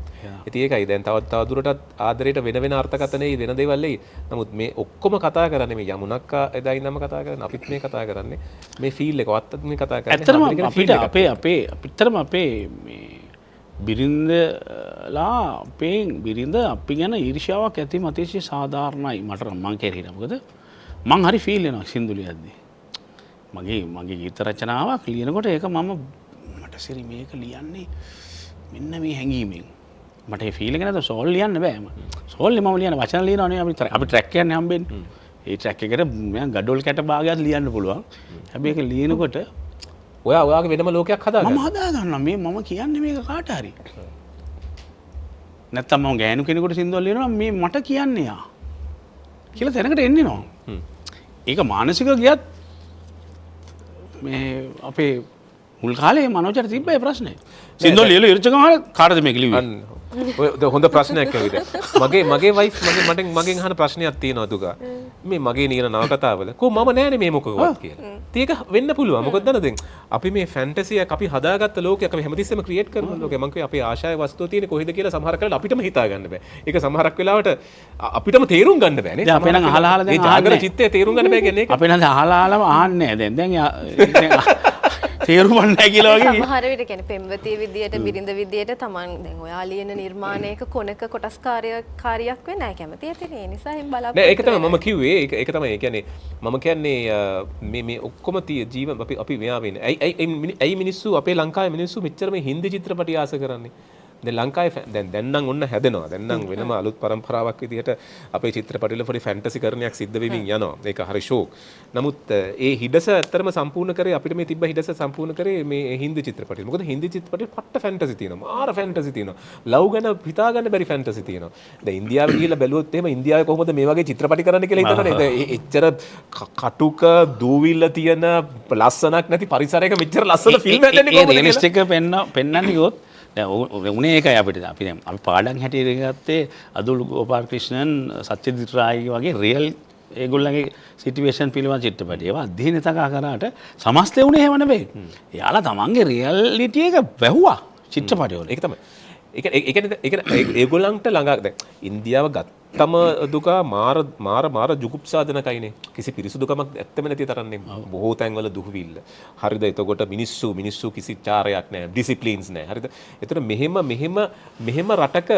ඉතින් ඒකයි දැන් තව දුරටත් ආදරේට වෙන අර්ථකථනෙයි වෙන දේවල් එයි. නමුත් මේ ඔක්කොම කතා කරන්නේ මේ යමුනක්කා එදා ඉඳන්ම කතා කරන්නේ අපිත් මේ කතා කරන්නේ මේ ෆීල් එක වත්තත් මේ කතා කරන්නේ. ඇත්තටම අපිට අපේ මේ බිරිඳලා බිරිඳ අපි ගැන ඊර්ෂ්‍යාවක් ඇති අතිශය සාධාරණයි මට මං කෙරෙහිලා. මොකද මං හරි ෆීල් වෙනවා සින්දු ලියද්දී. මගේ ගීත රචනාවක් ලියනකොට ඒක මට සිරි මේක ලියන්නේ මෙන්න මේ හැඟීමෙන්. මට ඒ ෆීල් එක නැත සෝල් ලියන්න බෑ සෝල් මම ලියන වචන ලියනවනේ අපි ට්‍රැක් එකක් හම්බෙන්නේ ඒ ට්‍රැක් එකට මම ගඩොල් කැට භාගයක් ලියන්න පුළුවන් හැබැයි ඒක ලියනකොට ඔයාගේ වෙනම ලෝකයක් හදාගන්න මම හදා ගන්නවා මේ මම කියන්නේ මේක කාට හරි නැත්තම් මම ගෑනු කෙනෙකුට සින්දුවක් ලියනවා මේ මට කියන්නේ යා කියලා තැනකට එන්නේ නෝ ඒක මානසික ගියත් මේ අපේ මුල් කාලේ මනෝජට තිබ්බේ ප්‍රශ්නේ සින්දුව ලියලා ඉරච ගමන් කාටද මේක ලිව්වේ ඔය හොඳ ප්‍රශ්නයක් ඇවිත් මගේ වයිෆ් මගෙන් අහන ප්‍රශ්නයක් තියෙනවා දුකා මේ මගේ නියන නවකතාවල කො මම නෑනේ මේ මොකවත් කියලා. ඒක වෙන්න පුළුවන්. මොකද දන්නද අපි මේ ෆැන්ටසි එක අපි හදාගත්ත ලෝකයක් අපි හැමතිස්සෙම ක්‍රියේට් කරන ලෝකයක්. මම කිව්වේ අපේ ආශාවේ වස්තුව තියෙන්නේ කොහෙද කියලා සමහර කරලා අපිටම හිතා ගන්න බෑ. ඒක සමහරක් වෙලාවට අපිටම තේරුම් ගන්න බෑ නේ. දැන් අපේ නම් අහලා දැන් ඒ ජාගර චිත්තය තේරුම් ගන්න බෑ කියන්නේ ඒක. අපේ නම් අහලාම ආන්නේ දැන් තේරුම් නැහැ කියලා වගේ සමහර විට කියන්නේ පෙම්වතිය විදියට බිරිඳ විදියට තමන් දැන් ඔයා ලියන නිර්මාණයක කොනක කොටස්කාරයක් වෙන්න නැහැ කැමති ඇතිනේ. ඒ නිසා එහෙම බලාපොරොත්තු නෑ ඒක තමයි මම කිව්වේ. ඒක තමයි ඒ කියන්නේ මම කියන්නේ මේ ඔක්කොම ජීවන අපි මෙයා වෙන්නේ. ඇයි මිනිස්සු අපේ ලංකාවේ මිනිස්සු මෙච්චර මේ හින්දි චිත්‍රපටි ආස කරන්නේ? දැන් ලංකාවේ දැන් නම් ඔන්න හැදෙනවා. දැන් නම් වෙනම අලුත් පරම්පරාවක් විදිහට අපේ චිත්‍රපටිවල පොඩි ෆැන්ටසි කරණයක් සිද්ධ වෙමින් යනවා. ඒක හරි ෂෝක්. නමුත් ඒ හිඩස ඇත්තටම සම්පූර්ණ කරේ අපිට මේ තිබ්බ හිඩස සම්පූර්ණ කරේ මේ හින්දි චිත්‍රපටි. මොකද හින්දි චිත්‍රපටි පට්ට ෆැන්ටසි තියෙනවා. මාර ෆැන්ටසි තියෙනවා. ලව් ගැන හිතා ගන්න බැරි ෆැන්ටසි තියෙනවා. දැන් ඉන්දියාවේ ගිහිල්ලා බැලුවොත් එහෙම ඉන්දියාවේ කොහොමද මේ වගේ චිත්‍රපටි කරන්න කියලා හිතනනේ. එච්චර කටුක දූවිල්ල තියෙන ලස්සනක් නැති පරිසරයක මෙච්චර ලස්සන ෆිල්ම් හැදෙන්නේ කොහොමද කියලා. රියලිස්ටික් එක පෙන්වන්නේ ගියොත් උනේ ඒකයි අපිට අපි දැන් අපි පාඩම් හැටියට ගත්තේ අදුල් ගෝපාල ක්‍රිෂ්ණන් සත්‍යජිත් රායි වගේ රියල් ඒගොල්ලන්ගේ සිටුේෂන් පිළිබඳ චිත්‍රපටි ඒවා අධ්‍යයනය කරාට සමස්තය උනේ එහෙම නෙවෙයි. එයාලා තමන්ගේ රියැලිටි එක වැහුවා චිත්‍රපටවල. ඒක තමයි. ඒක ඒගොල්ලන්ට ළඟා දැන් ඉන්දියාව ගත්තම දුකා මාර ජුගුප්සාදනකයිනේ. කිසි පිරිසුදුකමක් ඇත්තම නැති තරන්නේ. බොහෝ තැන්වල දුහවිල්ල. හරිද? එතකොට මිනිස්සු කිසි චාරයක් නැහැ. ඩිසිප්ලින්ස් නැහැ. හරිද? එතකොට මෙහෙම රටක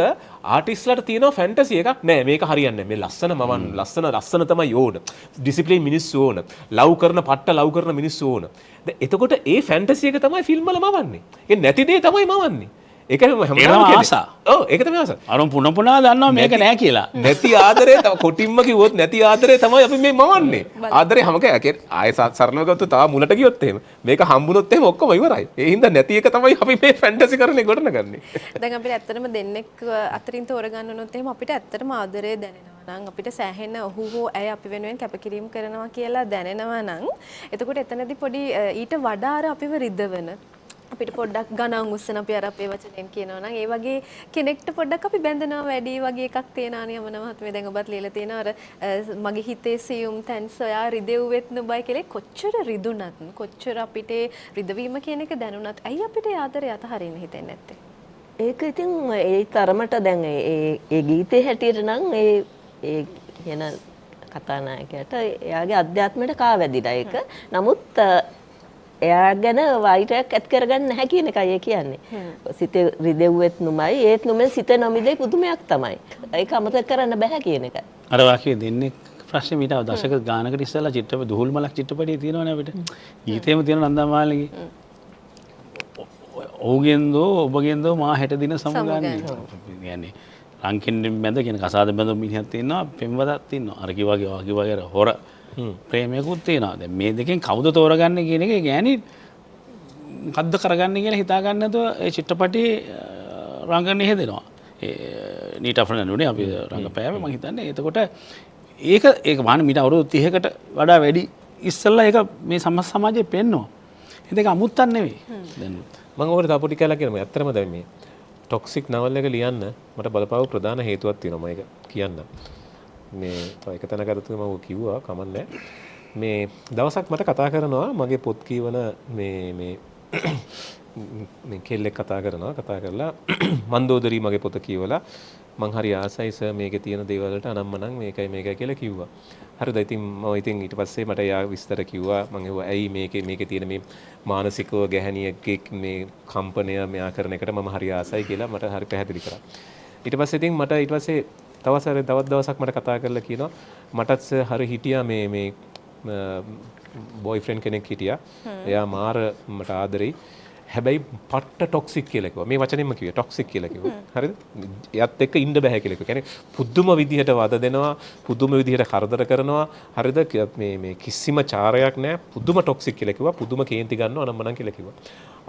ආටිස්ට්ලාට තියෙනවා ෆැන්ටසි එකක් නැහැ. මේක හරියන්නේ නැහැ. මේ ලස්සන තමයි ඕන. ඩිසිප්ලින් මිනිස්සු ඕන. ලව් කරන මිනිස්සු ඕන. දැන් එතකොට ඒ ෆැන්ටසි එක තමයි ෆිල්ම් වල මවන්නේ. ඒ නැති දේ තමයි මවන්නේ. ඒක හැමෝම ආසා. ඔව් ඒක තමයි ආසා. අරුන් පුන පුනා දන්නවා මේක නෑ කියලා. නැති ආදරේ තව කොටින්ම කිව්වොත් නැති ආදරේ තමයි අපි මේ මවන්නේ. ආදරේ හැම කෙනෙක් ආයෙ සරලව ගත්තොත් තව මුලට ගියොත් එහෙම මේක හම්බුනොත් එහෙම ඔක්කොම ඉවරයි. ඒ හින්දා නැති එක තමයි අපි මේ ෆැන්ටසි කරන්නේ ගොඩනගන්නේ. දැන් අපිට ඇත්තටම දෙන්නෙක් අතරින් තෝරගන්න උනොත් එහෙම අපිට ඇත්තටම ආදරය දැනෙනවා නම් අපිට සෑහෙන ඔහු හෝ ඇය අපි වෙනුවෙන් කැපකිරීම කරනවා කියලා දැනෙනවා නම් එතකොට එතනදී පොඩි ඊට වඩා අර අපිව රිදවන අපිට පොඩ්ඩක් ගණන් උස්සන අපි අර අපේ වචනෙන් කියනවා නම් ඒ වගේ කෙනෙක්ට පොඩ්ඩක් අපි බැඳෙනවා වැඩි වගේ එකක් තියෙනවා නේ යමන මහත්මයා දැන් ඔබත් ලියලා තියෙනවා අර මගේ හිතේ සියුම් තැන් සොයා රිදෙව්වෙත් නුඹයි කියලා කොච්චර රිදුනත් කොච්චර අපිට රිදවීම කියන එක දැනුණත් ඇයි අපිට ආදරය අතහරින්න හිතෙන්නේ නැත්තේ? ඒක ඉතින් ඒ තරමට දැන් ඒ ගීතේ හැටියට නම් ඒ කියන කතානායකයාට එයාගේ අධ්‍යාත්මයට කාවැදිලා ඒක. නමුත් එයා ගැන වෛරයක් ඇති කරගන්න නැහැ කියන එකයි ඒ කියන්නේ. සිතේ රිදෙව්වෙත් නුමයි ඒත් නුමෙන් සිත නොමිදේ පුදුමයක් තමයි. ඒක අමතක කරන්න බෑ කියන එක. අර වාක්‍යය දෙන්නේ ප්‍රශ්නේ මීට දශක ගානකට ඉස්සෙල්ලා චිත්‍රපට දුහුල් මලක් චිත්‍රපටියේ තියෙනවනේ අපිට. ගීතේම තියෙන නන්දමාලිගේ. ඔහුගෙන්දෝ ඔබගෙන්දෝ මා හෙට දින සමුගන්නේ. කියන්නේ රංකින් මැද කියන කසාද බඳ මිනිහක් තියෙනවා පෙම්වතක් තියෙනවා. අර කිව්වාගේ හොර ප්‍රේමයකුත් තියෙනවා. දැන් මේ දෙකෙන් කවුද තෝරගන්නේ කියන එක ගෑණි මොකද්ද කරගන්නේ කියලා හිතා ගන්න නැතුව ඒ චිත්‍රපටි රංගන්නේ හදෙනවා. නීට අෆ්‍රනනුනේ අපි රංගපෑවේ මම හිතන්නේ. එතකොට ඒක මාන මීට අවුරුදු 30කට වඩා වැඩි ඉස්සෙල්ලා ඒක මේ සමාජයේ පෙන්නවා. ඒක අමුත්තක් නෙවෙයි. දැන් මම ඔකට තව පොඩි කැලක් කියනවා. ඇත්තටම දැන් මේ ටොක්සික් නවල් එක ලියන්න මට බලපාව ප්‍රධාන හේතුවක් තියෙනවා මම ඒක කියන්න. මේ තව එක තැනක අරතුම මම කිව්වා කමන්නේ. මේ දවසක් මට කතා කරනවා මගේ පොත් කියවන මේ කෙල්ලෙක් කතා කරලා මන්දෝදරි මගේ පොත කියවලා මං හරි ආසයි සර් මේකේ තියෙන දේවල් වලට අනම්මනම් මේකයි කියලා කිව්වා. හරිද? ඉතින් මම ඊට පස්සේ මට යා විස්තර කිව්වා. මං කිව්වා ඇයි මේකේ තියෙන මේ මානසිකව ගැහණියෙක්ගේ මේ කම්පනය මෙයා කරන එකට මම හරි ආසයි කියලා මට හරි පැහැදිලි කරා. ඊට පස්සේ තවත් දවසක් මට කතා කරලා කියනවා මටත් හරි හිටියා මේ බොයිෆ්‍රෙන්ඩ් කෙනෙක් හිටියා. එයා මාර මට ආදරෙයි. හැබැයි පට්ට ටොක්සික් කියලා කිව්වා. මේ වචනේම කිව්වා ටොක්සික් කියලා කිව්වා. හරිද? එයත් එක්ක ඉන්න බෑ කියලා කිව්වා. කියන්නේ පුදුම විදිහට වද දෙනවා, පුදුම විදිහට කරදර කරනවා. හරිද? මේ කිසිම චාරයක් නැහැ. පුදුම ටොක්සික් කියලා කිව්වා. පුදුම කේන්ති ගන්නවා අනම්මනම් කියලා කිව්වා.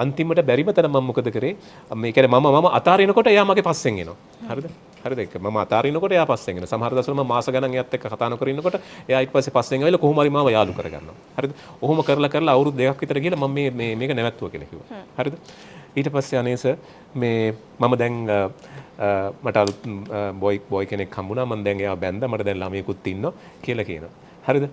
අන්තිමට බැරිම තැන මම මොකද කරේ? මේ කියන්නේ මම අතාරිනකොට එයා මගේ පස්සෙන් එනවා. හරිද? හරිද? ඒක මම අතාරිනකොට එයා පස්සෙන් එනවා. සමහර දවස්වල මම මාස ගණන් එයාත් එක්ක කතා නොකර ඉන්නකොට එයා ඊට පස්සේ පස්සෙන් ආවිල්ලා කොහොම හරි මාව යාළු කරගන්නවා. හරිද? ඔහොම කරලා අවුරුදු 2ක් විතර ගිහලා මම මේක නැවැත්තුවා කියලා කිව්වා. හරිද? ඊට පස්සේ අනේස මේ මම දැන් මට අලුත් බොයි කෙනෙක් හම්බුණා. මම දැන් එයාව බැන්දා. මට දැන් ළමයෙකුත් ඉන්නවා කියලා කියනවා. හරිද?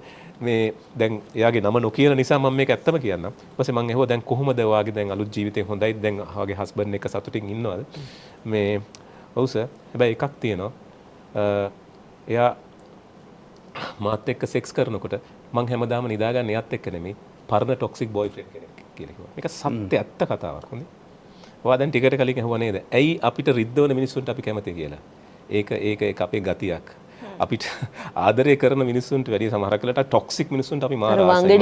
මේ දැන් එයාගේ නම නොකියන නිසා මම මේක ඇත්තම කියන්නම්. ඊපස්සේ මම ඇහුවා දැන් කොහොමද ඔයාගේ දැන් අලුත් ජීවිතේ හොඳයි? දැන් ඔයාගේ හස්බන්ඩ් එක්ක සතුටින් ඉන්නවද? මේ ඔව් සර්. හැබැයි එකක් තියෙනවා. එයා මාත් එක්ක සෙක්ස් කරනකොට මම හැමදාම නිදාගන්නේ එයාත් එක්ක නෙමෙයි. පරණ ටොක්සික් බොයිෆ්‍රෙන්ඩ් කෙනෙක් කියලා කිව්වා. මේක සත්‍ය ඇත්ත කතාවක් හොඳේ. ඔයා දැන් ටිකට කලින් අහුවා නේද? ඇයි අපිට රිද්දවන මිනිස්සුන්ට අපි කැමති කියලා? ඒක අපේ ගතියක්. අපිට ආදරය කරන මිනිස්සුන්ට වැඩිය සමහර කලට ටොක්සික් මිනිස්සුන්ට අපි මාර ආසයි.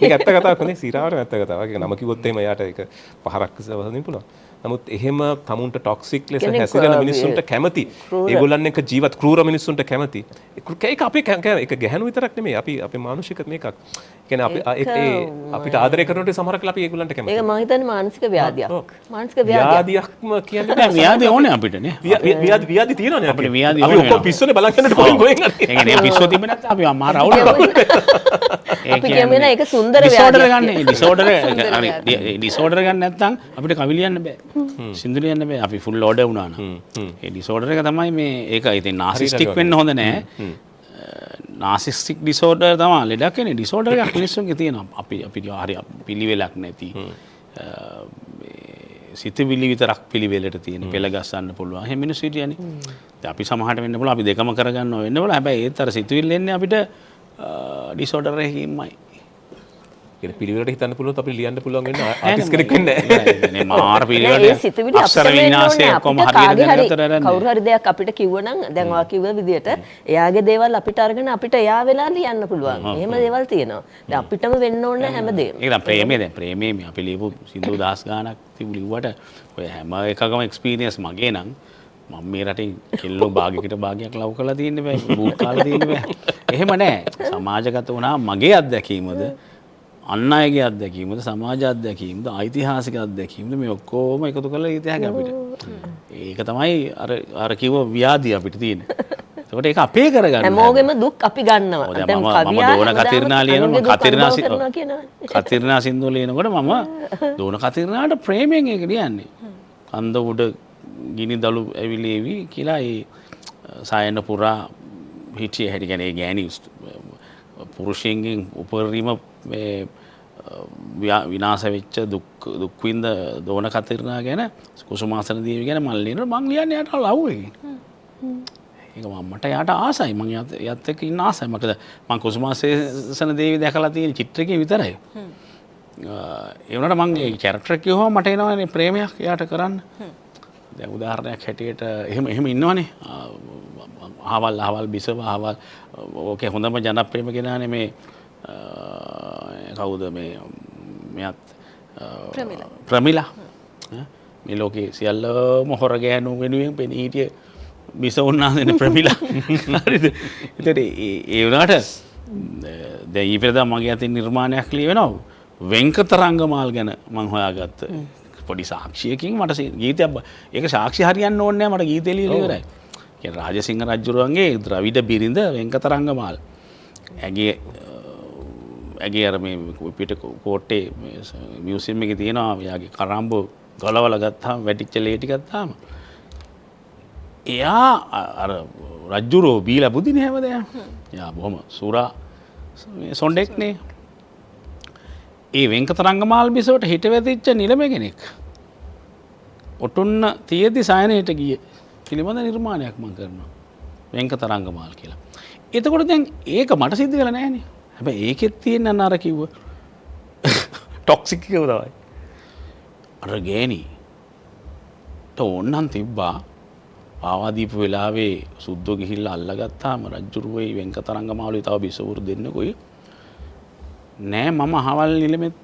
ඒක ඇත්ත කතාවක් නේ. සිරාවට ඇත්ත කතාවක්. ඒක නම කිව්වොත් එහෙම එයාට ඒක පහරක් වදින්න පුළුවන්. නමුත් එහෙම තමුන්ට ටොක්සික් ලෙස හැසිරෙන මිනිස්සුන්ට කැමති. ඒගොල්ලන් එක්ක ජීවත් ක්‍රූර මිනිස්සුන්ට කැමති. ඒක අපේ ඒක ගැහණු විතරක් නෙමෙයි. අපේ මානුෂික මේකක්. කියන්නේ අපිට ආදරය කරනකොට සමහර කල අපි ඒගොල්ලන්ට කැමති. ඒක මම හිතන්නේ මානසික ව්‍යාධියක්. මානසික ව්‍යාධියක්ම කියන්නේ නෑ ව්‍යාධි ඕනේ අපිට නේ. ව්‍යාධි තියෙනවනේ අපිට. ව්‍යාධි අපි ඔක්කොම පිස්සුනේ බලන් යනකොට කොහෙන් ඒ කියන්නේ පිස්සුව තිබෙ නැත්නම් අපි මාර අවුල් අපි කියන්නේ ඒක සුන්දර ඩිසෝඩර් ගන්න ඩිසෝඩර් ගන්න නැත්නම් අපිට කවි ලියන්න බෑ. සින්දු ලියන්න බෑ. අපි ෆුල් ඕඩර් වුණා නම්. ඒ ඩිසෝඩර් එක තමයි මේ ඒක ඉතින් නාසිස්ටික් වෙන්න හොඳ නෑ. නාසිස්ටික් ඩිසෝඩර් තමයි ලෙඩක් කියන්නේ. ඩිසෝඩර් එකක් මිනිස්සුන්ගේ තියෙනවා. අපි හරි පිළිවෙලක් නැති. සිතවිලි විතරක් පිළිවෙලට තියෙන පෙළ ගස්සන්න පුළුවන්. එහෙම මිනිස්සු හිටියනේ. දැන් අපි සමහරට වෙන්න පුළුවන් අපි දෙකම කරගන්නව වෙන්න පුළුවන්. හැබැයි ඒත් අර සිතවිල්ල එන්නේ අපිට ඩිසෝඩර් එකකින්මයි. කියන පිළිවෙලට හිතන්න පුළුවන් අපිට ලියන්න පුළුවන් වෙන ආටිස්ට් කෙනෙක් වෙන්නේ නැහැ. මාර පිළිවෙලට අක්ෂර විනාශය කොහොම හරියට දැනගතට කවුරු හරි දෙයක් අපිට කිව්වනම් දැන් ඔයා කිව්ව විදියට එයාගේ දේවල් අපිට අරගෙන අපිට එයා වෙලා ලියන්න පුළුවන්. එහෙම දේවල් තියෙනවා. දැන් අපිටම වෙන්න ඕනේ හැමදේම. ඒක දැන් ප්‍රේමයේ මේ අපි ලියපු සින්දු දහස් ගාණක් තිබු ලිව්වට ඔය හැම එකකම එක්ස්පීරියන්ස් මගේ නම් මම මේ රටේ කෙල්ලෝ භාගයකට භාගයක් ලව් කරලා තියෙන්න බෑ. බූට් කාලා තියෙන්න බෑ. එහෙම නෑ. සමාජගත වුණා මගේ අත්දැකීමද අන් අයගේ අත්දැකීමද සමාජ අත්දැකීමද ඓතිහාසික අත්දැකීමද මේ ඔක්කොම එකතු කරලා ඉතිහාසය අපිට. ඒක තමයි අර කිව්ව ව්‍යාධිය අපිට තියෙන්නේ. ඒකට ඒක අපේ කරගන්න. හැමෝගෙම දුක් අපි ගන්නවා. දැන් මම දෝන කතිරණා ලියනවා කතිරණා සින්දුව ලියනකොට මම දෝන කතිරණාට ප්‍රේමයෙන් ඒක ලියන්නේ. කන්ද උඩ ගිනි දළු ඇවිලේවි කියලා ඒ සායන පුරා හිටිය හැටි කියන්නේ ඒ ගෑණි පුරුෂයන්ගෙන් උපරිම මේ විනාශ වෙච්ච දුක් විඳ දෝන කතිරණා ගැන කුසුමාසන දේවි ගැන මම ලියනවා මං ලියන්නේ යාට ලව් එකකින්. ඒක මට යාට ආසයි මං යත් එක්ක ඉන්න ආසයි. මොකද මං කුසුමාසන දේවි දැකලා තියෙන චිත්‍රකේ විතරයි. ඒ වුණාට මං ඒ කැරක්ටර් කිව්වම මට එනවනේ ප්‍රේමයක් යාට කරන්න. දැන් උදාහරණයක් හැටියට එහෙම ඉන්නවනේ. අහවල් බිසව අහවල් ඕකේ හොඳම ජනප්‍රියම කෙනානේ මේ කවුද මෙයත් ප්‍රමිලා මේ ලෝකේ සියල්ලම හොර ගෑනු වෙනුවෙන් පෙනී හිටිය බිසවුන්නා දෙන ප්‍රමිලා. හරිද? ඒතට ඒ වුණාට දැන් ඊපෙරදා මගේ අතින් නිර්මාණයක් ලියවෙනවා වෙන්කතරංගමාල් ගැන මං හොයාගත්ත පොඩි සාක්ෂියකින් මට ගීතයක් ඒක සාක්ෂි හරියන්න ඕනේ නැහැ මට ගීතය ලියලා ඉවරයි. කියන්නේ රාජසිංහ රජුරුවන්ගේ ද්‍රවිඩ බිරිඳ වෙන්කතරංගමාල්. ඇගේ අර මේ පිට කෝට්ටේ මියුසියම් එකේ තියෙනවා එයාගේ කරාම්බ ගලවලා ගත්තාම වැටිච්ච ලේ ටිකක් තාම. එයා අර රජුරෝ බීලා බුදිනේ හැමදේම. එයා බොහොම සූරා සොණ්ඩෙක්නේ. ඒ වෙන්කතරංගමාල් බිසවට හිට වැදිච්ච නිලම කෙනෙක්. ඔටුන්න තියෙද්දි සයනයට ගියේ. පිළිබඳ නිර්මාණයක් මම කරනවා. වෙන්කතරංගමාල් කියලා. එතකොට දැන් ඒක මට සිද්ධ වෙලා නැහැනේ. හැබැයි ඒකෙත් තියෙන අර කිව්ව ටොක්සික් එක තමයි. අර ගෑණි තෝන්නම් තිබ්බා ආවාදීපු වෙලාවේ සුද්ධෝ ගිහිල්ලා අල්ලගත්තාම රජුරුවයි වෙන්කතරංගමාලුයි තව බිසවුරු දෙන්නකොයි නෑ මම අහවල් නිලමෙත්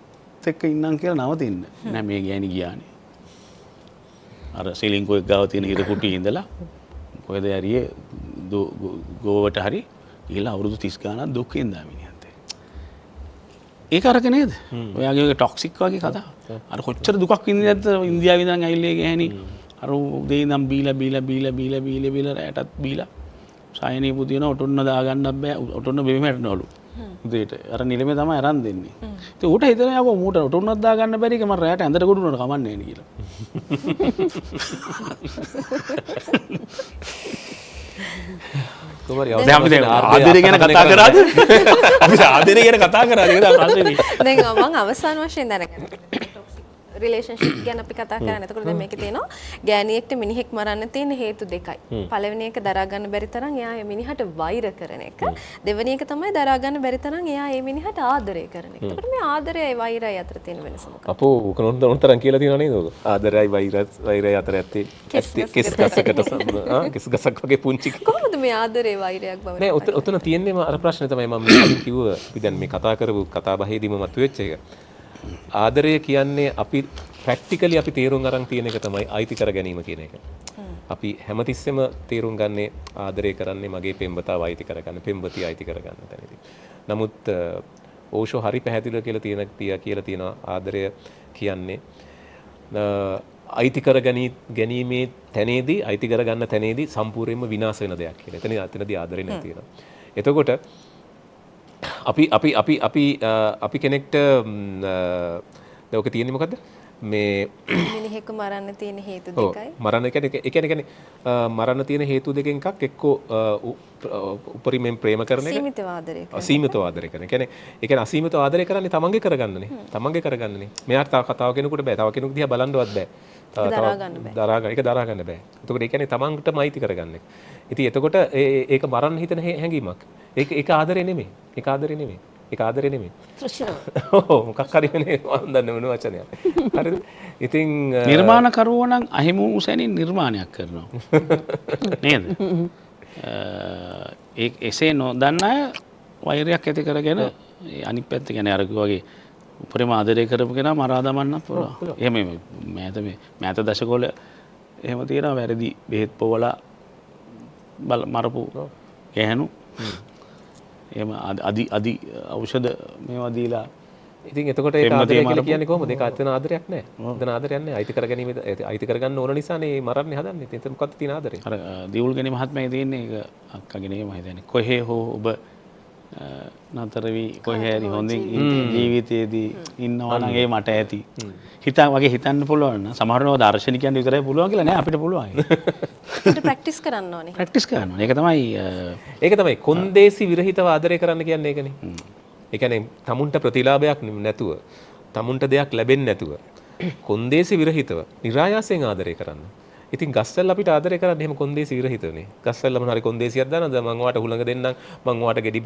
මාත් එක්ක ඉන්නම් කියලා නවතින්න. නෑ මේ ගෑණි ගියානේ. අර සීලින්කෝ එක ගාව තියෙන ඉර කුටියේ ඉඳලා කොහෙද ඇරියේ ගෝවට හරි ගිහලා අවුරුදු 30 ගානක් දුක් විඳා මිනිහත්. ඒක අරක නේද? ඔයාගේ ටොක්සික් වගේ කතා. අර කොච්චර දුකක් විඳින්නද ඉන්දියාවේ ඉඳන් ඇවිල්ලා ගෑණි අර උදේ ඉඳන් බීලා රැටත් බීලා සායනී පුදින ඔටොන්න දාගන්නත් බෑ ඔටොන්න බෙම හැටනවලු උදේට අර නිලමේ තමයි අරන් දෙන්නේ ඉතින් ඌට හිතෙනවා යකෝ මූට ඔටොන්නත් දාගන්න බැරි එක මම රැට ඇඳට ගොඩුනට කමන්නේ නේ කියලා දැන් අපි දැන් ආදරය ගැන කතා කරාද අපි ආදරය ගැන කතා කරාද ඒක තමයි ප්‍රශ්නේ දැන් මම අවසාන වශයෙන් දැනගන්න රිලේෂන්ෂිප් ගැන අපි කතා කරන්නේ. එතකොට දැන් මේකේ තියෙනවා ගෑණියෙක්ට මිනිහෙක් මරන්න තියෙන හේතු දෙකයි. පළවෙනි එක දරා ගන්න බැරි තරම් එයා ඒ මිනිහට වෛර කරන එක. දෙවෙනි එක තමයි දරා ගන්න බැරි තරම් එයා ඒ මිනිහට ආදරය කරන එක. එතකොට මේ ආදරයයි වෛරයයි අතර තියෙන වෙනස මොකක්ද? අපෝ උකනොන් තරම් කියලා තියෙනව නේද ඔක? ආදරයයි වෛරයයි අතර ඇත්තේ කිස් ගසකට කිස් ගසක් වගේ පුංචි. කොහොමද මේ ආදරේ වෛරයක් බව? නෑ උතන තියෙන්නේම අර ප්‍රශ්නේ තමයි මම කලින් කිව්ව. අපි දැන් මේ කතා කරපු කතා බහේදීම මතුවෙච්ච එක. ආදරය කියන්නේ අපි ප්‍රැක්ටිකලි අපි තේරුම් අරන් තියෙන එක තමයි අයිති කර ගැනීම කියන එක. අපි හැමතිස්සෙම තේරුම් ගන්නේ ආදරය කරන්නේ මගේ පෙම්වතාව අයිති කරගන්න, පෙම්වතිය අයිති කරගන්න තැනදී. නමුත් ඕෂෝ හරි පැහැදිලිව කියලා තියෙනවා ආදරය කියන්නේ අයිති කර ගැනීමේ තැනේදී අයිති කරගන්න තැනේදී සම්පූර්ණයෙන්ම විනාශ වෙන දෙයක් කියලා. එතනදී ආදරේ නැති වෙනවා. එතකොට අපි කෙනෙක්ට දැන් ඔක තියෙන්නේ මොකද්ද? මේ මිනිහෙක්ව මරන්න තියෙන හේතු දෙකයි. මරන්න කියන්නේ මරන්න තියෙන හේතු දෙකෙන් එකක් එක්කෝ උපරිමයෙන් ප්‍රේම කරන එක. සීමිතව ආදරය කරන. අසීමිතව ආදරය කරන. ඒ කියන්නේ අසීමිතව ආදරය කරන්නේ තමන්ගේ කරගන්නනේ. තමන්ගේ කරගන්නනේ. මෙයාට තව කෙනෙකුට බෑ. තව කෙනෙකු දිහා බලන්නවත් බෑ. දරා ගන්න බෑ. එතකොට ඒ කියන්නේ තමන්ටම අයිති කරගන්න එක. ඉතින් එතකොට ඒක මරන්න හිතන හැඟීමක්. ඒක ආදරේ නෙමෙයි. ඒක ආදරේ නෙමෙයි. ඒක ආදරේ නෙමෙයි. තෘෂ්ණාව. ඔව් මොකක් හරි වෙන්නේ මම දන්නේ මොන වචනයක්. හරිද? ඉතින් නිර්මාණකරුවෝ නම් අහිමි වූ සැනින් නිර්මාණයක් කරනවා. නේද? ඒ එසේ නොදන්න අය වෛරයක් ඇති කරගෙන අනිත් පැත්ත කියන්නේ අර වගේ උපරිම ආදරය කරපු කෙනා මරා දමන්න පුළුවන්. එහෙම මෑත දශකවල එහෙම තියෙනවා වැරදි බෙහෙත් පොවලා මරපු ගැහණු. එහෙම අදි ඖෂධ මේවා දීලා ඉතින් එතකොට ඒක ආදරය කියලා කියන්නේ කොහොමද? ඒක අතන ආදරයක් නෑ. එතන ආදරයක් නෑ. අයිති කරගැනීම අයිති කරගන්න ඕන නිසානේ මරන්නේ හදන්නේ. ඉතින් මොකක්ද තියෙන ආදරේ? අර දියුල් ගෙනි මහත්මයා තියෙන්නේ ඒක අක්කගේ නෙමෙයි මම හිතන්නේ. කොහේ හෝ ඔබ නතර වී කොහේ හරි හොඳින් ජීවිතයේදී ඉන්නවා නම් ඒ මට ඇති. හිතන්න පුළුවන් නම් සමහරව දාර්ශනිකයන් විතරයි පුළුවන් කියලා නෑ අපිට පුළුවන්. ඒක ප්‍රැක්ටිස් කරන්න ඕනේ. ප්‍රැක්ටිස් කරන්න ඕනේ. ඒක තමයි කොන්දේසි විරහිතව ආදරය කරන්න කියන්නේ ඒකනේ. ඒ කියන්නේ තමුන්ට ප්‍රතිලාභයක් නැතුව, තමුන්ට දෙයක් ලැබෙන්නේ නැතුව කොන්දේසි විරහිතව નિરાයාසයෙන් ආදරය කරන්න. ඉතින් ගස්සල් අපිට ආදරය කරන්න එහෙම කොන්දේසි විරහිතවනේ. ගස්සල්ලා මොන හරි කොන්දේසියක් දානද මම ඔයාට හුළඟ දෙන්නම්, මම ඔයාට ගෙඩි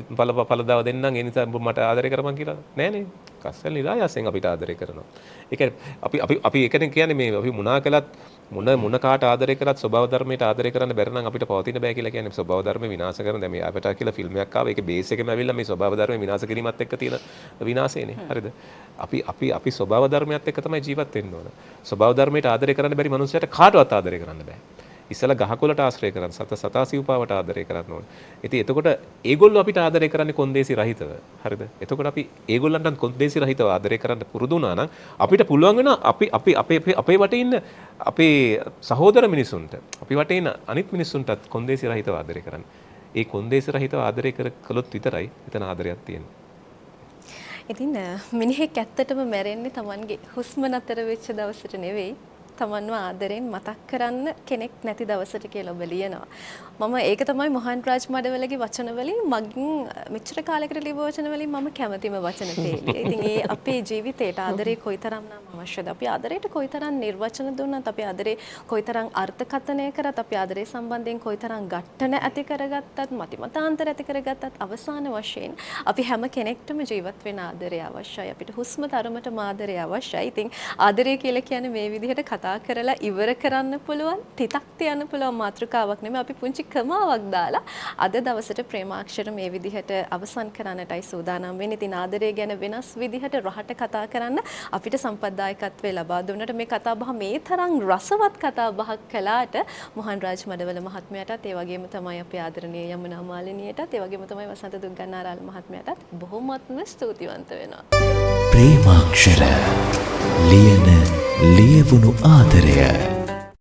පළදාව දෙන්නම්, ඒ නිසා මට ආදරය කරපන් කියලා. නෑනේ. ගස්සල් નિરાයාසයෙන් අපිට ආදරය කරනවා. ඒ කියන්නේ අපි ඒකනේ කියන්නේ මේ අපි මුණා කළත් මොන කාට ආදරය කරත් ස්වභාව ධර්මයට ආදරය කරන්න බැරි නම් අපිට පවතින බෑ කියලා කියන්නේ ස්වභාව ධර්ම විනාශ කරන දැන් මේ අපට කියලා ෆිල්ම් එකක් ආවා ඒකේ බේස් එකම ඇවිල්ලා මේ ස්වභාව ධර්ම විනාශ කිරීමත් එක්ක තියෙන විනාශයනේ හරිද අපි ස්වභාව ධර්මයත් එක්ක තමයි ජීවත් වෙන්න ඕන ස්වභාව ධර්මයට ආදරය කරන්න බැරි මනුස්සයට කාටවත් ආදරය කරන්න බෑ ඉස්සලා ගහකොළට ආශ්‍රය කරන්න සතා සිව්පාවට ආදරය කරන්න ඕන ඉතින් එතකොට ඒගොල්ලෝ අපිට ආදරය කරන්නේ කොන්දේසි රහිතව හරිද එතකොට අපි ඒගොල්ලන්ට කොන්දේසි රහිතව ආදරය කරන්න පුරුදු වුණා නම් අපිට පුළුවන් වෙනවා අපේ වටේ ඉන්න අපේ සහෝදර මිනිසුන්ට අපි වටේ ඉන්න අනිත් මිනිසුන්ටත් කොන්දේසි රහිතව ආදරය කරන්න. ඒ කොන්දේසි රහිතව ආදරය කළොත් විතරයි එතන ආදරයක් තියෙන්නේ. ඉතින් මිනිහෙක් ඇත්තටම මැරෙන්නේ Tamanගේ හුස්ම නතර වෙච්ච දවසට නෙවෙයි. තමන්ව ආදරෙන් මතක් කරන්න කෙනෙක් නැති දවසට කියලා ඔබ ලියනවා. මම ඒක තමයි මොහන් රාජ් මඩවලගේ වචන වලින් මගින් මෙච්චර කාලයකට ලියපු වචන වලින් මම කැමතිම වචන තේලිය. ඉතින් ඒ අපේ ජීවිතේට ආදරේ කොයිතරම් නම් අවශ්‍යද? අපි ආදරයට කොයිතරම් නිර්වචන දුන්නත්, අපි ආදරේ කොයිතරම් අර්ථකථනය කරත්, අපි ආදරේ සම්බන්ධයෙන් කොයිතරම් ගැටන ඇති කරගත්තත්, මතිමතාන්තර ඇති කරගත්තත් අවසාන වශයෙන් අපි හැම කෙනෙක්ටම ජීවත් වෙන ආදරය අවශ්‍යයි. අපිට හුස්ම තරමටම ආදරය අවශ්‍යයි. ඉතින් ආදරය කියලා කියන්නේ මේ විදිහට කතා කතා කරලා ඉවර කරන්න පුළුවන් තිතක් තියන්න පුළුවන් මාතෘකාවක් නෙමෙයි අපි පුංචි කමාවක් දාලා අද දවසට ප්‍රේමාක්ෂර මේ විදිහට අවසන් කරන්නටයි සූදානම් වෙන්නේ. ඉතින් ආදරය ගැන වෙනස් විදිහට රහට කතා කරන්න අපිට සම්පත්දායකත්වය ලබා දුන්නට මේ කතා බහ මේ තරම් රසවත් කතා බහක් කළාට මොහන් රාජ් මඩවල මහත්මයාටත් ඒ වගේම තමයි අපේ ආදරණීය යමුනා මාලිනියටත් ඒ වගේම තමයි වසන්ත දුග්ගන්නාරාල මහත්මයාටත් බොහොමත්ම ස්තුතිවන්ත වෙනවා. ප්‍රේමාක්ෂර ලියන ලියවුණු ආදරය